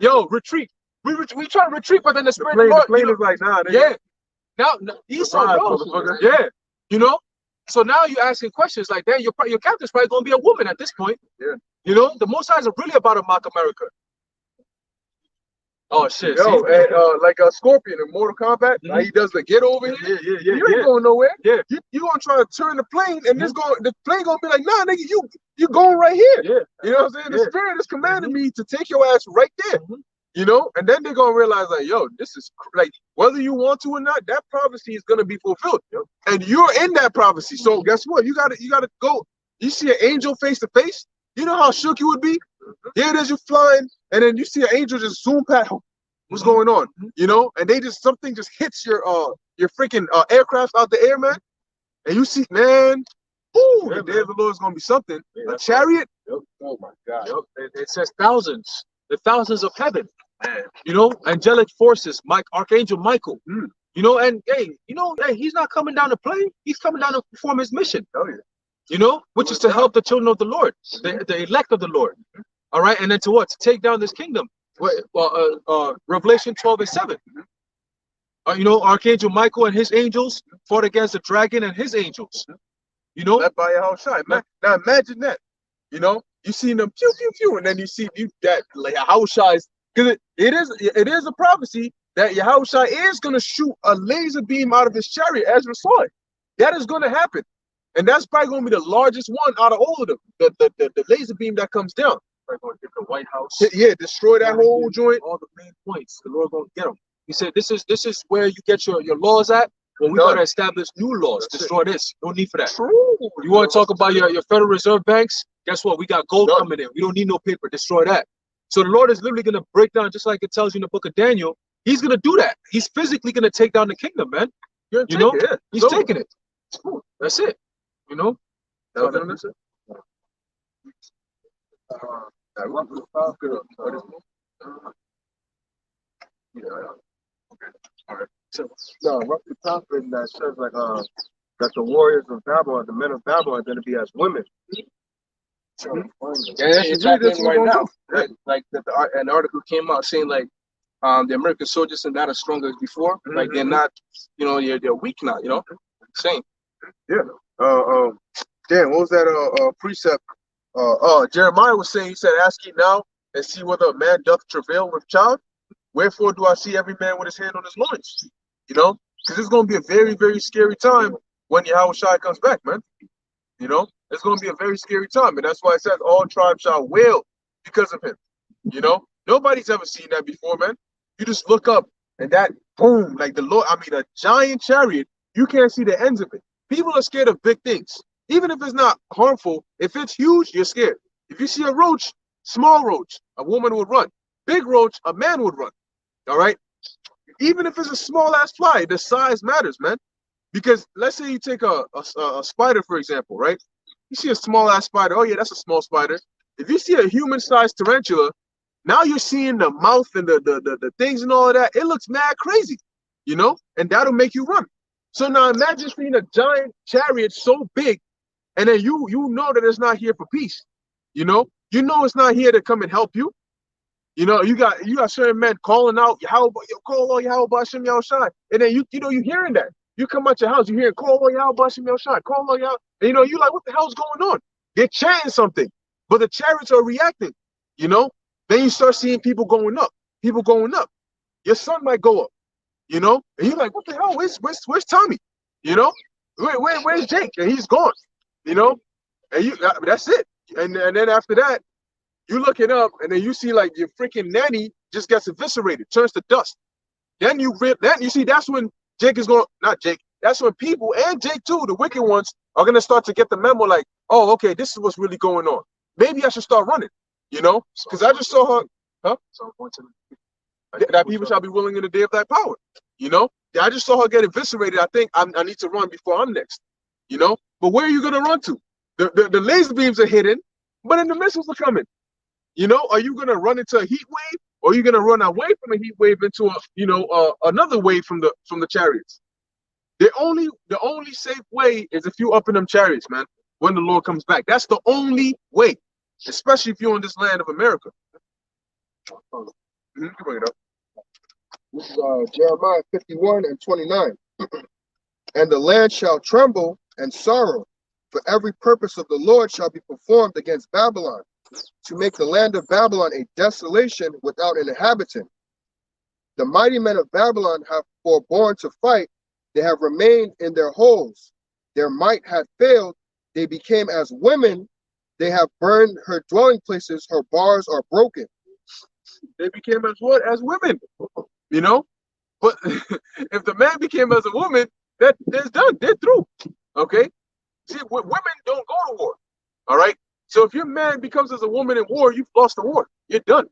Yo, retreat. We try to retreat, but then the spirit of the Lord,
plane is like, nah,
yeah. Now Esau knows. Yeah. You know? So now you're asking questions like that. Your captain's probably gonna be a woman at this point.
Yeah.
You know, the Most Highs are really about to mock America. Oh shit.
Yo,
see?
and like a Scorpion in Mortal Kombat, how he does the get over here.
Yeah.
You ain't going nowhere.
Yeah.
You gonna try to turn the plane, and the plane gonna be like, nah, nigga, you going right here.
Yeah.
You know what I'm saying? The
Yeah.
spirit is commanding me to take your ass right there. You know, and then they're gonna realize like, yo, this is like whether you want to or not, that prophecy is gonna be fulfilled, and you're in that prophecy. So guess what? You gotta go. You see an angel face to face. You know how shook you would be. Here it is, you flying, and then you see an angel just zoom past. What's going on? You know, and something just hits your freaking aircraft out the air, man, and you see, man. Ooh, the day of the Lord is gonna be something. A chariot.
Oh my God. It says thousands, the thousands of heaven. Man. You know, angelic forces, Archangel Michael. You know, and hey, he's not coming down to play. He's coming down to perform his mission.
Oh yeah.
You know, which is to help the children of the Lord, the elect of the Lord. All right, and then to what? To take down this kingdom. Revelation 12:7. You know, Archangel Michael and his angels fought against the dragon and his angels. You know,
led by Yahushua. Now imagine that. You know, you see them pew pew pew, and then you see that like Yahushua is, because it is a prophecy that Yahushua is going to shoot a laser beam out of his chariot. Ezra saw it. That is going to happen, and that's probably going to be the largest one out of all of them. The laser beam that comes down.
Probably going to hit the White House.
Yeah, destroy that whole joint.
All the main points. The Lord going to get them. He said, "This is where you get your laws at. Well, we got to establish new laws. Destroy this. No need for that.
True.
You want to talk about your Federal Reserve banks? Guess what? We got gold coming in. We don't need no paper. Destroy that." So the Lord is literally going to break down, just like it tells you in the book of Daniel. He's going to do that. He's physically going to take down the kingdom, man. You know, he's taking it. That's it. You know.
No, roughly prophet that says like that the warriors of Babylon, the men of Babylon, are going to be as women.
Right now, right? Like an article came out saying like the American soldiers are not as strong as before. Like they're not, you know, they're weak now. You know, same.
Yeah. Damn, what was that precept? Jeremiah was saying, he said, "Ask ye now and see whether a man doth travail with child. Wherefore do I see every man with his hand on his loins?" You know, because it's going to be a very, very scary time when Yahushua comes back, man. You know, it's going to be a very scary time, and that's why it says all tribes shall wail because of him. You know, nobody's ever seen that before, man. You just look up and that boom, like the Lord. I mean, a giant chariot. You can't see the ends of it. People are scared of big things, even if it's not harmful. If it's huge, you're scared. If you see a roach, small roach, a woman would run. Big roach, a man would run. All right. Even if it's a small ass fly, the size matters, man. Because let's say you take a spider, for example, right? You see a small ass spider. Oh yeah, that's a small spider. If you see a human sized tarantula, now you're seeing the mouth and the things and all of that. It looks mad crazy, you know, and that'll make you run. So now imagine seeing a giant chariot so big, and then you know that it's not here for peace. You know it's not here to come and help you. You know, you got certain men calling out, call on Yahweh Hashem Yahushai. And then you hearing that. You come out your house, you hear call on Yahweh Hashem Yahushai, call on Yahweh. And you like, what the hell's going on? They're chanting something, but the chariots are reacting. You know, then you start seeing people going up. Your son might go up. You know, and you're like, what the hell? Where's Tommy? You know, where's Jake? And he's gone. You know, and that's it. And then after that, you look it up, and then you see like your freaking nanny just gets eviscerated, turns to dust. Then you see that's when Jake is going, not Jake. That's when people and Jake too, the wicked ones, are gonna start to get the memo. Like, oh, okay, this is what's really going on. Maybe I should start running. You know, because I just saw her. Huh? That people shall be willing in the day of thy power. You know, I just saw her get eviscerated. I think I need to run before I'm next. You know, but where are you gonna run to? The laser beams are hidden, but then the missiles are coming. You know, are you gonna run into a heat wave, or are you gonna run away from a heat wave into another wave from the chariots? The only safe way is if you up in them chariots, man. When the Lord comes back, that's the only way. Especially if you're in this land of America. You can bring it up.
This is Jeremiah 51 and 29. And the land shall tremble and sorrow, for every purpose of the Lord shall be performed against Babylon, to make the land of Babylon a desolation without an inhabitant. The mighty men of Babylon have forborne to fight, they have remained in their holes. Their might had failed, they became as women, they have burned her dwelling places, her bars are broken.
They became as what? As women. You know? But if the man became as a woman, that's done. They're through. Okay? See, women don't go to war. All right? So if your man becomes as a woman in war, you've lost the war. You're done.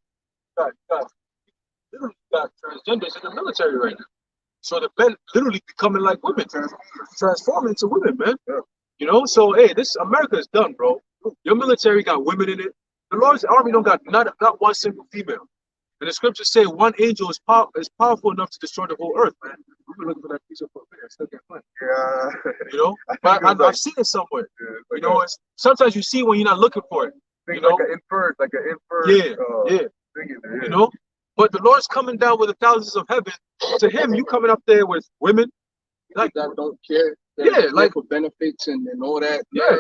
Literally got transgenders in the military right now. So the men literally becoming like women, transforming into women, man. You know, so hey, this America is done, bro. Your military got women in it. The Lord's army don't got not one single female. And the scriptures say one angel is powerful enough to destroy the whole earth, man. We've been looking for that piece of foot, man. I still can't find it.
Yeah.
You know, but I've seen it somewhere. You know, it's, sometimes you see when you're not looking for it. You know,
like an inferred.
Yeah. You know, but the Lord's coming down with the thousands of heaven. To him, you coming up there with women
Like that don't care.
Yeah, like
for benefits and all that.
Yeah,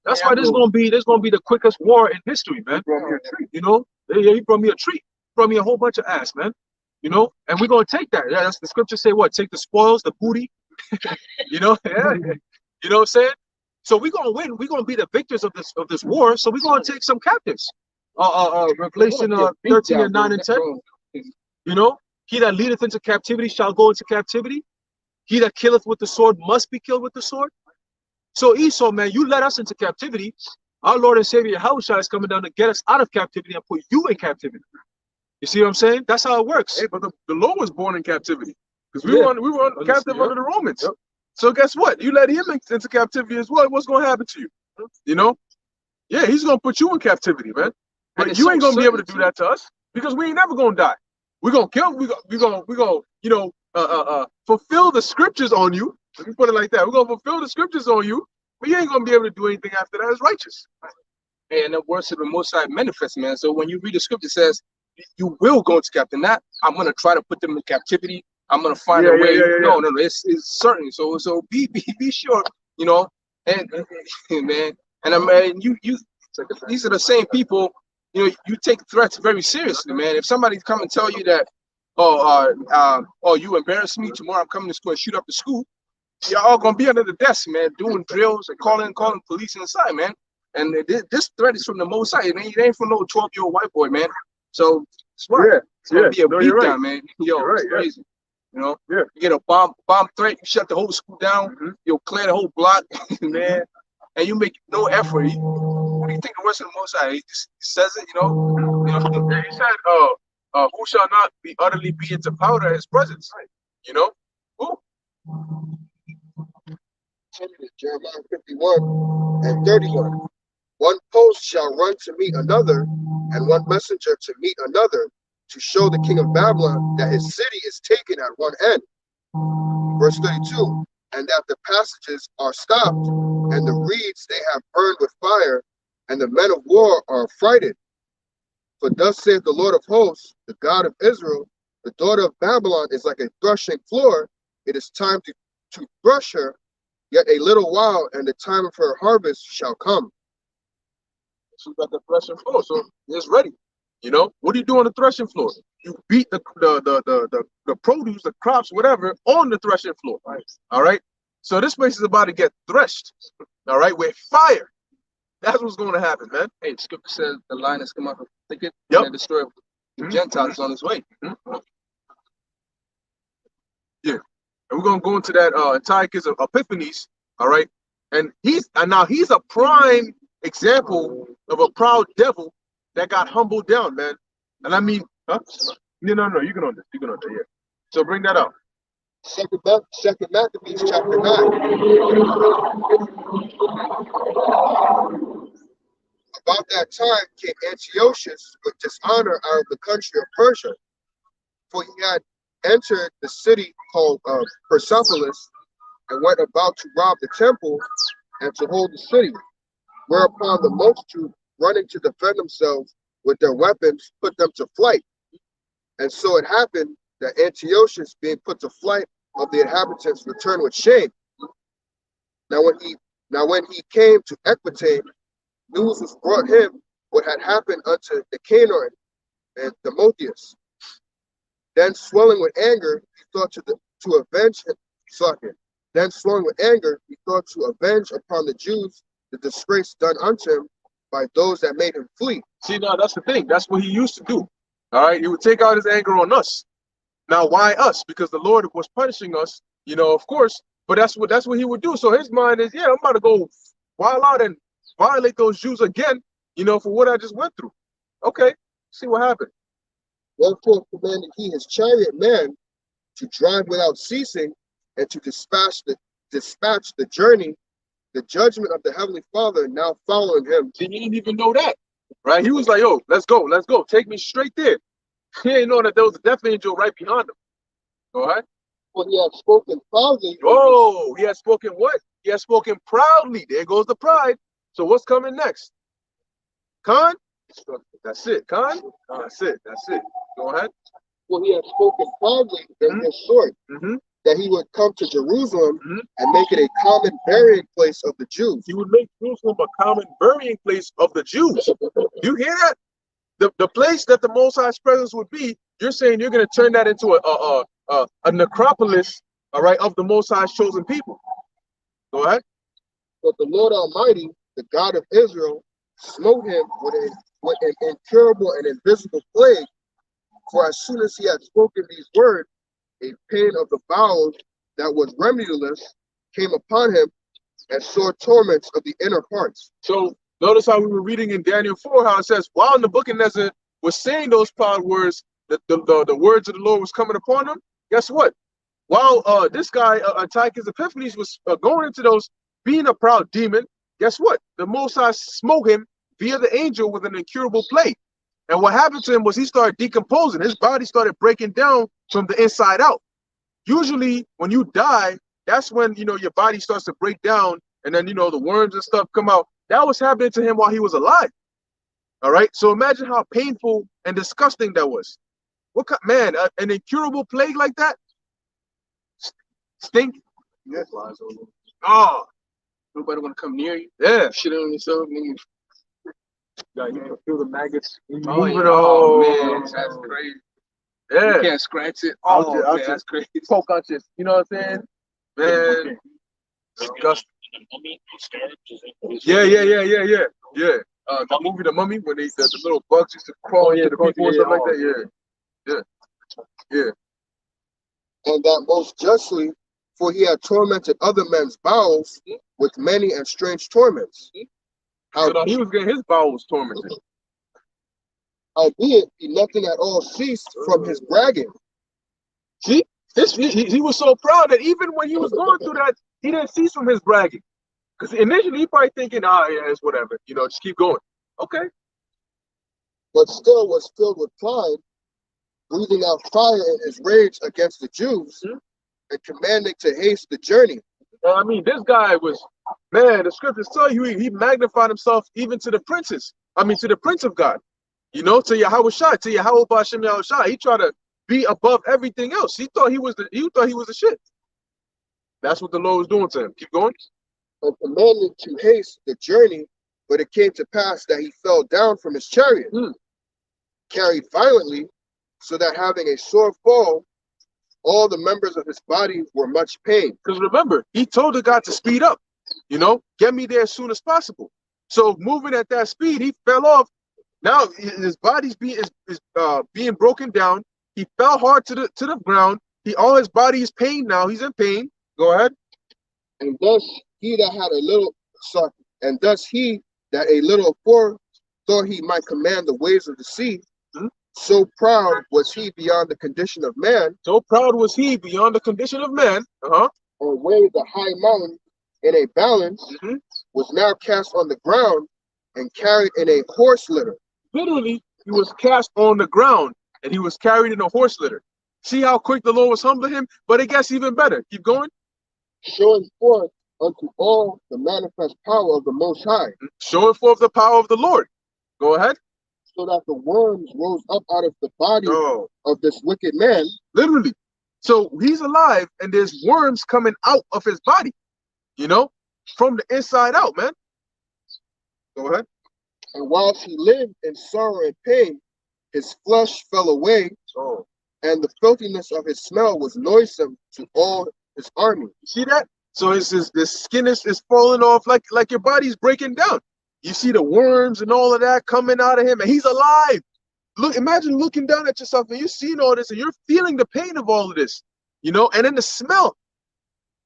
that's why there's gonna be the quickest war in history, man. You know, yeah, he brought me a treat, brought me a whole bunch of ass, man. You know, and we're gonna take that. Yeah, that's the scripture say what? Take the spoils, the booty. You know, yeah. You know what I'm saying? So we're gonna win. We're gonna be the victors of this war. So we're gonna take some captives. Revelation 13 and 9 and 10. You know, he that leadeth into captivity shall go into captivity. He that killeth with the sword must be killed with the sword. So Esau, man, you led us into captivity. Our Lord and Savior Yahushua is coming down to get us out of captivity and put you in captivity. You see what I'm saying? That's how it works. Hey, but the Lord was born in captivity because we were captive under the Romans. Yep. So guess what? You let him into captivity as well. What's going to happen to you? You know? Yeah, he's going to put you in captivity, man. But you ain't going to be able to do that to us because we ain't never going to die. We're going to kill. We're going you know, fulfill the scriptures on you. Let me put it like that. We're gonna fulfill the scriptures on you, but you ain't gonna be able to do anything after that. It's righteous.
And the words of the Most High manifest, man. So when you read the scripture, it says you will go into captivity. Not I'm gonna try to put them in captivity. I'm gonna find a way. No, it's certain. So be sure, you know. And man, and I mean you these are the same people. You know, you take threats very seriously, man. If somebody come and tell you that, oh, you embarrass me tomorrow, I'm coming to school and shoot up the school, you're all gonna be under the desk, man, doing drills and calling police inside, man. And this threat is from the Most High. It ain't from no 12-year-old white boy, man. So it's gonna be a beatdown, man. Yo, it's crazy. You know, you get a bomb threat, you shut the whole school down, you'll clear the whole block, man, and you make no effort. What do you think the rest of the Most High? He just says it, you know.
Yeah, he said, who shall not be utterly be into powder at his presence? You know? Who?
Jeremiah 51 and 31. One post shall run to meet another, and one messenger to meet another, to show the king of Babylon that his city is taken at one end. Verse 32. And that the passages are stopped, and the reeds they have burned with fire, and the men of war are affrighted. For thus saith the Lord of hosts, the God of Israel, the daughter of Babylon is like a threshing floor. It is time to thresh her, yet a little while, and the time of her harvest shall come.
She's got the threshing floor, so it's ready. You know, what do you do on the threshing floor? You beat the produce, the crops, whatever, on the threshing floor. Right. All right. So this place is about to get threshed. All right, with fire. That's what's going to happen, man.
Hey, the scripture says the lion has come out of the thicket and destroy the Gentiles on his way.
Yeah, and we're gonna go into that Antiochus Epiphanes. All right, and he's a prime example of a proud devil that got humbled down, man. And I mean, huh? No, you can on this. Yeah. So bring that up.
Second Maccabees chapter 9. About that time came Antiochus with dishonor out of the country of Persia, for he had entered the city called Persepolis, and went about to rob the temple and to hold the city. Whereupon the multitude, running to defend themselves with their weapons, put them to flight. And so it happened that Antiochus, being put to flight of the inhabitants, returned with shame. Now when he came to Ecbatane, news was brought him what had happened unto Nicanor and Timotheus. Then swelling with anger, he thought to avenge him. Then swelling with anger, he thought to avenge upon the Jews the disgrace done unto him by those that made him flee.
See, now that's the thing. That's what he used to do. All right, he would take out his anger on us. Now, why us? Because the Lord was punishing us, you know, of course. But that's what he would do. So his mind is, yeah, I'm about to go wild out and violate those Jews again, you know, for what I just went through. Okay, see what happened.
Wherefore commanded he his chariot man to drive without ceasing, and to dispatch the journey, the judgment of the Heavenly Father now following him.
He didn't even know that, right? He was like, yo, let's go, take me straight there. He didn't know that there was a death angel right behind him. Go ahead.
For he had spoken proudly.
Oh, he had spoken what? He had spoken proudly. There goes the pride. So what's coming next? Khan? That's it. Khan? That's it. Go ahead.
For he had spoken proudly in his sword, that he would come to Jerusalem and make it a common burying place of the Jews.
He would make Jerusalem a common burying place of the Jews. You hear that? The place that the Most High's presence would be, you're saying you're going to turn that into a necropolis, all right, of the Most High's chosen people. Go ahead.
But the Lord Almighty, the God of Israel, smote him with an incurable and invisible plague. For as soon as he had spoken these words, a pain of the bowels that was remediless came upon him, and sore torments of the inner parts.
So notice how we were reading in Daniel 4, how it says, while Nebuchadnezzar was saying those proud words, the words of the Lord was coming upon him. Guess what? While this guy, Antiochus Epiphanes, was going into those, being a proud demon, guess what? The Most High smote him via the angel with an incurable plague. And what happened to him was he started decomposing. His body started breaking down from the inside out. Usually when you die, that's when, you know, your body starts to break down, and then, you know, the worms and stuff come out. That was happening to him while he was alive. All right. So imagine how painful and disgusting that was. What kind, man, an incurable plague like that? Stink.
Yeah.
Oh,
Nobody want to come near you.
yeah.
Shit on yourself. Nigga.
You can feel the maggots.
Oh,
Move
yeah.
it
Oh,
all.
man, that's crazy.
Yeah.
You can't scratch it.
I'll
Oh,
just-
man, that's crazy.
Poke out your, you know what I'm saying? Man, disgusting. Yeah. The movie The Mummy, when the little bugs used to crawl into the people and stuff like that. Yeah.
And that most justly, for he had tormented other men's bowels with many and strange torments.
So now he was getting his bowels tormented.
Howbeit, he nothing at all ceased from his bragging.
See, he was so proud that even when he was going through that, he didn't cease from his bragging. Because initially he probably thinking, yeah, it's whatever, you know, just keep going. Okay.
But still was filled with pride, breathing out fire in his rage against the Jews, and commanding to haste the journey.
I mean, this guy was, man, the scriptures tell you he magnified himself even to the princes. I mean, to the Prince of God. You know, to Yahweh Shai, to Yahweh Ba'ashem Yahweh Shai. He tried to be above everything else. He thought he was the shit. That's what the Lord was doing to him. Keep going.
And commanded to haste the journey, but it came to pass that he fell down from his chariot, carried violently, so that having a sore fall, all the members of his body were much pain.
Because remember, he told the God to speed up, you know, get me there as soon as possible. So moving at that speed, he fell off. Now his body's being broken down. He fell hard to the ground. All his body is pain now. He's in pain. Go ahead.
And thus he that had a little, a little afore thought he might command the waves of the sea, So proud was he beyond the condition of man,
So proud was he beyond the condition of man.
and weighed the high mountain in a balance,
Mhm.
was now cast on the ground and carried in a horse litter.
Literally, he was cast on the ground and he was carried in a horse litter. See how quick the Lord was humbling him? But it gets even better. Keep going.
Showing forth unto all the manifest power of the Most High,
Showing forth the power of the Lord. Go ahead.
so that the worms rose up out of the body
Oh,
of this wicked man,
literally. So he's alive and there's worms coming out of his body, from the inside out, man. Go ahead.
and whilst he lived in sorrow and pain, his flesh fell away,
Oh,
and the filthiness of his smell was noisome to all his army.
you see that? So the skin is falling off like your body's breaking down. You see the worms and all of that coming out of him, and he's alive. Look, imagine looking down at yourself and you're seeing all this and you're feeling the pain of all of this, and then the smell.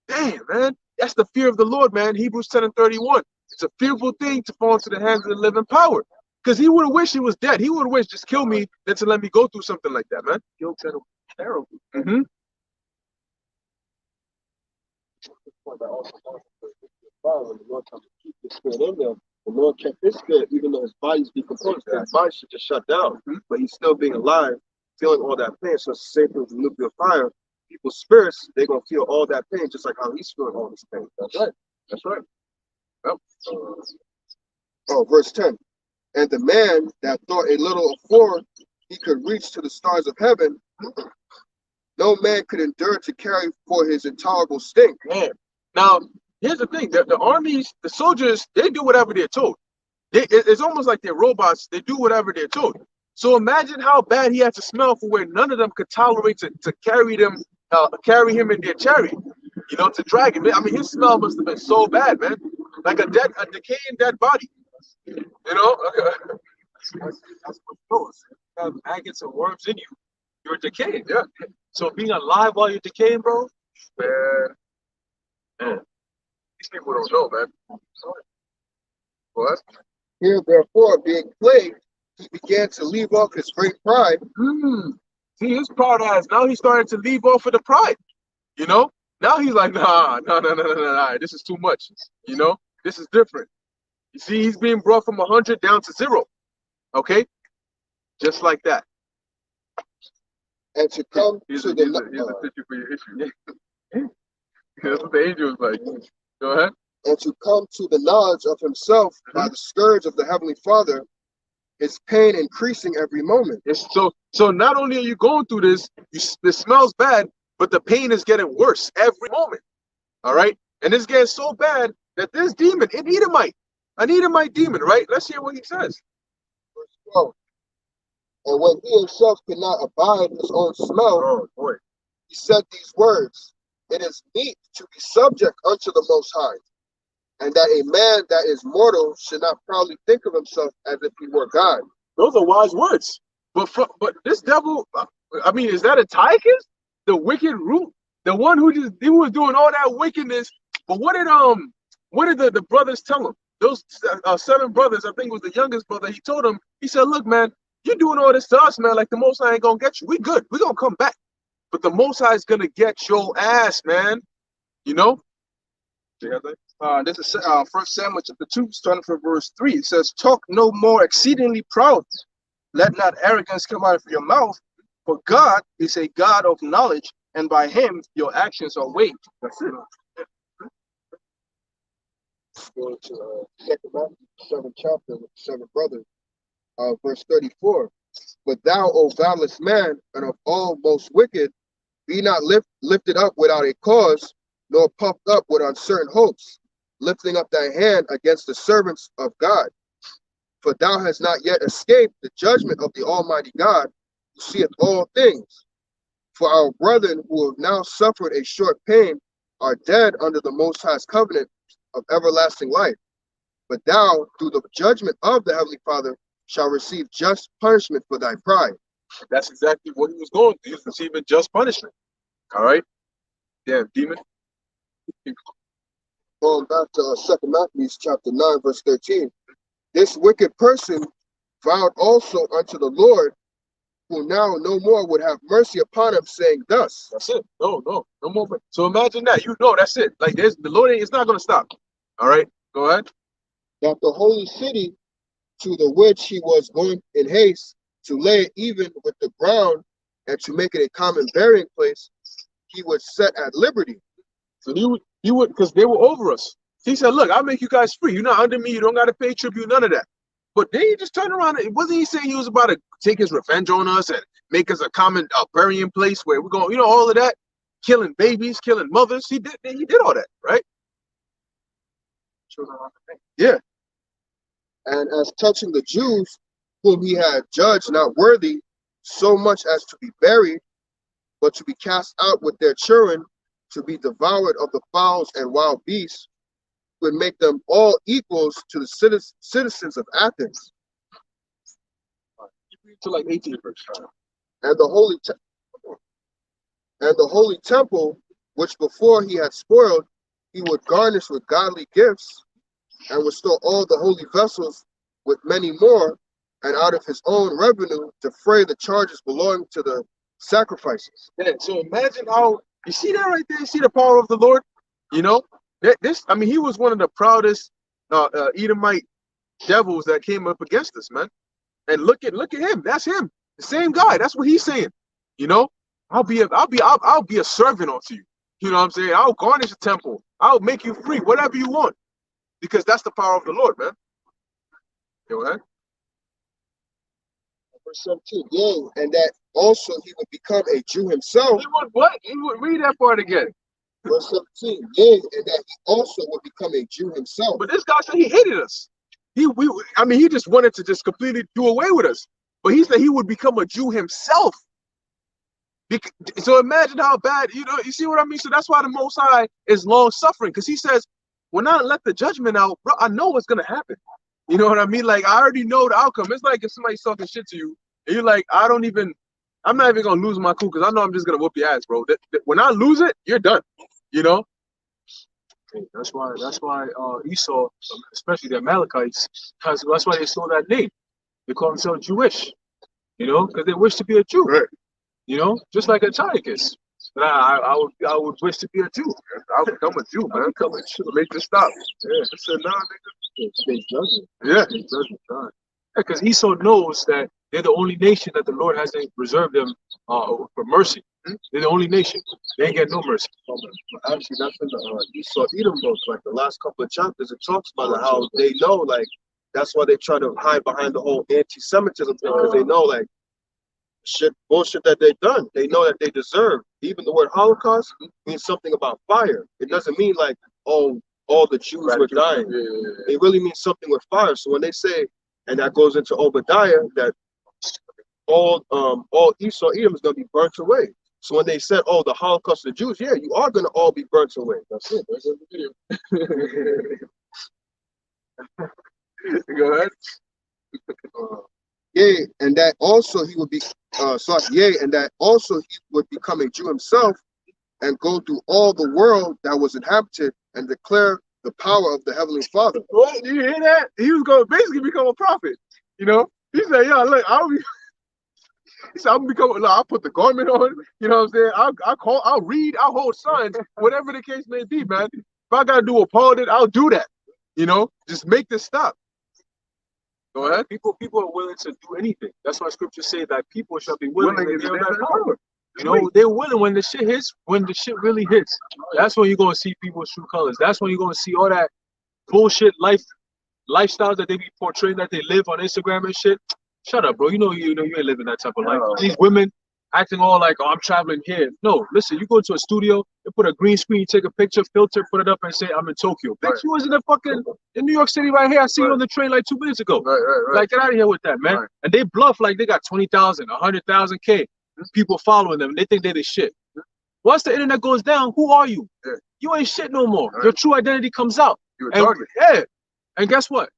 Damn, man. That's the fear of the Lord, man. Hebrews 10:31. It's a fearful thing to fall into the hands of the living power. Because he would have wished he was dead. He would have wished just kill me than to let me go through something like that, man.
Guilt that was terrible.
Mm-hmm.
The Lord comes to keep the spirit in them. The Lord kept his spirit, even though his body's decomposed. His body should just shut down, but he's still being alive, feeling all that pain. So it's the same thing with nuclear fire. People's spirits, they're gonna feel all that pain, just like how he's feeling all this pain.
That's right. That's right. Yep.
Oh, verse 10. And the man that thought a little afore he could reach to the stars of heaven, no man could endure to carry for his intolerable stink.
Man. Now, here's the thing. The armies, the soldiers, they do whatever they're told. It's almost like they're robots. They do whatever they're told. So imagine how bad he had to smell for where none of them could tolerate to carry him in their chariot, to drag him. I mean, his smell must have been so bad, man. Like a decaying dead body.
That's what it goes. You have maggots and worms in you. You're decaying.
Yeah.
So being alive while you're decaying, bro.
Man. These people don't know, man. What?
Here, therefore, being plagued, he began to leave off his great pride.
See, his proud ass. Now he's starting to leave off of the pride. Now he's like, nah. This is too much. This is different. You see, he's being brought from 100 down to 0. Okay? Just like that.
And to come
Here's
to
a
the
tissue for your issue. That's what the angel was like. Go ahead.
and to come to the knowledge of himself by the scourge of the Heavenly Father, his pain increasing every moment.
It's so not only are you going through this, it smells bad, but the pain is getting worse every moment. All right? And it's getting so bad that this demon, an Edomite demon, right? Let's hear what he says.
Verse 12. And when he himself could not abide his own smell,
Oh boy.
he said these words, "It is meet to be subject unto the Most High, and that a man that is mortal should not proudly think of himself as if he were God."
Those are wise words. But this devil, I mean, is that Antiochus? The wicked root? The one who was doing all that wickedness. But what did the brothers tell him? Those 7 brothers, I think it was the youngest brother, he told him, he said, look, man, you're doing all this to us, man, like the Most High ain't gonna get you. We good. We're gonna come back. But the Most High is gonna get your ass, man. You know?
This is 1 Samuel chapter 2, starting from verse 3. It says, "Talk no more exceedingly proud. Let not arrogance come out of your mouth. For God is a God of knowledge, and by him your actions are weighed."
That's it.
Go to 2 Matthew, 7th chapter, with the 7 brothers, verse 34. But thou, O godless man, and of all most wicked, be not lifted up without a cause, nor puffed up with uncertain hopes, lifting up thy hand against the servants of God. For thou hast not yet escaped the judgment of the Almighty God, who seeth all things. For our brethren who have now suffered a short pain are dead under the Most High's covenant of everlasting life. But thou, through the judgment of the Heavenly Father, shall receive just punishment for thy pride.
That's exactly what he was going through. He was receiving just punishment. All right? Damn, demon.
Going back to 2 Maccabees chapter 9, verse 13. This wicked person vowed also unto the Lord, who now no more would have mercy upon him, saying thus.
That's it. No more. So imagine that. You know, that's it. Like the Lord it's not gonna stop. All right, go ahead.
That the holy city, to the which he was going in haste, to lay it even with the ground, and to make it a common burying place, he would set at liberty.
So he would, because they were over us. He said, "Look, I'll make you guys free. You're not under me. You don't got to pay tribute. None of that." But then he just turned around. Wasn't he saying he was about to take his revenge on us and make us a common burying place where we're going, all of that, killing babies, killing mothers. He did all that, right?
Yeah. And as touching the Jews, whom he had judged not worthy so much as to be buried, but to be cast out with their children, to be devoured of the fowls and wild beasts, would make them all equals to the citizens of Athens.
To like 18 verse.
And the holy temple, which before he had spoiled, he would garnish with godly gifts, and restore all the holy vessels with many more, and out of his own revenue defray the charges belonging to the sacrifices.
Yeah, so imagine how, you see that right there? You see the power of the Lord? He was one of the proudest Edomite devils that came up against us, man. And look at him. That's him. The same guy. That's what he's saying. I'll be a servant unto you. You know what I'm saying? I'll garnish the temple. I'll make you free, whatever you want. Because that's the power of the Lord, man. Go ahead.
Verse 17, yea, and that also he would become a Jew himself.
He would what? He would read that part again.
Verse 17, yea, and that he also would become a Jew himself.
But this guy said he hated us. He just wanted to just completely do away with us. But he said he would become a Jew himself. So imagine how bad, you see what I mean? So that's why the Most High is long suffering, because he says, when I let the judgment out, bro, I know what's gonna happen. You know what I mean? Like, I already know the outcome. It's like if somebody's talking shit to you, and you're like, I'm not even gonna lose my cool, because I know I'm just gonna whoop your ass, bro. When I lose it, you're done.
That's why Esau, especially the Amalekites, that's why they stole that name. They call themselves Jewish, because they wish to be a Jew.
Right.
Just like Antiochus. But I would wish to be a Jew.
I'll become a Jew, man. Come and make this stop. Yeah. I said, nah, nigga. Yeah.
Because Esau knows that they're the only nation that the Lord hasn't reserved them for mercy. They're the only nation. They ain't get no mercy.
Actually, that's in the Esau Edom book, like the last couple of chapters. It talks about how they know, like, that's why they try to hide behind the whole anti-Semitism thing, because they know, like, bullshit that they've done. They know that they deserve. Even the word Holocaust means something about fire. It doesn't mean like, all the Jews were dying. It really means something with fire. So when they say, and that goes into Obadiah, that all Esau Edom is going to be burnt away. So when they said, the Holocaust of the Jews, yeah, you are going to all be burnt away. That's it. That's the video.
Go ahead.
Yea, and that also he would be and that also he would become a Jew himself, and go through all the world that was inhabited, and declare the power of the Heavenly Father.
What? Did you hear that? He was going to basically become a prophet. He said, look, he said, I'll put the garment on. You know what I'm saying? I'll read, I'll hold signs, whatever the case may be, man. If I got to do a pardon, I'll do that. Just make this stop. Go ahead.
People are willing to do anything. That's why scriptures say that people shall be willing to give that power. They're willing when the shit hits, when the shit really hits. That's when you're going to see people's true colors. That's when you're going to see all that bullshit lifestyles that they be portraying that they live on Instagram and shit. Shut up, bro. You ain't living that type of life. These women acting all like, I'm traveling here. No, listen, you go to a studio, they put a green screen, you take a picture, filter, put it up, and say, I'm in Tokyo. Bitch, you was in New York City right here. I seen you on the train like 2 minutes ago.
Right.
Like, get out of here with that, man. Right. And they bluff like they got 20,000, 100,000 people following them, and they think they're the shit. Once the internet goes down, who are you? Yeah. You ain't shit no more. Right. Your true identity comes out.
You're a target.
Yeah. And guess what?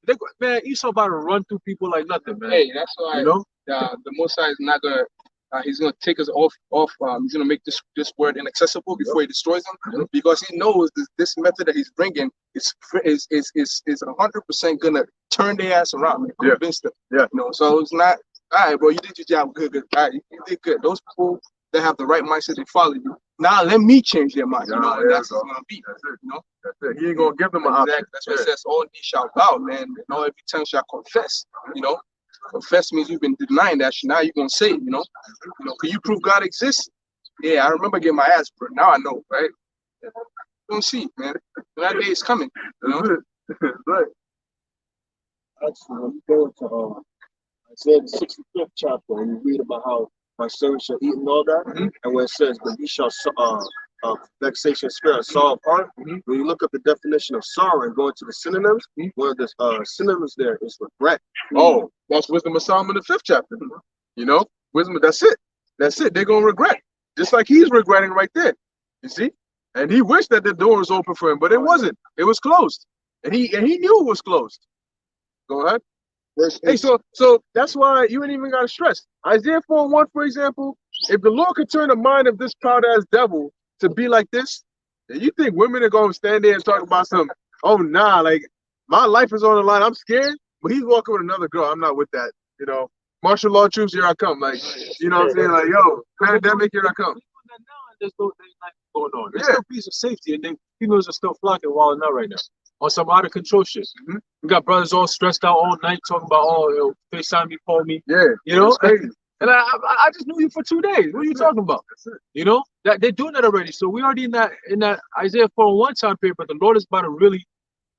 Man, Esau about to run through people like nothing, man.
Hey, that's why the Most High is not gonna. He's gonna take us off. He's gonna make this word inaccessible before he destroys them, because he knows this method that he's bringing is 100% gonna turn their ass around and convince them.
Yeah.
So it's not. All right, bro, you did your job good. All right, you did good. Those people that have the right mindset, they follow you. Now let me change their mind. You know, and that's what I'm be.
That's it.
You know,
That's it. He ain't gonna give them an
exactly.
option.
That's what it says. All knee shall bow, man. And all every tongue shall confess. You know, confess means you've been denying that shit. Now you're gonna say it. You know, can you prove God exists? Yeah, I remember getting my ass burnt. Now I know, right? We'll see, man. That day is coming. You know,
Right.
Actually, when you go into Isaiah the 65th chapter, and you read about how my servant shall eat and all that, and where it says, but he shall vexation spirit, sorrow of heart. When you look up the definition of sorrow and go into the synonyms, one of the synonyms there is regret.
Oh, that's Wisdom of Solomon, the 5th chapter. You know, wisdom. That's it. That's it. They're gonna regret, just like he's regretting right there. You see, and he wished that the door was open for him, but it wasn't. It was closed, and he knew it was closed. Go ahead.
Verse
Hey,
8.
so that's why you ain't even got to stress. Isaiah 4:1, for example, if the Lord could turn the mind of this proud ass devil to be like this, then you think women are gonna stand there and talk about some, oh nah, like my life is on the line, I'm scared, but he's walking with another girl. I'm not with that, you know. Martial law troops, here I come. Like, you know what I'm saying? Like, yo, pandemic, here I come.
There's no going on. There's still peace of safety, and then females are still flocking wilding out right now on some out of control shit. We got brothers all stressed out all night talking about, oh, yo, FaceTime me, call me.
Yeah,
You know,
it's crazy.
and I just knew you for 2 days. What are you talking about? You know, that they're doing that already. So we already in that Isaiah 4:1 time period, but the Lord is about to really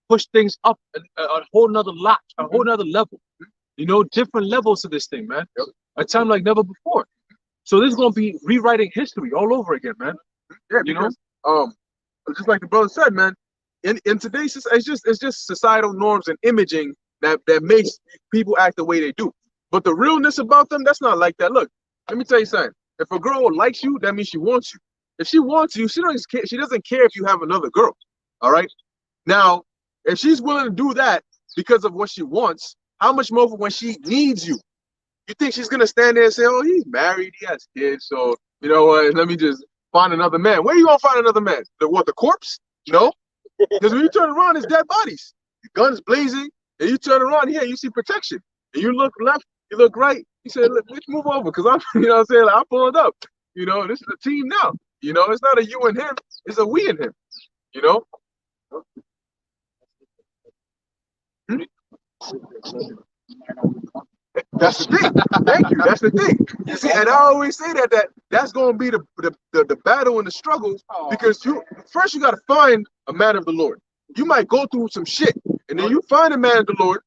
push things up a whole nother notch, a whole nother level. You know, different levels to this thing, man. A time like never before. So this is gonna be rewriting history all over again, man.
Yeah,
You know?
because just like the brother said, man, in today's it's just societal norms and imaging that makes people act the way they do. But the realness about them, that's not like that. Look, let me tell you something. If a girl likes you, that means she wants you. If she wants you, she doesn't care if you have another girl. All right. Now, if she's willing to do that because of what she wants, how much more for when she needs you? You think she's gonna stand there and say, "Oh, he's married, he has kids, so you know what? Let me just find another man." Where you gonna find another man? The corpse? No, because when you turn around, it's dead bodies, the guns blazing, and you turn around here, you see protection, and you look left, you look right. You say, "Look, let's move over," because I'm, you know, what I'm saying, like, I'm pulling up. You know, this is a team now. You know, it's not a you and him, it's a we and him. You know. That's the thing. Thank you. That's the thing. You see, and I always say that's going to be the battle and the struggle, because you got to find a man of the Lord. You might go through some shit, and then you find a man of the Lord,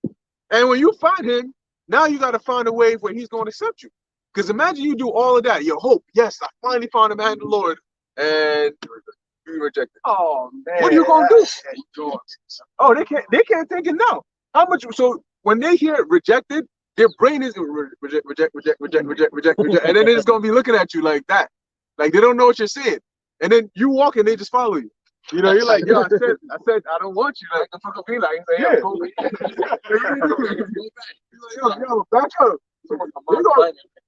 and when you find him, now you got to find a way where he's going to accept you. Because imagine you do all of that, your hope. Yes, I finally found a man of the Lord, and you reject it.
Oh man.
What are you gonna do? Oh, they can't take it now. How much? So when they hear rejected, their brain is reject, and then they're just gonna be looking at you like that, like they don't know what you're saying. And then you walk and they just follow you. You know, you're like, yo, I said, I don't want you. Like the fuck be like, yeah. Yo, back up.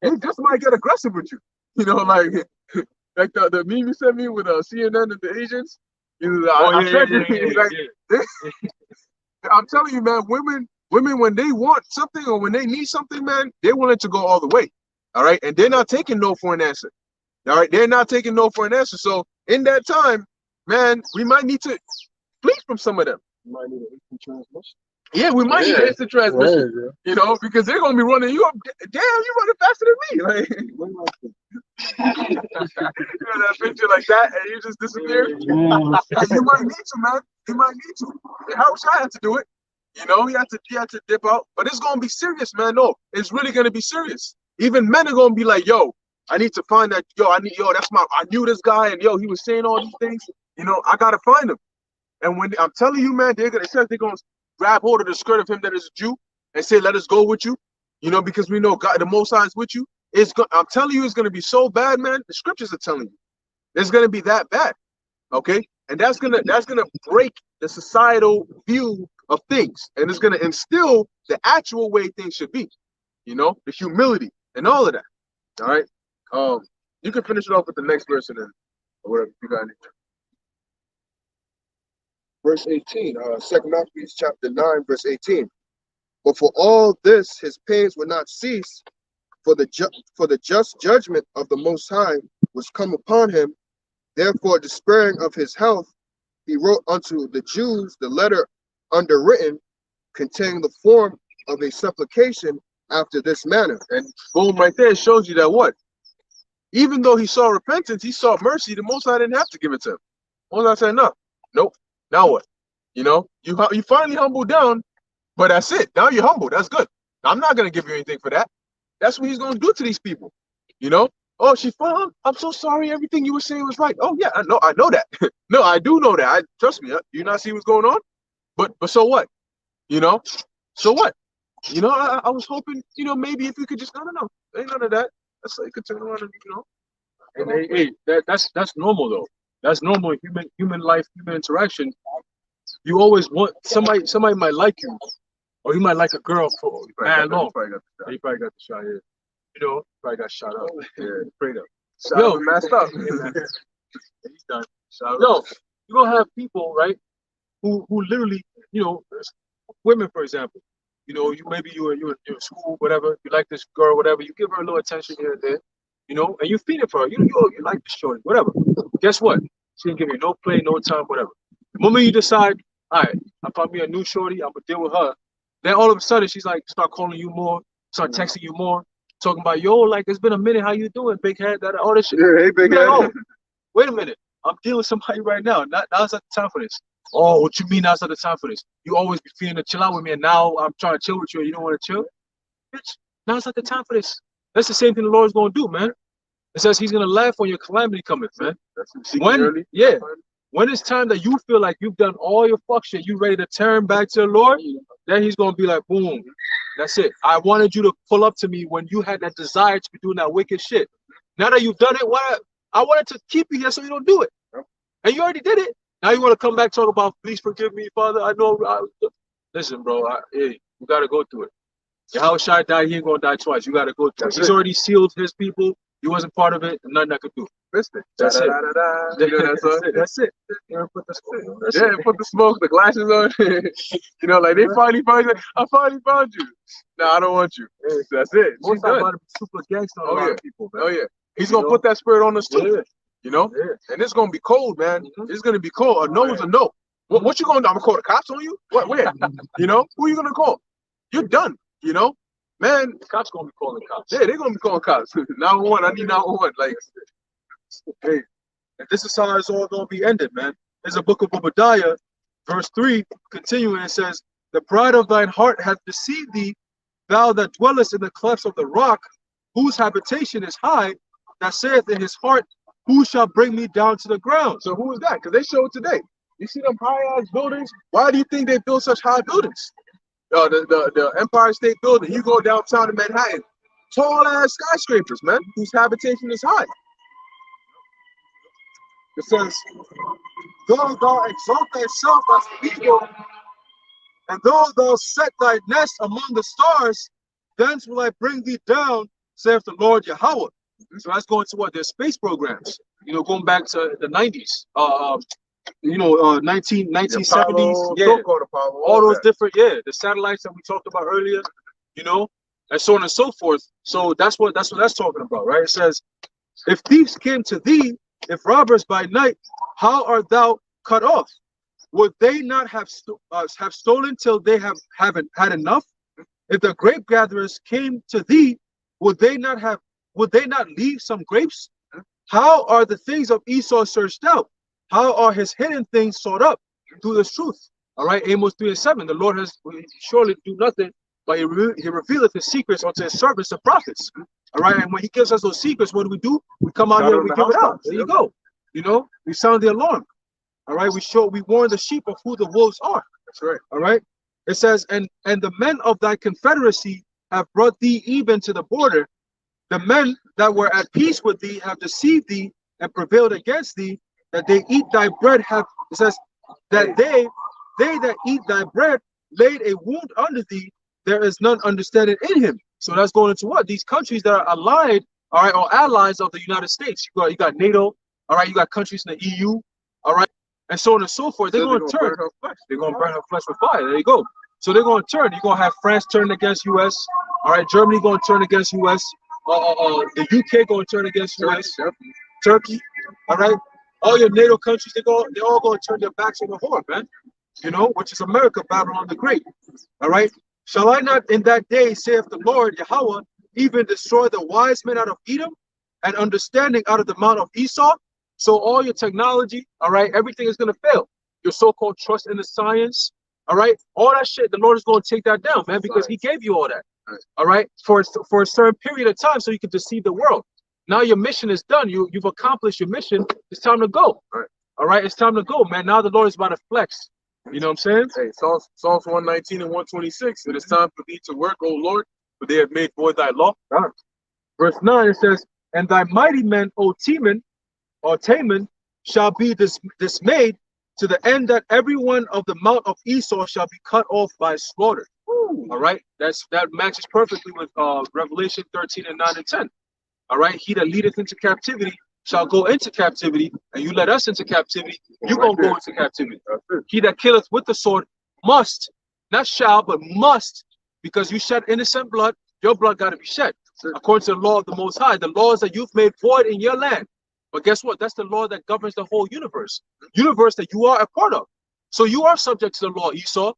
He just might get aggressive with you. You know, like the meme you sent me with CNN and the Asians. You know, I'm telling you, man, women when they want something or when they need something, man, they're willing to go all the way. All right, and they're not taking no for an answer. All right, they're not taking no for an answer. So in that time, man, we might need to flee from some of them.
You might need an instant transmission.
Yeah, we might need an instant transmission. You know, because they're gonna be running you up. Damn, you running faster than me. Like, you know that picture like that, and you just disappear. You might need to, man. You might need to. How wish I had to do it. You know, he had to dip out. But it's gonna be serious, man. No, it's really gonna be serious. Even men are gonna be like, yo, I need to find that. Yo, I knew this guy, and yo, he was saying all these things. You know, I gotta find him. And when I'm telling you, man, they're gonna grab hold of the skirt of him that is a Jew and say, let us go with you. You know, because we know God, the Most High is with you. I'm telling you, it's gonna be so bad, man. The scriptures are telling you, it's gonna be that bad. Okay, and that's gonna break the societal view of things, and it's gonna instill the actual way things should be. You know, the humility and all of that. All right. You can finish it off with the next verse and then or whatever you got.
Verse 18, 2 Maccabees chapter 9, verse 18. But for all this, his pains would not cease, for the just judgment of the Most High was come upon him. Therefore, despairing of his health, he wrote unto the Jews the letter underwritten, containing the form of a supplication after this manner.
And boom, right there, it shows you that what? Even though he saw repentance, he saw mercy, the Most High didn't have to give it to him. Most High said, no, nope, now what? You know, you finally humbled down, but that's it. Now you're humble. That's good. I'm not going to give you anything for that. That's what he's going to do to these people. You know? Oh, she fell. I'm so sorry. Everything you were saying was right. Oh, yeah, I know that. No, I do know that. Trust me. Do you not see what's going on? But so what? You know? So what? You know, I was hoping, you know, maybe if you could just, no. Ain't none of that. That's like you could turn around and, you know.
And that's normal though. That's normal in human life, human interaction. You always want somebody might like you, or you might like a girl for man long. He probably got the shot here. You know, probably got shot up. Yeah, prayed up.
Yo, messed up.
He's done. Yo, you're gonna have people, right, who literally, you know, women, for example. You know, you're in school, whatever. You like this girl, whatever. You give her a little attention here and there, you know, and you feed it for her. You like this shorty, whatever. Guess what? She didn't give you no play, no time, whatever. The moment you decide, all right, I found me a new shorty, I'm gonna deal with her. Then all of a sudden she's like, start calling you more, start texting you more, talking about, yo, like it's been a minute, how you doing, big head, that all this shit.
Yeah, hey, big head.
Like, oh, wait a minute, I'm dealing with somebody right now. Now's not the time for this. Oh, what you mean now's not the time for this? You always be feeling to chill out with me, and now I'm trying to chill with you, and you don't want to chill? Bitch, now's not the time for this. That's the same thing the Lord's gonna do, man. It says he's gonna laugh when your calamity cometh, man. When it's time that you feel like you've done all your fuck shit, you ready to turn back to the Lord, then he's gonna be like, boom, that's it. I wanted you to pull up to me when you had that desire to be doing that wicked shit. Now that you've done it, I wanted to keep you here so you don't do it. And you already did it. Now you want to come back talk about, please forgive me, Father. I know. Listen, bro, hey, you got to go through it. Yahweh Shai died, he ain't going to die twice. You got to go through it. He's already sealed his people. You wasn't part of it, and nothing I could do.
Missed it.
That's it.
That's it. Yeah, put the smoke, the glasses on. You know, like they finally found you. I finally found you. No, I don't want you. That's it.
Most of them super gangster on a lot of people, man.
Oh yeah. He's gonna put that spirit on us too. Yeah. You know? Yeah. And it's gonna be cold, man. It's gonna be cold. A no is a no. What you gonna do? I'm gonna call the cops on you? What? Where? You know? Who are you gonna call? You're done. You know? Man,
the cops gonna be calling cops.
Yeah, they're gonna be calling cops. 911. I need 911. Like,
hey, and this is how it's all gonna be ended, man. There's a book of Obadiah, verse 3, continuing. It says, "The pride of thine heart hath deceived thee, thou that dwellest in the clefts of the rock, whose habitation is high, that saith in his heart, who shall bring me down to the ground?"
So who is that? Because they show it today. You see them high-ass buildings? Why do you think they build such high buildings? The Empire State Building, you go downtown in Manhattan, tall ass skyscrapers, man, whose habitation is high.
It says, "Though thou exalt thyself as an eagle, and though thou set thy nest among the stars, thence will I bring thee down, saith the Lord Yahweh." So that's going to what? Their space programs, you know, going back to the 90s, 1970s, yeah, all those different, the satellites that we talked about earlier, you know, and so on and so forth. So that's what that's talking about, right? It says, "If thieves came to thee, if robbers by night, how art thou cut off? Would they not have stolen till they haven't had enough? If the grape gatherers came to thee, would they not leave some grapes? How are the things of Esau searched out? How are his hidden things sought up through this truth?" All right, Amos 3:7. The Lord has surely do nothing, but he revealeth his secrets unto his servants, the prophets. All right, and when he gives us those secrets, what do? We come out here and we give it out. There you go. You know, we sound the alarm. All right, we warn the sheep of who the wolves are.
That's right.
All right. It says, and the men of thy confederacy have brought thee even to the border. The men that were at peace with thee have deceived thee and prevailed against thee, that they eat thy bread have, it says, that they that eat thy bread laid a wound under thee, there is none understanding in him. So that's going into what? These countries that are allied, all right, or allies of the United States. You got NATO, all right, you got countries in the EU, all right, and so on and so forth. They're going to turn. They're going to burn her flesh with fire. There you go. So they're going to turn. You're going to have France turn against US, all right, Germany going to turn against US, the UK going to turn against US, Turkey. All right, all your NATO countries, they're all going to turn their backs on the Lord, man. You know, which is America, Babylon the Great. All right. Shall I not in that day, saith the Lord Yahweh, even destroy the wise men out of Edom and understanding out of the mount of Esau? So all your technology, all right, everything is going to fail. Your so-called trust in the science, all right, all that shit, the Lord is going to take that down, man, because he gave you all that, all right, for a certain period of time so you can deceive the world. Now your mission is done. You've accomplished your mission. It's time to go. All right, it's time to go, man. Now the Lord is about to flex. You know what I'm saying?
Hey, Psalms 119 and 126. It is time for thee to work, O Lord, for they have made void thy law.
Verse 9, it says, and thy mighty men, O Teman, or Taman, shall be dismayed to the end that every one of the mount of Esau shall be cut off by slaughter. All right, that matches perfectly with Revelation 13 and 9 and 10. All right, he that leadeth into captivity shall go into captivity, and you let us into captivity, you're going to go into captivity. He that killeth with the sword must, not shall, but must, because you shed innocent blood, your blood got to be shed. According to the law of the Most High, the laws that you've made void in your land. But guess what? That's the law that governs the whole universe that you are a part of. So you are subject to the law, Esau.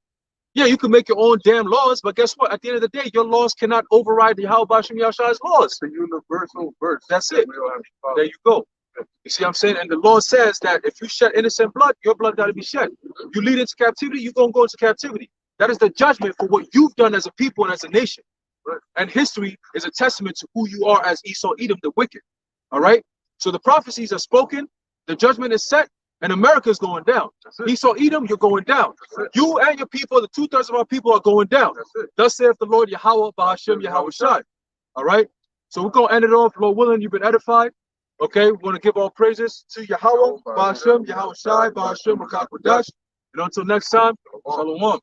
Yeah, you can make your own damn laws, but guess what? At the end of the day, your laws cannot override the Yahweh Hashem Yahshua's laws.
The universal verse.
That's it. There you go. You see what I'm saying? And the Lord says that if you shed innocent blood, your blood got to be shed. You lead into captivity, you're going to go into captivity. That is the judgment for what you've done as a people and as a nation. And history is a testament to who you are as Esau, Edom, the wicked. All right? So the prophecies are spoken, the judgment is set, and America is going down. Esau, Edom, you're going down. You and your people, the 2/3 of our people are going down. Thus saith the Lord Yahweh, Ba'ashem, Yahweh Shai. All right? So we're going to end it off. Lord willing, you've been edified. Okay, we want to give all praises to Yahweh, Ba'ashem, Yahweh Shai, Ba'ashem, Rakakwadash. And until next time, Shalom.